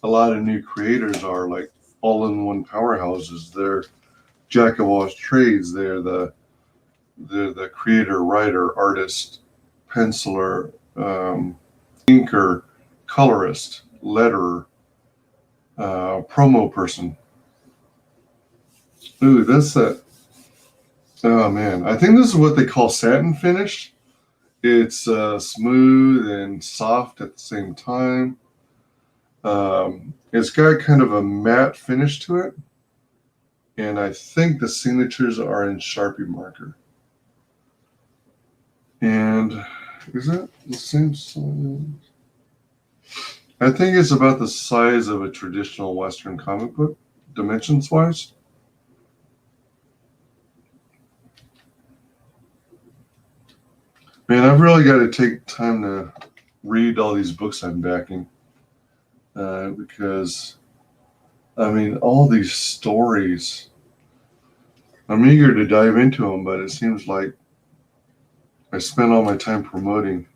Speaker 2: a lot of new creators are like all-in-one powerhouses. They're jack of all trades. They're the creator, writer, artist, penciler, inker, colorist, letterer, promo person. Ooh, that's that. Oh man, I think this is what they call satin finish. It's smooth and soft at the same time. It's got kind of a matte finish to it. And I think the signatures are in Sharpie marker. And is that the same size? I think it's about the size of a traditional Western comic book, dimensions-wise. Man, I've really got to take time to read all these books I'm backing. Because, I mean, all these stories, I'm eager to dive into them, but it seems like I spend all my time promoting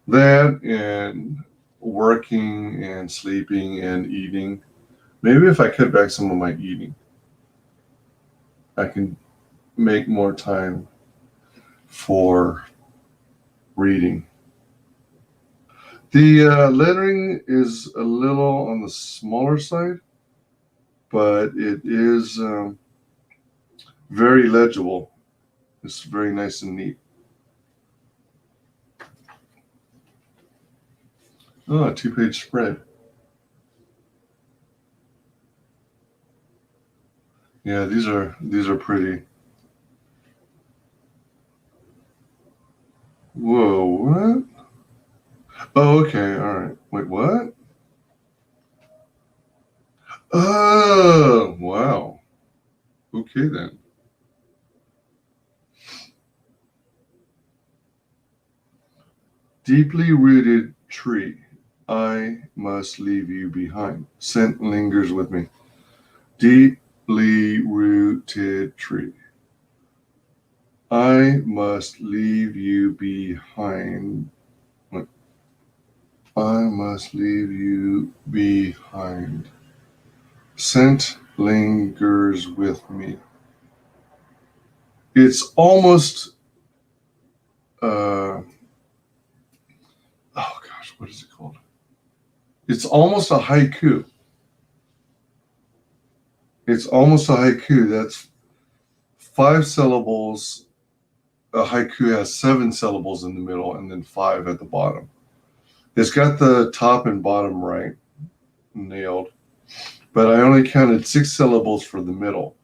Speaker 2: that and working and sleeping and eating. Maybe if I cut back some of my eating, I can make more time for reading. The lettering is a little on the smaller side, but it is very legible. It's very nice and neat. Oh, a 2-page spread. Yeah, these are pretty. Whoa, what? Oh, okay, all right. Wait, what? Oh, wow. Okay, then. Deeply rooted tree, I must leave you behind. Scent lingers with me. Deeply rooted tree, I must leave you behind. I must leave you behind. Scent lingers with me. It's almost, oh gosh, what is it called? It's almost a haiku. It's almost a haiku. That's 5 syllables. A haiku has 7 syllables in the middle and then 5 at the bottom. It's got the top and bottom right, nailed, but I only counted 6 syllables for the middle.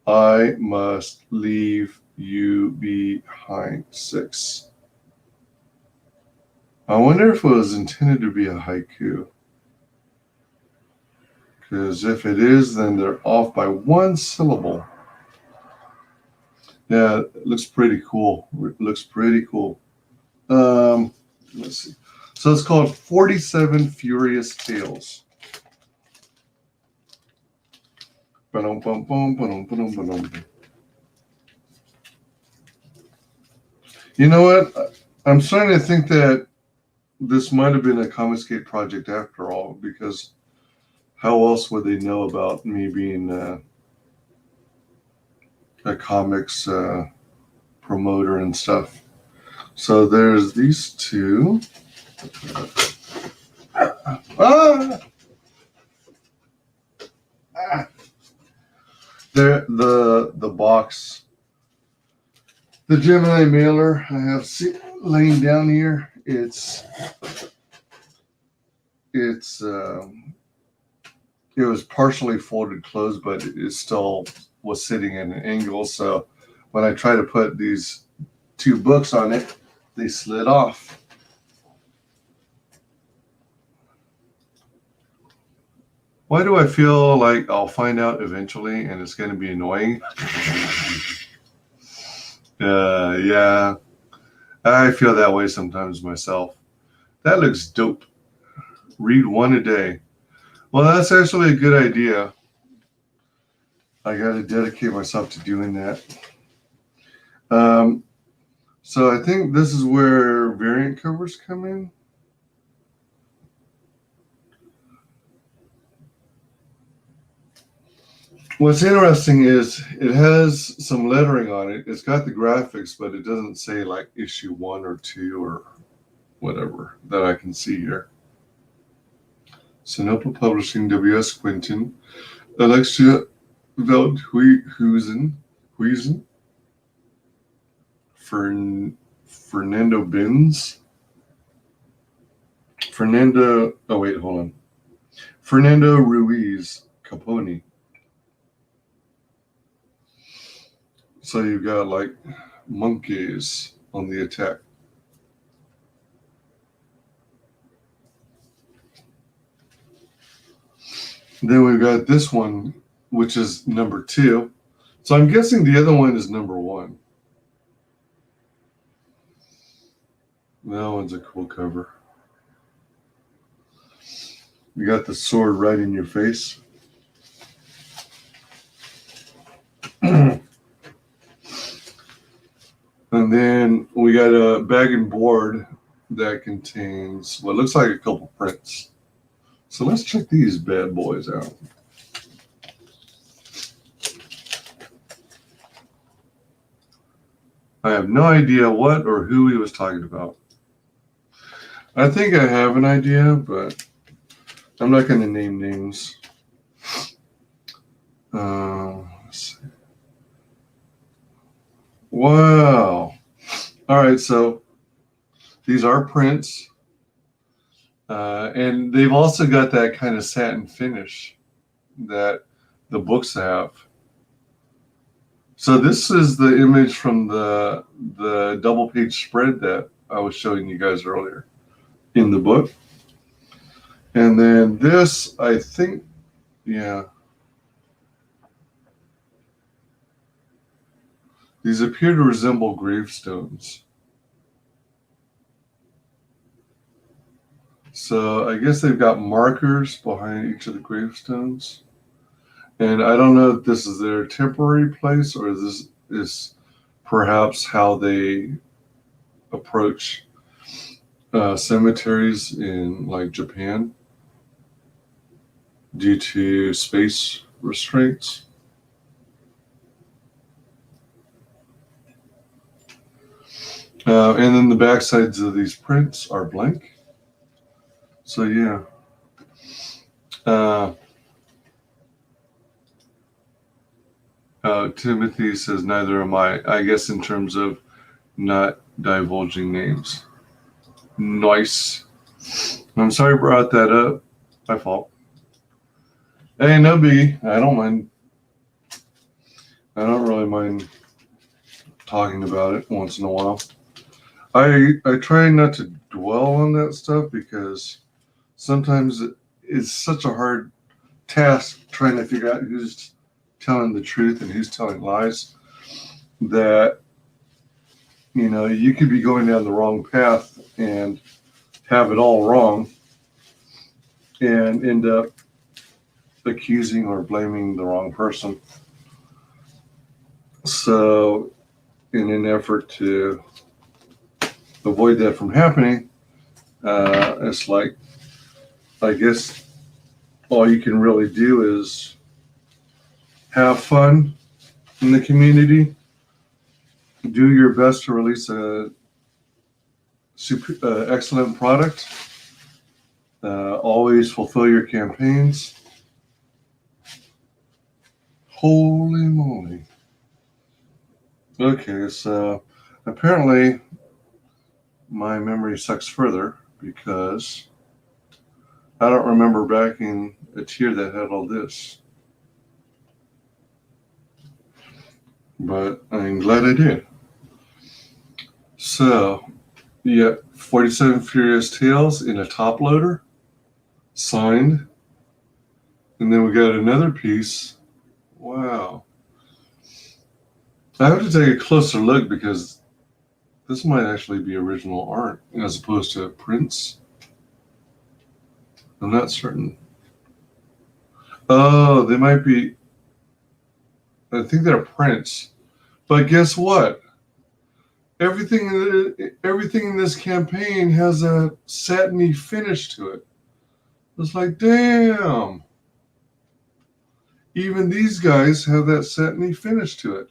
Speaker 2: I must leave you behind. 6. I wonder if it was intended to be a haiku. Because if it is, then they're off by 1 syllable. Yeah, it looks pretty cool. It looks pretty cool. Let's see. So it's called 47 Furious Tales. You know what? I'm starting to think that this might have been a Comicsgate project after all, because how else would they know about me being a comics promoter and stuff? So there's these 2. There, the box, the Gemini mailer I have laying down here. It was partially folded closed, but it still was sitting at an angle. So when I try to put these 2 books on it, they slid off. Why do I feel like I'll find out eventually and it's going to be annoying? Yeah, I feel that way sometimes myself. That looks dope. Read 1 a day. Well, that's actually a good idea. I got to dedicate myself to doing that. So I think this is where variant covers come in. What's interesting is it has some lettering on it. It's got the graphics, but it doesn't say like issue 1 or 2 or whatever that I can see here. Sinople Publishing, W.S. Quinton, Alexia Veldhuizen, Fernando Benz, Fernando Ruiz Capone. So you've got like monkeys on the attack. Then we've got this one, which is number 2. So I'm guessing the other one is number 1. That one's a cool cover. You got the sword right in your face. And then we got a bag and board that contains what looks like a couple prints. So let's check these bad boys out. I have no idea what or who he was talking about. I think I have an idea, but I'm not going to name names. Let's see. Wow. All right, so these are prints. And they've also got that kind of satin finish that the books have. So this is the image from the double page spread that I was showing you guys earlier in the book. And then this, I think, yeah. These appear to resemble gravestones. So I guess they've got markers behind each of the gravestones. And I don't know if this is their temporary place or this is perhaps how they approach cemeteries in like Japan due to space restraints. And then the back sides of these prints are blank. So yeah. Timothy says neither am I guess in terms of not divulging names. Nice. I'm sorry I brought that up. My fault. Hey, no biggie. I don't mind. I don't really mind talking about it once in a while. I try not to dwell on that stuff because sometimes it's such a hard task trying to figure out who's telling the truth and who's telling lies that, you know, you could be going down the wrong path and have it all wrong and end up accusing or blaming the wrong person. So in an effort to avoid that from happening, it's like, I guess all you can really do is have fun in the community, do your best to release a excellent product, always fulfill your campaigns. Holy moly. Okay, so apparently my memory sucks further because I don't remember backing a tier that had all this. But I'm glad I did. So, yeah, 47 Furious Tales in a top loader, signed. And then we got another piece. Wow. I have to take a closer look because this might actually be original art as opposed to prints. I'm not certain. Oh, they might be. I think they're prints. But guess what? Everything in this campaign has a satiny finish to it. It's like, damn. Even these guys have that satiny finish to it.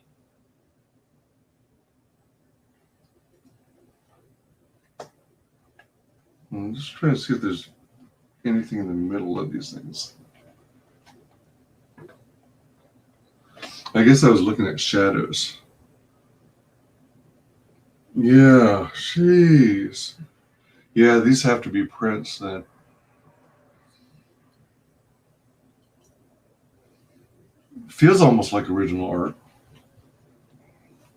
Speaker 2: I'm just trying to see if there's anything in the middle of these things. I guess I was looking at shadows. Yeah, jeez. Yeah, these have to be prints then. Feels almost like original art.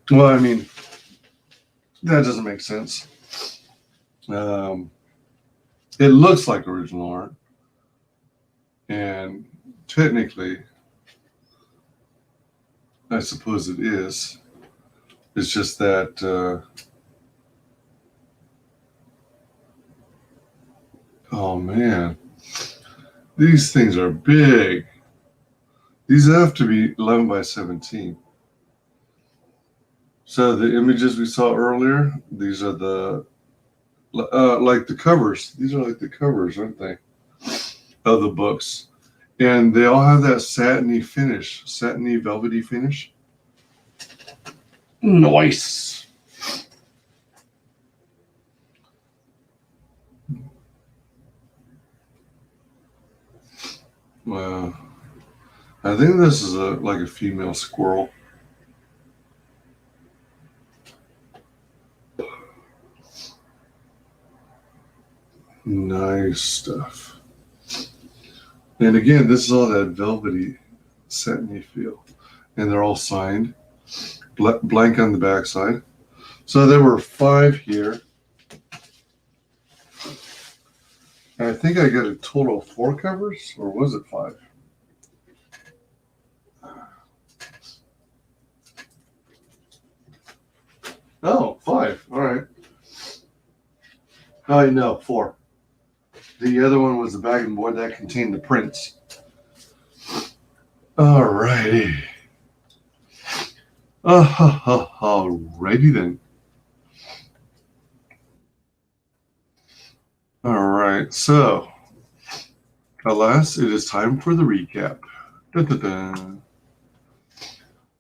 Speaker 2: Well, I mean, that doesn't make sense. It looks like original art. And technically, I suppose it is. It's just that, oh man, these things are big. These have to be 11 by 17. So the images we saw earlier, these are the, like the covers. These are like the covers, aren't they? Of the books. And they all have that satiny finish, satiny velvety finish. Nice. Wow. I think this is like a female squirrel. Nice stuff. And again, this is all that velvety, satiny feel. And they're all signed. Blank on the backside. So there were 5 here. I think I got a total of 4 covers, or was it 5? Oh, 5. All right. Oh, no, 4. The other one was the bag and board that contained the prints. All righty. All righty then. All right, so alas, it is time for the recap. Dun, dun, dun.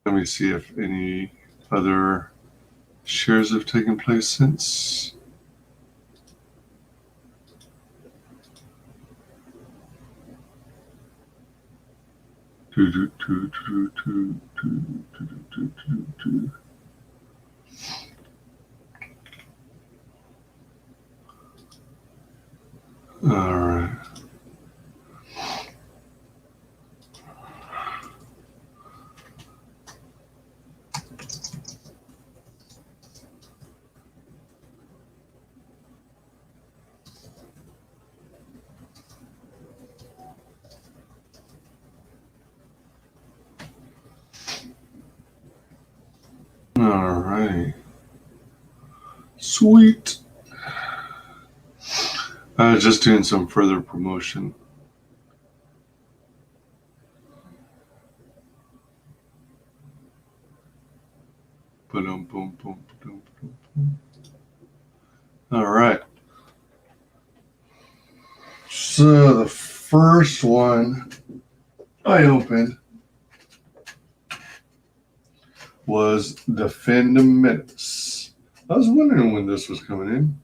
Speaker 2: Let me see if any other shares have taken place since. All right. All right. Sweet. I was just doing some further promotion. All right. So the first one I opened was the Fandom Menace. I was wondering when this was coming in.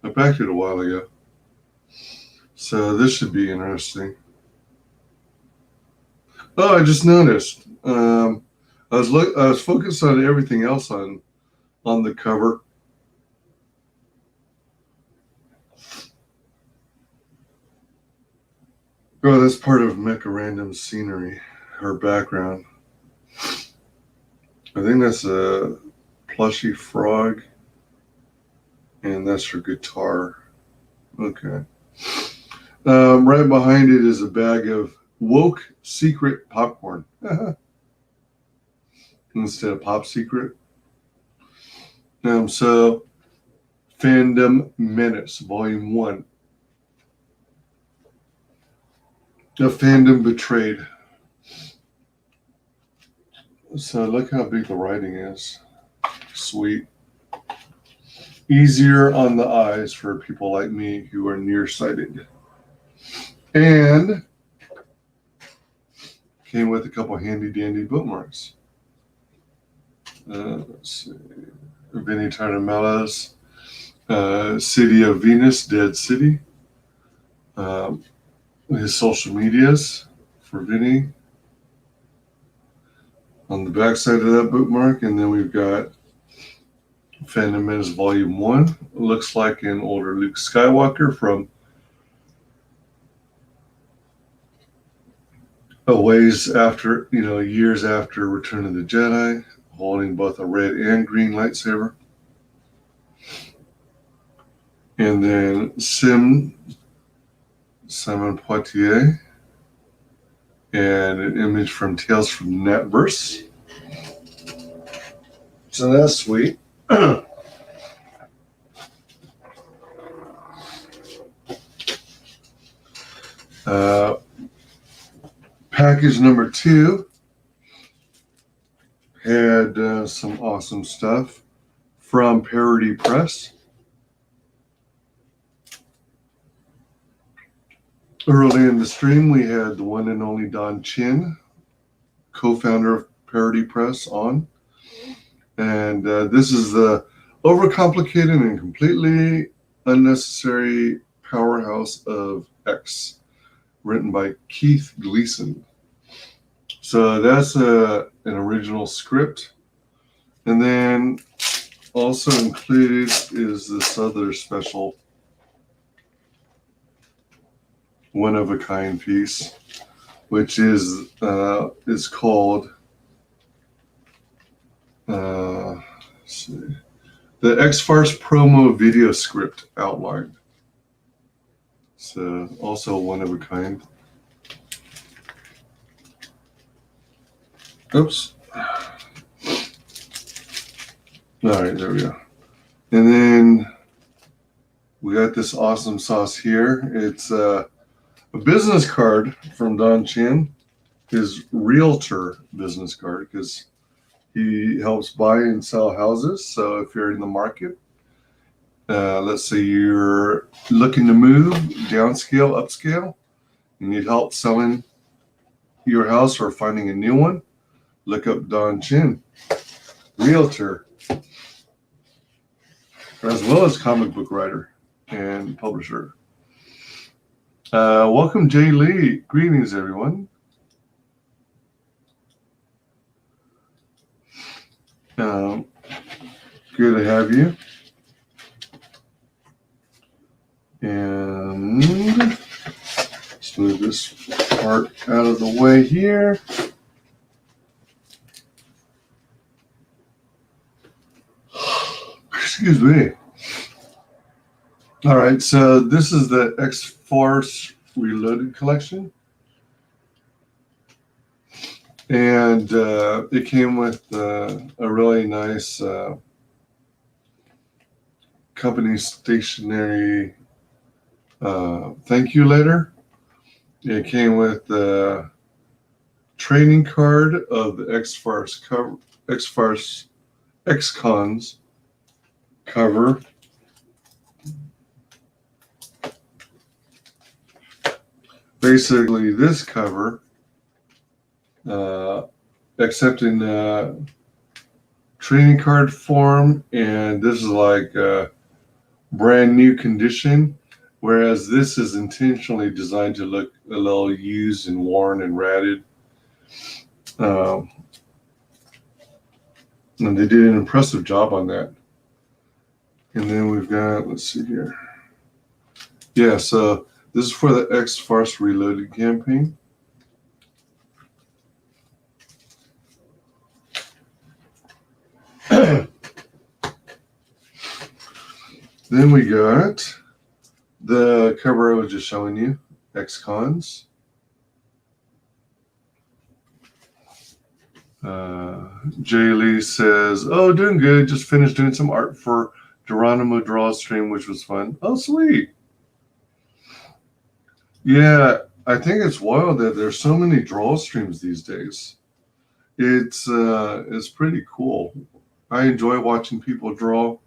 Speaker 2: I backed it a while ago. So this should be interesting. Oh, I just noticed. I was focused on everything else on the cover. Oh, that's part of Mecha Random's scenery, her background. I think that's a plushy frog, and that's her guitar. Okay. Right behind it is a bag of woke secret popcorn instead of pop secret. So Fandom Menace, Volume 1. The fandom betrayed. So look how big the writing is. Sweet. Easier on the eyes for people like me who are nearsighted. And came with a couple handy dandy bookmarks. Let's see. Vinny Tarnamella's City of Venus, Dead City. His social medias for Vinny on the back side of that bookmark. And then we've got Phantom Menace Volume 1. It looks like an older Luke Skywalker from a ways after, years after Return of the Jedi, holding both a red and green lightsaber. And then Simon Poitier, and an image from Tales from the Netverse. So that's sweet. Package number 2 had some awesome stuff from Parody Press. Early in the stream, we had the one and only Don Chin, co-founder of Parody Press, on. And this is the overcomplicated and completely unnecessary powerhouse of X, written by Keith Gleason. So that's an original script. And then also included is this other special one-of-a-kind piece, which is called let's see, the X-Farce promo video script outline. It's also one of a kind. Oops. All right, there we go. And then we got this awesome sauce here. It's a business card from Don Chin, his Realtor business card, because he helps buy and sell houses. So if you're in the market, let's say you're looking to move, downscale, upscale, you need help selling your house or finding a new one, look up Don Chin, Realtor, as well as comic book writer and publisher. Welcome, Jay Lee. Greetings, everyone. Good to have you. And let's move this part out of the way here. Excuse me. All right, so this is the X-Farce Reloaded collection. And it came with a really nice company stationery thank you letter. It came with the trading card of the X-Farce cover, X-Farce X-Cons cover. Basically, this cover, except in trading card form, and this is like a brand new condition, whereas this is intentionally designed to look a little used and worn and ratted. And they did an impressive job on that. And then we've got, let's see here. Yeah, so this is for the X-Farce Reloaded campaign. Then we got the cover I was just showing you, X-Cons. Jay Lee says, oh, doing good. Just finished doing some art for Geronimo Draw Stream, which was fun. Oh, sweet. Yeah, I think it's wild that there's so many draw streams these days. It's pretty cool. I enjoy watching people draw.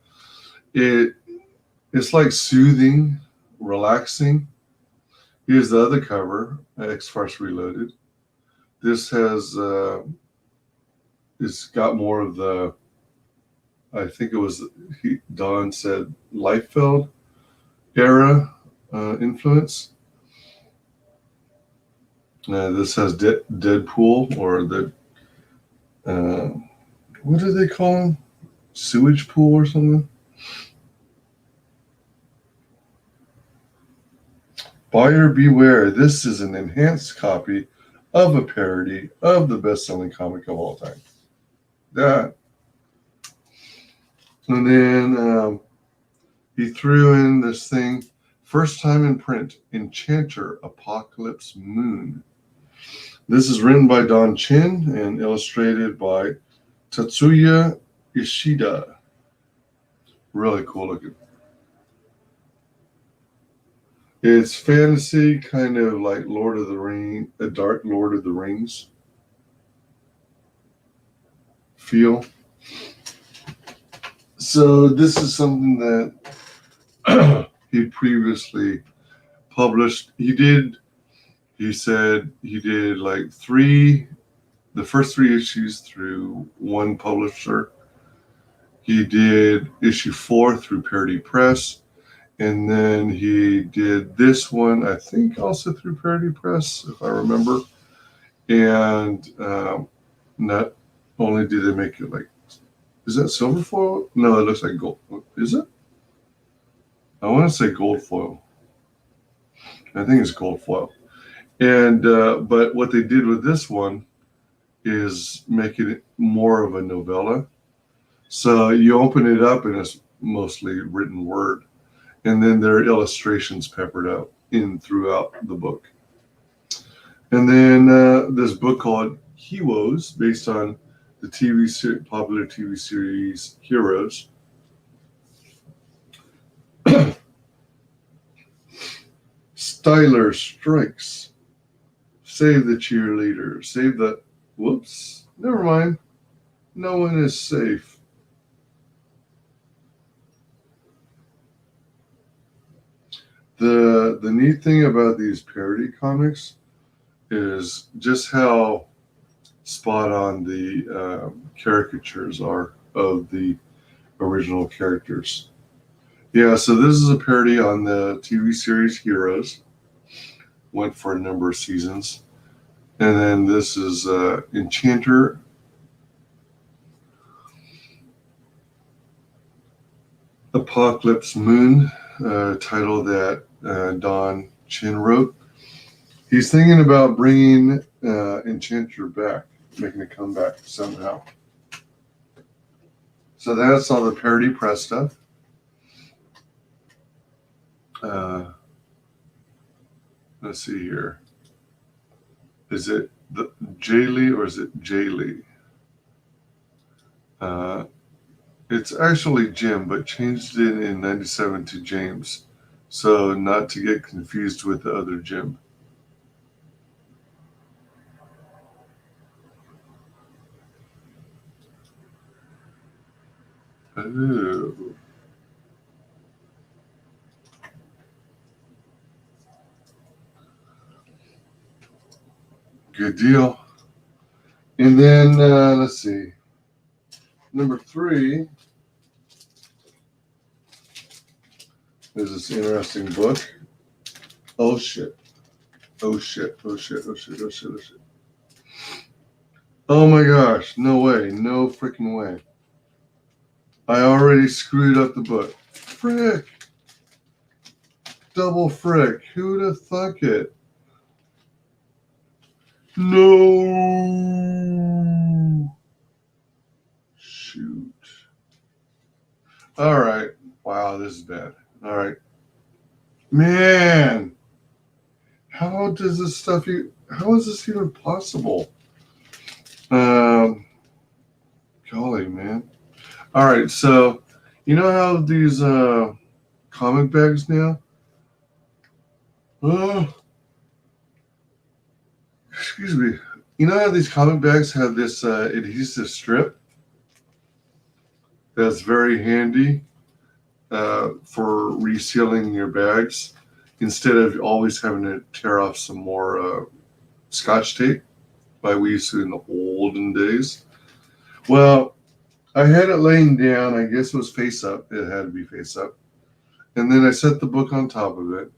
Speaker 2: It's like soothing, relaxing. Here's the other cover, X-Farce Reloaded. This has it's got more of the, I think it was, Don said, Liefeld era influence. This has Deadpool, or the, what do they call him? Sewage pool or something? Buyer beware. This is an enhanced copy of a parody of the best-selling comic of all time. That. And then he threw in this thing, first time in print, Enchanter Apocalypse Moon. This is written by Don Chin and illustrated by Tatsuya Ishida. Really cool looking. It's fantasy, kind of like Lord of the Rings, a dark Lord of the Rings feel. So this is something that he previously published. He said he did like the first three issues through one publisher. He did issue 4 through Parody Press. And then he did this one, I think, also through Parody Press, if I remember. And not only did they make it like, is that silver foil? No, it looks like gold. Is it? I want to say gold foil. I think it's gold foil. And but what they did with this one is making it more of a novella. So you open it up and it's mostly written word. And then there are illustrations peppered out in throughout the book. And then this book called Heroes, based on the popular TV series Heroes. Styler strikes. Save the cheerleader. Save the... Whoops. Never mind. No one is safe. The neat thing about these parody comics is just how spot on the caricatures are of the original characters. Yeah, so this is a parody on the TV series Heroes. Went for a number of seasons. And then this is Enchanter. Apocalypse Moon, title that Don Chin wrote. He's thinking about bringing Enchanter back, making a comeback somehow. So that's all the parody press stuff. Let's see here. Is it the Jaylee or is it Jaylee? It's actually Jim, but changed it in '97 to James. So not to get confused with the other Jim. Oh. Good deal. And then, let's see. Number 3 is this interesting book. Oh, shit. Oh, shit. Oh, shit. Oh, shit. Oh, shit. Oh, shit. Oh, my gosh. No way. No freaking way. I already screwed up the book. Frick. Double frick. Who'd have thunk it? No. Shoot. All right. Wow, this is bad. All right. Man. How does this stuff how is this even possible? Golly, man. All right, so you know how these comic bags now? Excuse me. You know how these comic bags have this adhesive strip? That's very handy for resealing your bags instead of always having to tear off some more Scotch tape like we used to in the olden days. Well, I had it laying down. I guess it was face up. It had to be face up. And then I set the book on top of it.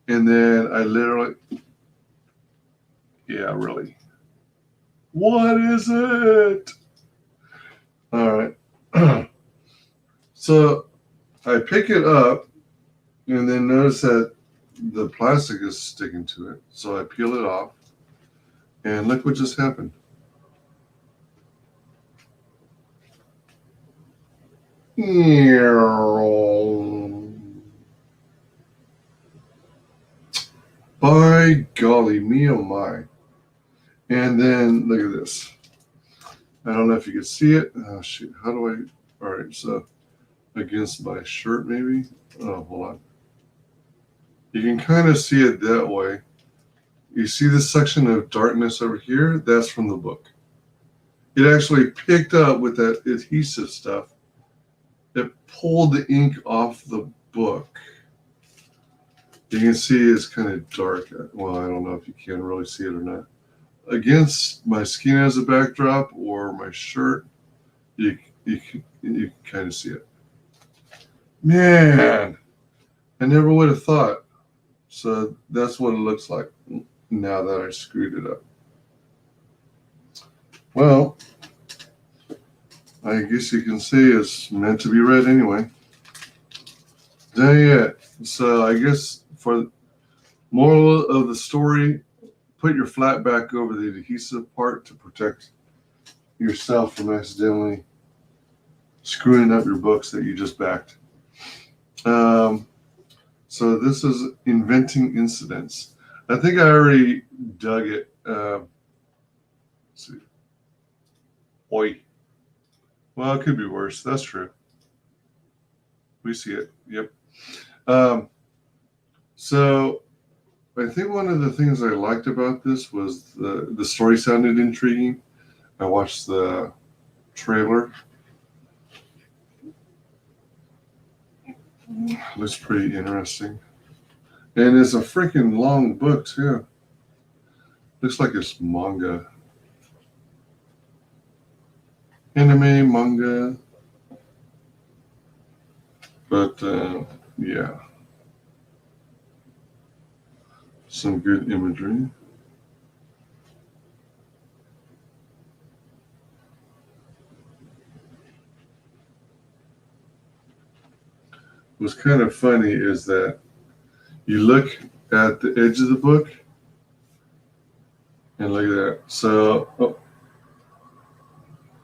Speaker 2: And then I literally... Yeah, really. What is it? All right. So I pick it up and then notice that the plastic is sticking to it. So I peel it off and look what just happened. By golly, me oh my. And then look at this. I don't know if you can see it. Oh, shoot. How do I? All right. So against my shirt, maybe. Oh, hold on. You can kind of see it that way. You see this section of darkness over here? That's from the book. It actually picked up with that adhesive stuff. It pulled the ink off the book. You can see it's kind of dark. Well, I don't know if you can really see it or not. Against my skin as a backdrop or my shirt, you can kind of see it. Man, I never would have thought. So that's what it looks like now that I screwed it up. Well, I guess you can see it's meant to be read anyway. Dang it. So I guess for moral of the story, put your flat back over the adhesive part to protect yourself from accidentally screwing up your books that you just backed. So this is Inventing Incidents. I think I already dug it. Let's see. Oi. Well, it could be worse. That's true. We see it. Yep. So I think one of the things I liked about this was the story sounded intriguing. I watched the trailer. Looks pretty interesting. And it's a freaking long book, too. Looks like it's manga. Anime, manga. But, yeah. Some good imagery. What's kind of funny is that you look at the edge of the book and look at that. So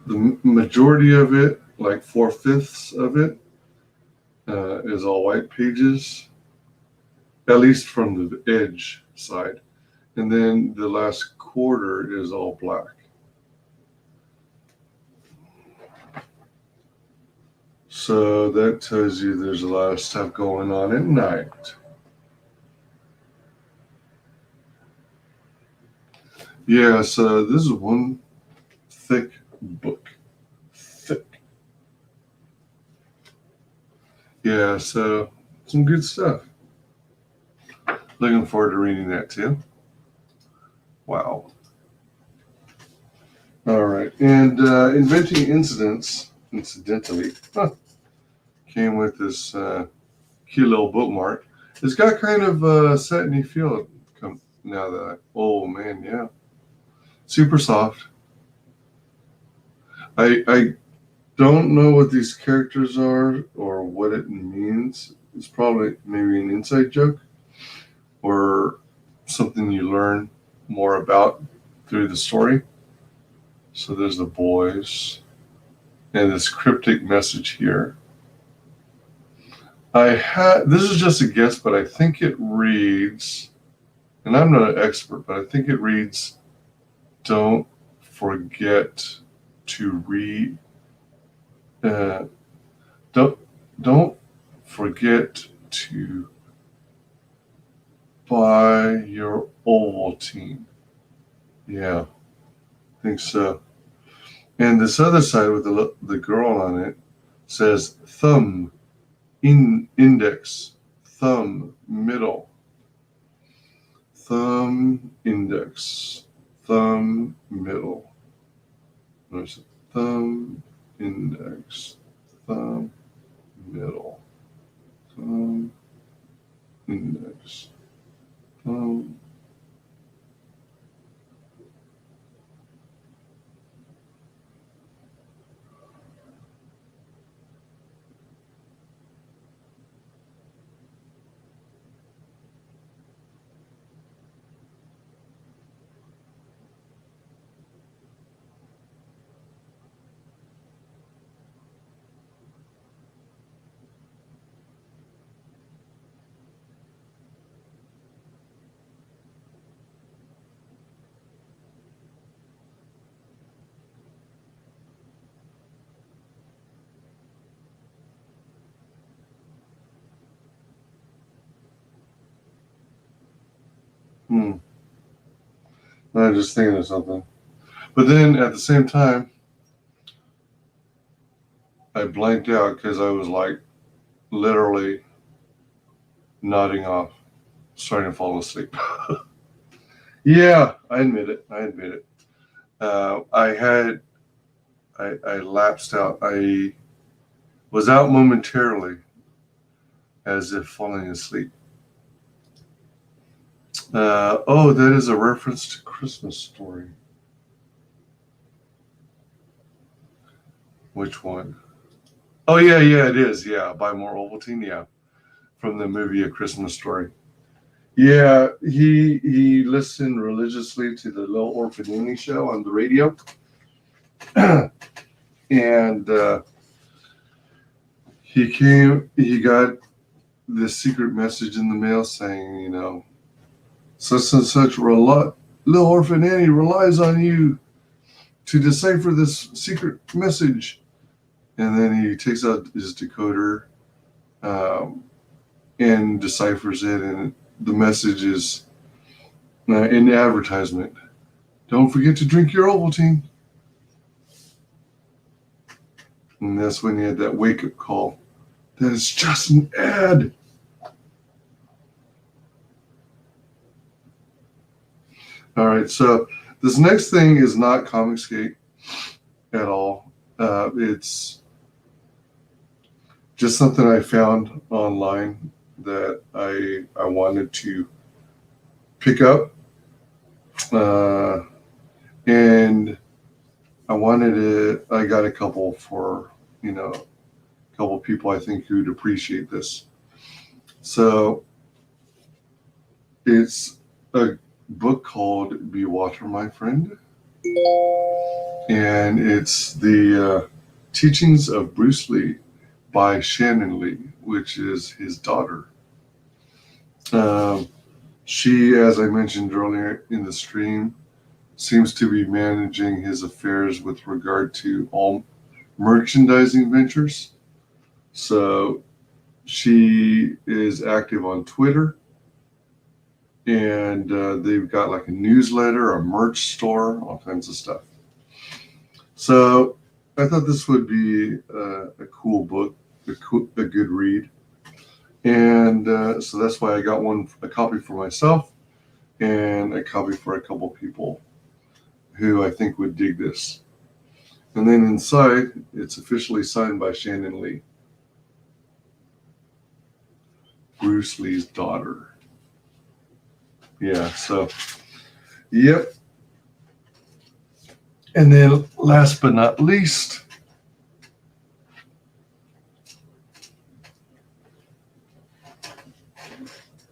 Speaker 2: the majority of it, like 4/5 of it, is all white pages, at least from the edge side. And then the last quarter is all black. So that tells you there's a lot of stuff going on at night. Yeah, so this is one thick book. Thick. Yeah, so some good stuff. Looking forward to reading that too. Wow. All right. And Inventing Incidents, incidentally, came with this cute little bookmark. It's got kind of a satiny feel now that oh man, yeah. Super soft. I don't know what these characters are or what it means. It's probably maybe an inside joke or something you learn more about through the story. So there's the boys and this cryptic message here. This is just a guess, but I think it reads, and I'm not an expert, but I think it reads, don't forget to read, don't forget to buy your Ovaltine. Yeah, I think so. And this other side with the girl on it says thumb, index, thumb, middle, thumb, index, thumb, middle. There's thumb, index, thumb, middle, thumb, index, thumb. I'm just thinking of something. But then at the same time, I blanked out because I was like literally nodding off, starting to fall asleep. Yeah, I admit it. I lapsed out. I was out momentarily as if falling asleep. That is a reference to Christmas Story. Which one? Oh, yeah, it is. Yeah, Buy More Ovaltine. Yeah, from the movie A Christmas Story. Yeah, he listened religiously to the Little Orphan Annie show on the radio. And he got this secret message in the mail saying, you know, such and such little orphan Annie relies on you to decipher this secret message. And then he takes out his decoder and deciphers it, and the message is in the advertisement: don't forget to drink your Ovaltine. And that's when he had that wake-up call. That is just an ad. All right, so this next thing is not Comicsgate at all. It's just something I found online that I wanted to pick up. And I got a couple for, you know, a couple people I think who'd appreciate this. So it's a book called Be Water, My Friend. And it's the Teachings of Bruce Lee by Shannon Lee, which is his daughter. She, as I mentioned earlier in the stream, seems to be managing his affairs with regard to all merchandising ventures. So she is active on Twitter, and they've got like a newsletter, a merch store, all kinds of stuff. So I thought this would be a cool book, a good read. And so that's why I got a copy for myself and a copy for a couple people who I think would dig this. And then inside, it's officially signed by Shannon Lee, Bruce Lee's daughter. Yeah, so, yep. And then last but not least,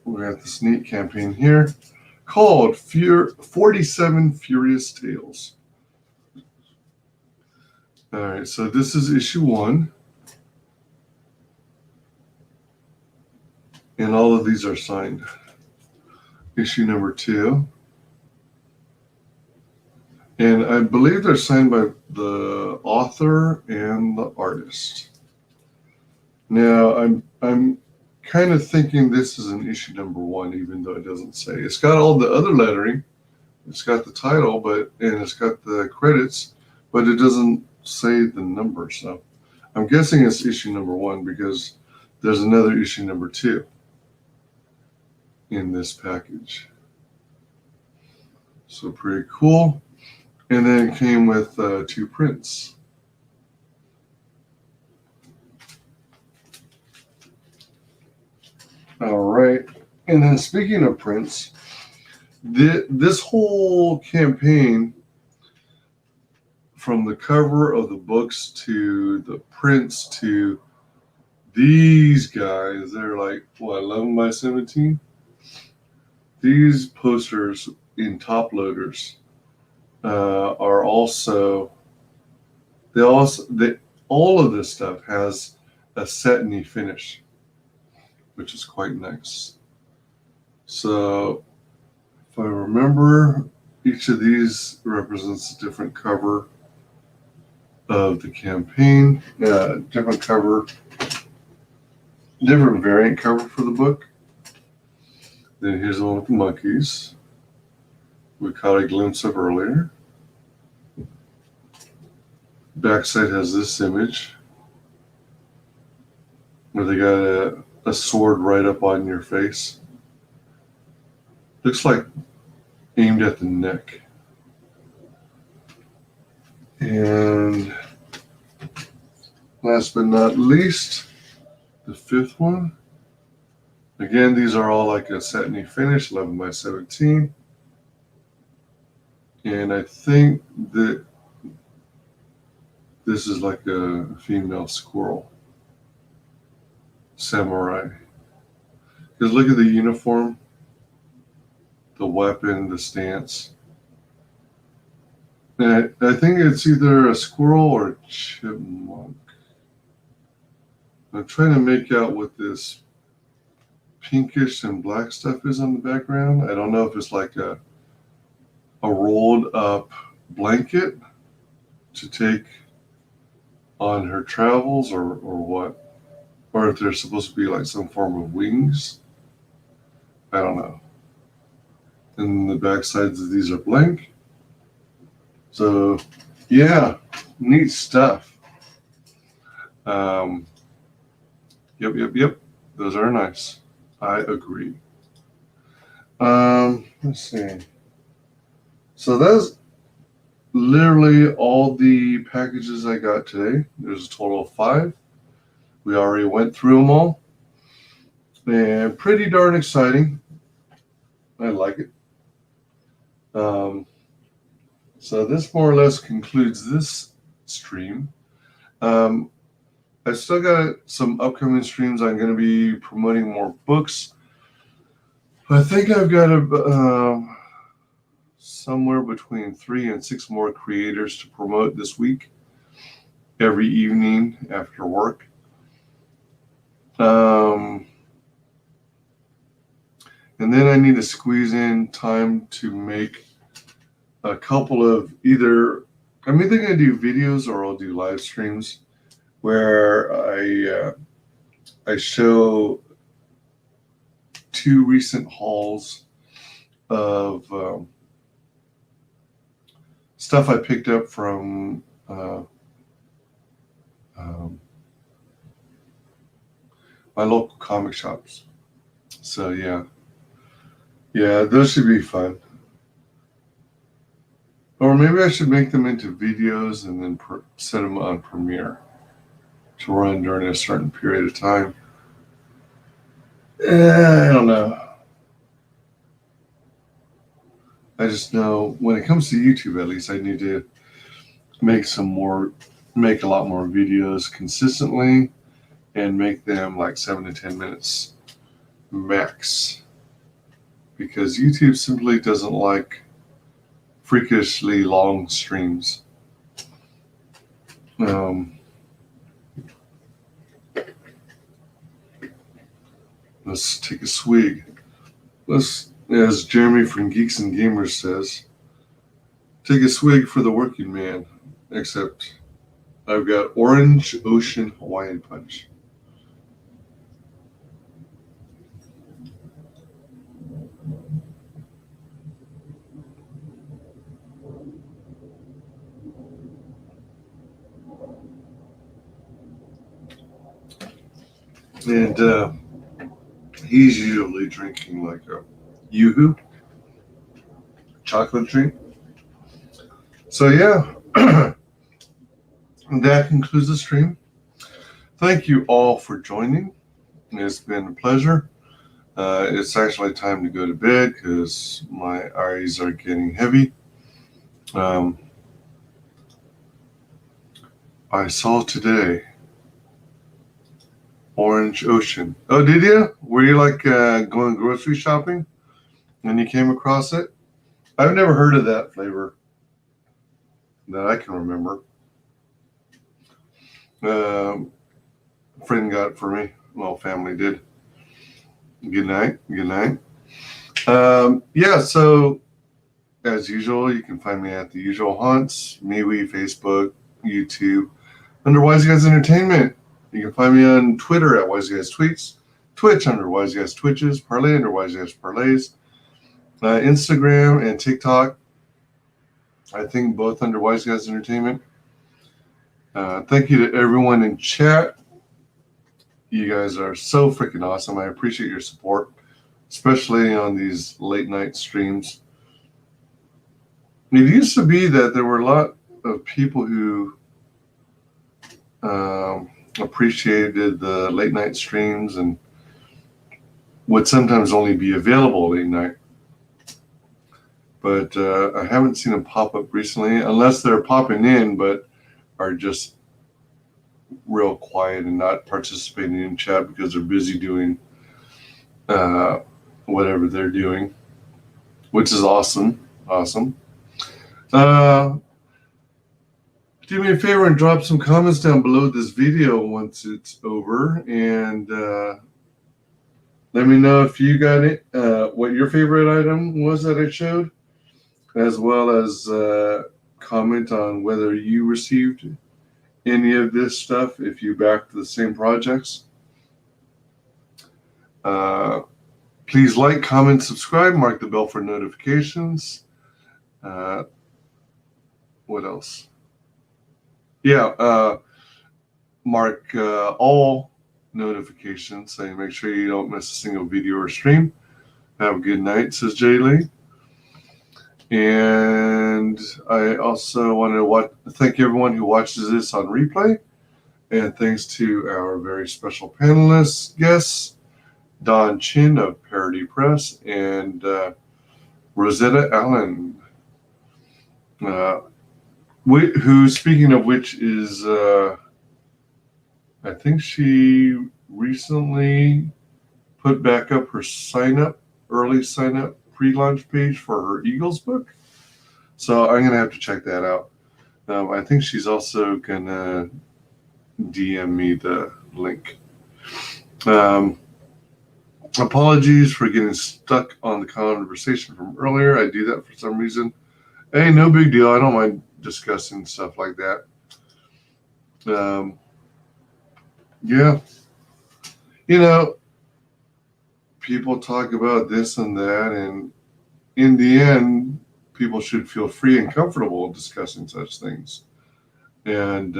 Speaker 2: we got the sneak campaign here called 47 Furious Tales. All right, so this is issue 1. And all of these are signed. Issue number 2. And I believe they're signed by the author and the artist. Now, I'm kind of thinking this is an issue number 1, even though it doesn't say. It's got all the other lettering. It's got the title, and it's got the credits, but it doesn't say the number. So I'm guessing it's issue number 1 because there's another issue number 2 in this package. So pretty cool. And then it came with 2 prints. All right. And then speaking of prints, this whole campaign, from the cover of the books to the prints to these guys, they're like, what, 11 by 17? These posters in top loaders are also, all of this stuff has a satiny finish, which is quite nice. So if I remember, each of these represents a different cover of the campaign, different variant cover for the book. Then here's the one with the monkeys we caught a glimpse of earlier. Backside has this image where they got a sword right up on your face. Looks like aimed at the neck. And last but not least, the 5th one. Again, these are all like a satiny finish, 11 by 17. And I think that this is like a female squirrel. Samurai. Because look at the uniform, the weapon, the stance. And I think it's either a squirrel or a chipmunk. I'm trying to make out what this pinkish and black stuff is on the background. I don't know if it's like a rolled up blanket to take on her travels or what, or if they're supposed to be like some form of wings. I don't know. And the back sides of these are blank. So yeah, neat stuff. Yep. Those are nice. I agree. Let's see. So that's literally all the packages I got today. There's a total of 5. We already went through them all. And pretty darn exciting. I like it. So this more or less concludes this stream. I still got some upcoming streams. I'm going to be promoting more books. I think I've got somewhere between 3 and 6 more creators to promote this week, every evening after work. And then I need to squeeze in time to make a couple of I'm either going to do videos or I'll do live streams where I show 2 recent hauls of stuff I picked up from my local comic shops. So yeah, those should be fun. Or maybe I should make them into videos and then set them on Premiere to run during a certain period of time. I don't know. I just know when it comes to YouTube, at least, I need to make a lot more videos consistently and make them like 7 to 10 minutes max. Because YouTube simply doesn't like freakishly long streams. Let's take a swig. As Jeremy from Geeks and Gamers says, take a swig for the working man. Except I've got Orange Ocean Hawaiian Punch. And he's usually drinking like a Yoo-hoo chocolate drink. So yeah, that concludes the stream. Thank you all for joining. It's been a pleasure. It's actually time to go to bed because my eyes are getting heavy. I saw today Orange Ocean. Oh, did you? Were you like going grocery shopping and you came across it? I've never heard of that flavor that I can remember. A friend got it for me. Well, family did. Good night. Yeah, so as usual, you can find me at the usual haunts, MeWe, Facebook, YouTube, under WyzGyzEntertainment. You can find me on Twitter at WyzGyzTweets, Twitch under WyzGyz Twitches, Parlay under WyzGyz Parlays, Instagram and TikTok, I think both under WyzGyzEntertainment. Thank you to everyone in chat. You guys are so freaking awesome. I appreciate your support, especially on these late night streams. It used to be that there were a lot of people who appreciated the late night streams and would sometimes only be available late night. But I haven't seen them pop up recently, unless they're popping in but are just real quiet and not participating in chat because they're busy doing whatever they're doing, which is awesome. Do me a favor and drop some comments down below this video once it's over, and Let me know if you got it, what your favorite item was that I showed, as well as comment on whether you received any of this stuff if you backed the same projects. Please like, comment, subscribe, mark the bell for notifications. What else? Yeah, mark all notifications so you make sure you don't miss a single video or stream. Have a good night, says Jay Lee. And I also want to thank everyone who watches this on replay. And thanks to our very special panelists, guests, Don Chin of Parody Press and Rosetta Allen, who, speaking of which, is, I think she recently put back up her early sign-up pre-launch page for her Eagles book. So I'm going to have to check that out. I think she's also going to DM me the link. Apologies for getting stuck on the conversation from earlier. I do that for some reason. Hey, no big deal. I don't mind discussing stuff like that. Yeah. You know, people talk about this and that, and in the end, people should feel free and comfortable discussing such things. And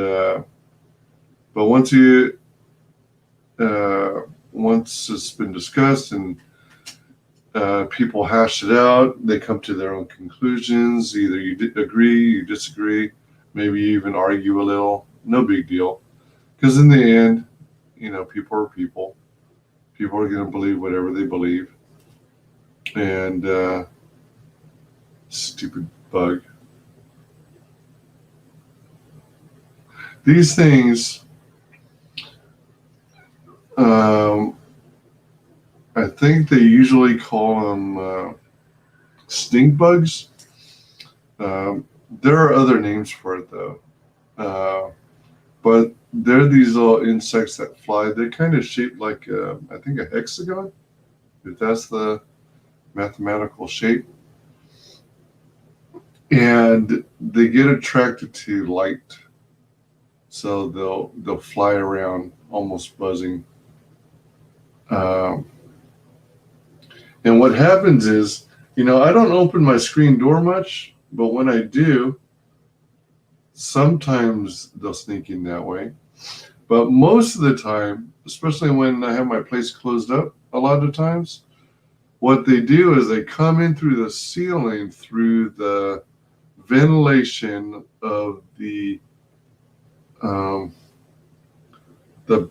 Speaker 2: but once it's been discussed and people hash it out, they come to their own conclusions. Either you agree, you disagree, maybe even argue a little. No big deal, because in the end, you know, people are people. People are going to believe whatever they believe. And stupid bug. These things, I think they usually call them stink bugs. There are other names for it, though. But they're these little insects that fly. They're kind of shaped like, I think, a hexagon, if that's the mathematical shape. And they get attracted to light. So they'll fly around almost buzzing. And what happens is, you know, I don't open my screen door much, but when I do, sometimes they'll sneak in that way. But most of the time, especially when I have my place closed up, a lot of times, what they do is they come in through the ceiling, through the ventilation of the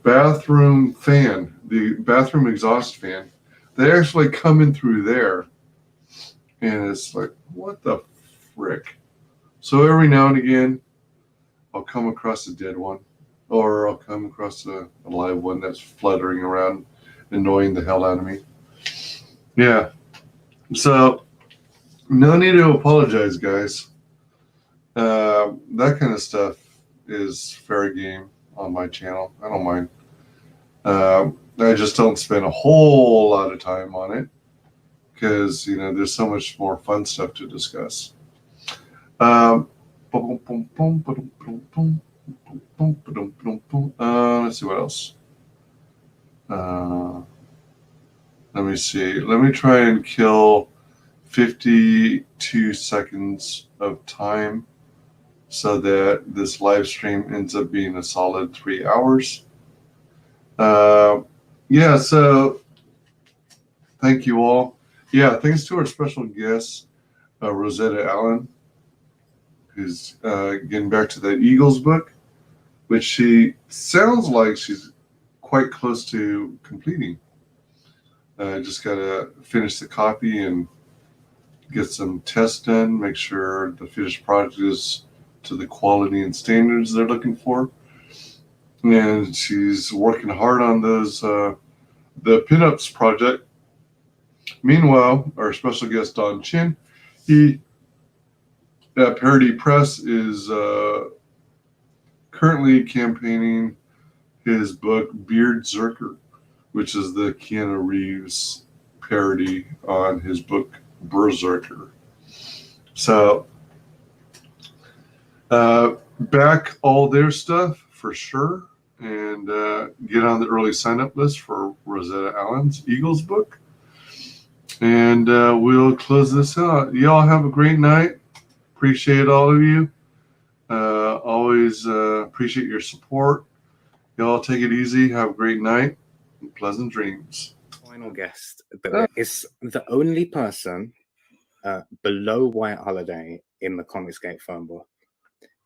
Speaker 2: bathroom fan, the bathroom exhaust fan. They actually come in through there, and it's like, what the frick? So every now and again, I'll come across a dead one, or I'll come across a live one that's fluttering around, annoying the hell out of me. Yeah. So no need to apologize, guys. That kind of stuff is fair game on my channel. I don't mind. I just don't spend a whole lot of time on it because, you know, there's so much more fun stuff to discuss. Let's see what else. Let me see. Let me try and kill 52 seconds of time so that this live stream ends up being a solid 3 hours. Yeah, so thank you all. Yeah, thanks to our special guest, Rosetta Allen, who's getting back to that Eagles book, which she sounds like she's quite close to completing. Just got to finish the copy and get some tests done, make sure the finished product is to the quality and standards they're looking for. And she's working hard on those, the pinups project. Meanwhile, our special guest, Don Chin, he at Parody Press is currently campaigning his book, Beard Zerker, which is the Keanu Reeves parody on his book Berserker. So back all their stuff for sure, and get on the early sign-up list for Rosetta Allen's Eagles book. And we'll close this out. Y'all have a great night. Appreciate all of you. Always appreciate your support. Y'all take it easy. Have a great night and pleasant dreams.
Speaker 1: Final guest that is the only person below White Holiday in the Comicsgate phone book.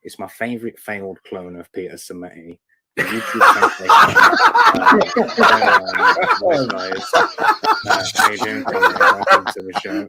Speaker 1: It's my favorite failed clone of Peter Sammetti. The YouTube translation. WyzGyz. How you doing, Conrad? Welcome to the show.